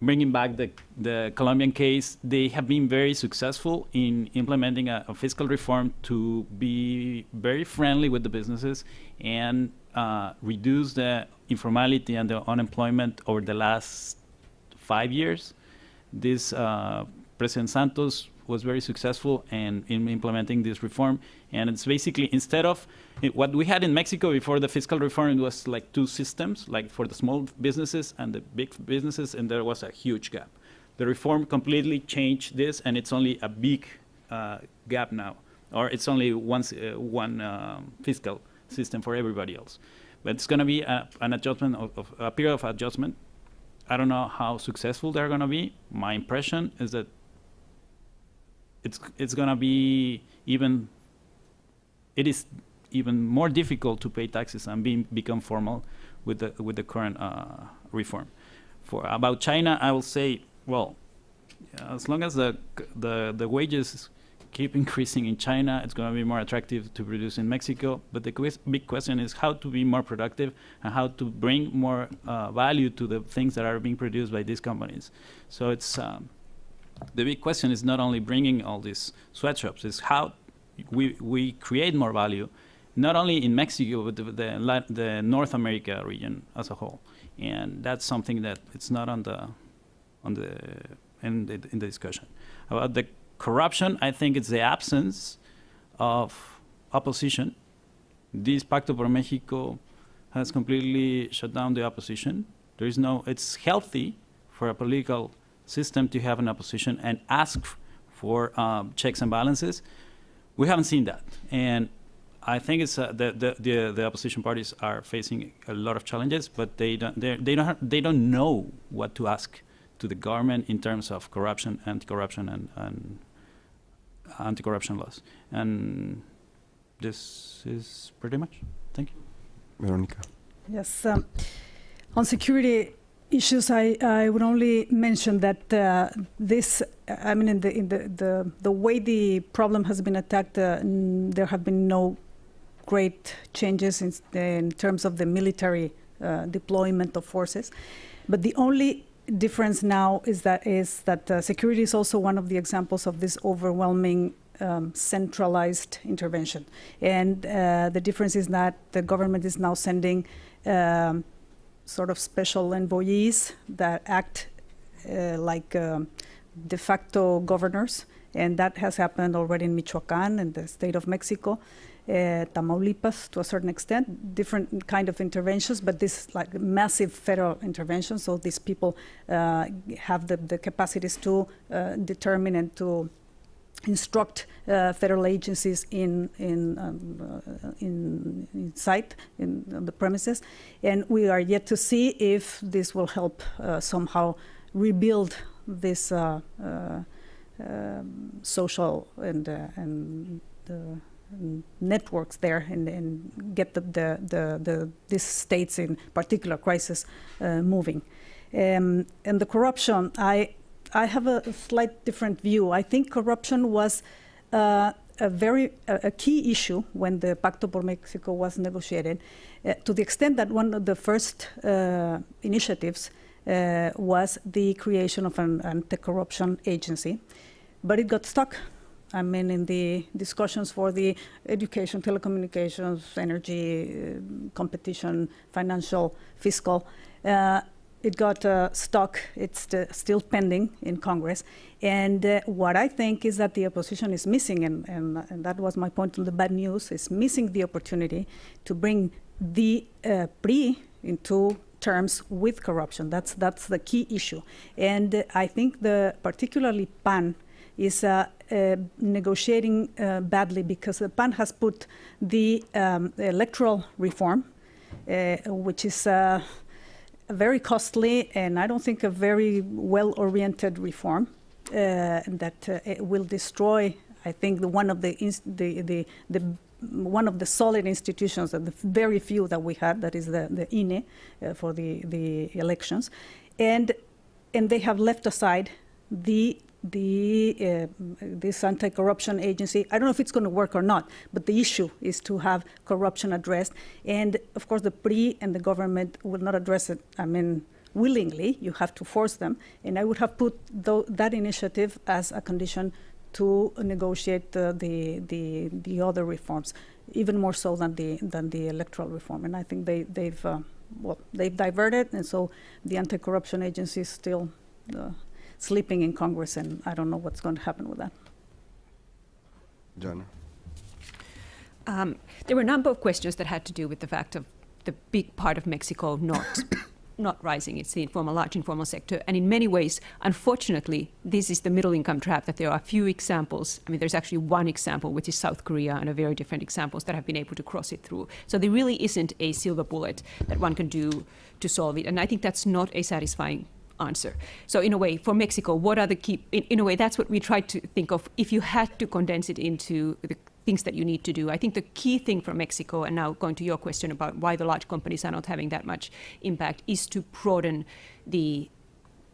bringing back the Colombian case, they have been very successful in implementing a fiscal reform to be very friendly with the businesses and reduce the informality and the unemployment over the last 5 years. This President Santos was very successful in implementing this reform, and it's basically, instead of what we had in Mexico before the fiscal reform, it was like two systems, like for the small businesses and the big businesses, and there was a huge gap. The reform completely changed this, and it's only a big gap now, or it's only one fiscal system for everybody else. But it's going to be an adjustment of a period of adjustment. I don't know how successful they're going to be. My impression is that it's going to be it is even more difficult to pay taxes and become formal with the current reform. About China, I will say, well, as long as the wages keep increasing in China, it's going to be more attractive to produce in Mexico. But the big question is how to be more productive and how to bring more value to the things that are being produced by these companies. So it's the big question is not only bringing all these sweatshops, it's how we create more value, not only in Mexico, but the North America region as a whole. And that's something that it's not in the discussion. About the corruption, I think it's the absence of opposition. This Pacto por Mexico has completely shut down the opposition. It's healthy for a political system to have an opposition and ask for checks and balances. We haven't seen that, and I think it's the opposition parties are facing a lot of challenges, but they don't know what to ask to the government in terms of corruption, anti-corruption, and anti-corruption laws. And this is pretty much. Thank you. Veronica. Yes. On security issues, I would only mention that this, I mean, in the way the problem has been attacked, there have been no great changes in terms of the military deployment of forces. But the only difference now is that security is also one of the examples of this overwhelming centralized intervention. And the difference is that the government is now sending sort of special envoyees that act like de facto governors, and that has happened already in Michoacán and the state of Mexico, Tamaulipas to a certain extent, different kind of interventions, but this is like massive federal intervention, so these people have the capacities to determine and to instruct federal agencies in site, on the premises, and we are yet to see if this will help somehow rebuild this social and networks there, and get these states in particular crisis moving. And the corruption, I have a slight different view. I think corruption was a key issue when the Pacto por Mexico was negotiated, to the extent that one of the first initiatives was the creation of an anti-corruption agency, but it got stuck. I mean, in the discussions for the education, telecommunications, energy, competition, financial, fiscal, it got stuck. It's still pending in Congress. And what I think is that the opposition is missing, and that was my point on the bad news, is missing the opportunity to bring the PRI into terms with corruption. That's the key issue. And I think particularly PAN is negotiating badly, because the PAN has put the electoral reform, which is very costly and I don't think a very well-oriented reform that will destroy, I think, one of the solid institutions, the very few that we had, that is the INE for the elections, and they have left aside this anti-corruption agency. I don't know if it's going to work or not, but the issue is to have corruption addressed. And of course, the PRI and the government will not address it, I mean, willingly. You have to force them. And I would have put that initiative as a condition to negotiate the other reforms, even more so than the electoral reform. And I think they've diverted, and so the anti-corruption agency is still sleeping in Congress, and I don't know what's going to happen with that. Jana? There were a number of questions that had to do with the fact of the big part of Mexico not rising. It's the large informal sector. And in many ways, unfortunately, this is the middle income trap, that there are a few examples. I mean, there's actually one example, which is South Korea, and a very different examples that have been able to cross it through. So there really isn't a silver bullet that one can do to solve it. And I think that's not a satisfying answer. So in a way, for Mexico, what are the key, in a way, that's what we tried to think of. If you had to condense it into the things that you need to do, I think the key thing for Mexico, and now going to your question about why the large companies are not having that much impact, is to broaden the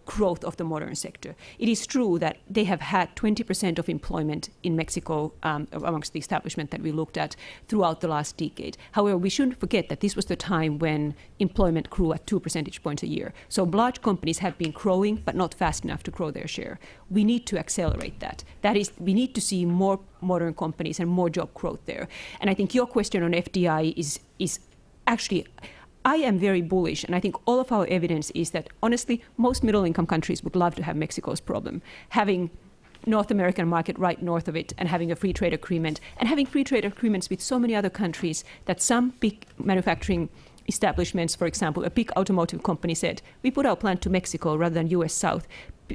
growth of the modern sector. It is true that they have had 20% of employment in Mexico amongst the establishment that we looked at throughout the last decade. However, we shouldn't forget that this was the time when employment grew at 2 percentage points a year. So large companies have been growing, but not fast enough to grow their share. We need to accelerate that. That is, we need to see more modern companies and more job growth there. And I think your question on FDI is actually, I am very bullish, and I think all of our evidence is that, honestly, most middle-income countries would love to have Mexico's problem. Having North American market right north of it, and having a free trade agreement, and having free trade agreements with so many other countries that some big manufacturing establishments, for example, a big automotive company said, we put our plant to Mexico rather than US South,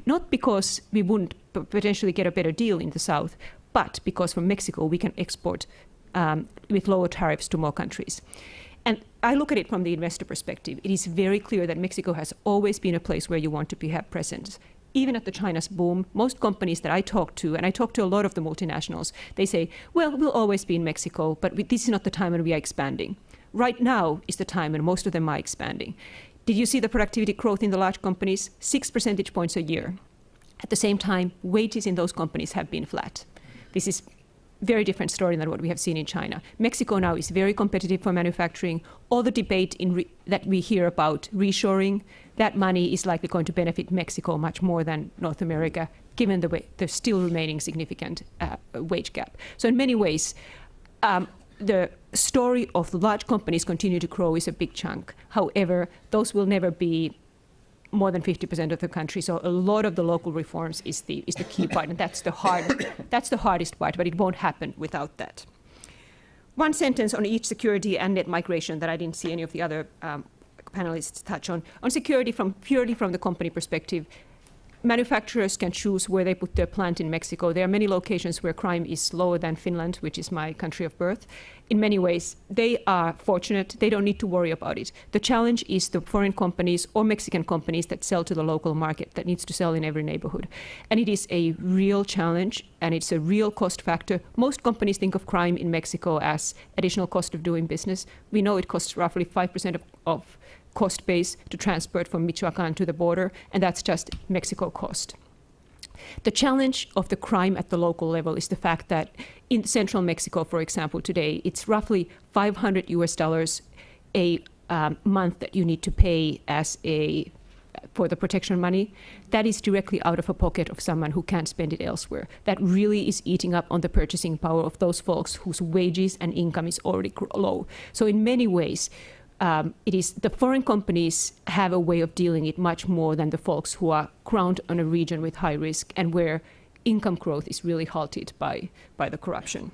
not because we wouldn't potentially get a better deal in the South, but because from Mexico we can export with lower tariffs to more countries. And I look at it from the investor perspective. It is very clear that Mexico has always been a place where you want to have presence. Even at the China's boom, most companies that I talk to, and I talk to a lot of the multinationals, they say, well, we'll always be in Mexico, but this is not the time when we are expanding. Right now is the time when most of them are expanding. Did you see the productivity growth in the large companies? 6 percentage points a year. At the same time, wages in those companies have been flat. This is very different story than what we have seen in China. Mexico now is very competitive for manufacturing. All the debate that we hear about reshoring, that money is likely going to benefit Mexico much more than North America, given the still remaining significant wage gap. So in many ways, the story of the large companies continue to grow is a big chunk. However, those will never be more than 50% of the country. So a lot of the local reforms is the key part, and that's the hardest part, but it won't happen without that. One sentence on each security and net migration that I didn't see any of the other panelists touch on. On security, purely from the company perspective, manufacturers can choose where they put their plant in Mexico. There are many locations where crime is lower than Finland, which is my country of birth. In many ways, they are fortunate. They don't need to worry about it. The challenge is the foreign companies or Mexican companies that sell to the local market, that needs to sell in every neighborhood. And it is a real challenge, and it's a real cost factor. Most companies think of crime in Mexico as additional cost of doing business. We know it costs roughly 5% of cost base to transport from Michoacan to the border, and that's just Mexico cost. The challenge of the crime at the local level is the fact that in central Mexico, for example, today, it's roughly $500 a month that you need to pay for the protection money. That is directly out of a pocket of someone who can't spend it elsewhere. That really is eating up on the purchasing power of those folks whose wages and income is already low. So in many ways, it is the foreign companies have a way of dealing it much more than the folks who are crowned on a region with high risk and where income growth is really halted by the corruption.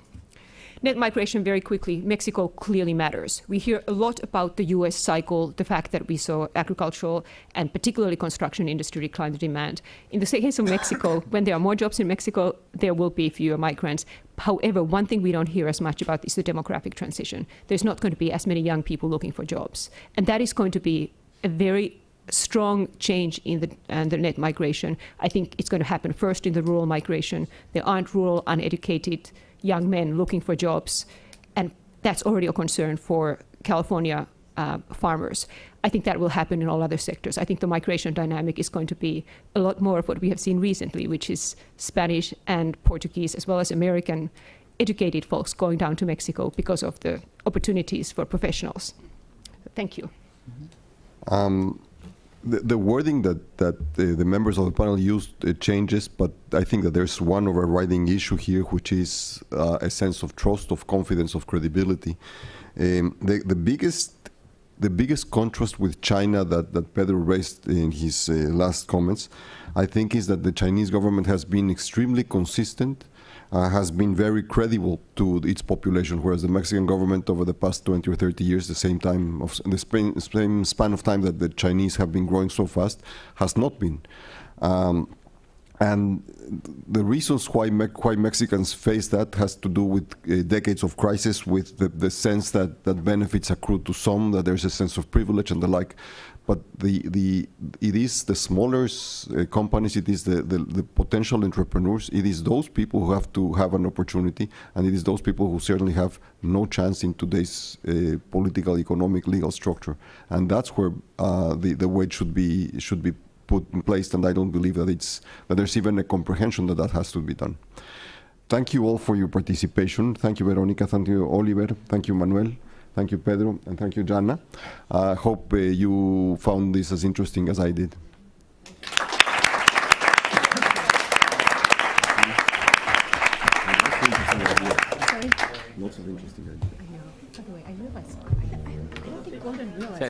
Net migration, very quickly, Mexico clearly matters. We hear a lot about the US cycle, the fact that we saw agricultural and particularly construction industry decline the demand. In the case of Mexico, when there are more jobs in Mexico, there will be fewer migrants. However, one thing we don't hear as much about is the demographic transition. There's not going to be as many young people looking for jobs. And that is going to be a very strong change in the net migration. I think it's going to happen first in the rural migration. There aren't rural, uneducated young men looking for jobs, and that's already a concern for California farmers. I think that will happen in all other sectors. I think the migration dynamic is going to be a lot more of what we have seen recently, which is Spanish and Portuguese, as well as American educated folks going down to Mexico because of the opportunities for professionals. Thank you. The wording that the members of the panel used changes, but I think that there's one overriding issue here, which is a sense of trust, of confidence, of credibility. The biggest contrast with China that Pedro raised in his last comments, I think, is that the Chinese government has been extremely consistent, has been very credible to its population, whereas the Mexican government over the past 20 or 30 years, the same span of time that the Chinese have been growing so fast, has not been. And the reasons why Mexicans face that has to do with decades of crisis, with the sense that benefits accrue to some, that there's a sense of privilege and the like. But it is the smaller companies, it is the potential entrepreneurs, it is those people who have to have an opportunity, and it is those people who certainly have no chance in today's political, economic, legal structure. And that's where the weight should be put in place, and I don't believe that there's even a comprehension that has to be done. Thank you all for your participation. Thank you, Veronica. Thank you, Oliver. Thank you, Manuel. Thank you, Pedro, and thank you, Jana. I hope you found this as interesting as I did. Lots of interesting ideas. I know. By the way, I realized I don't think Gordon realized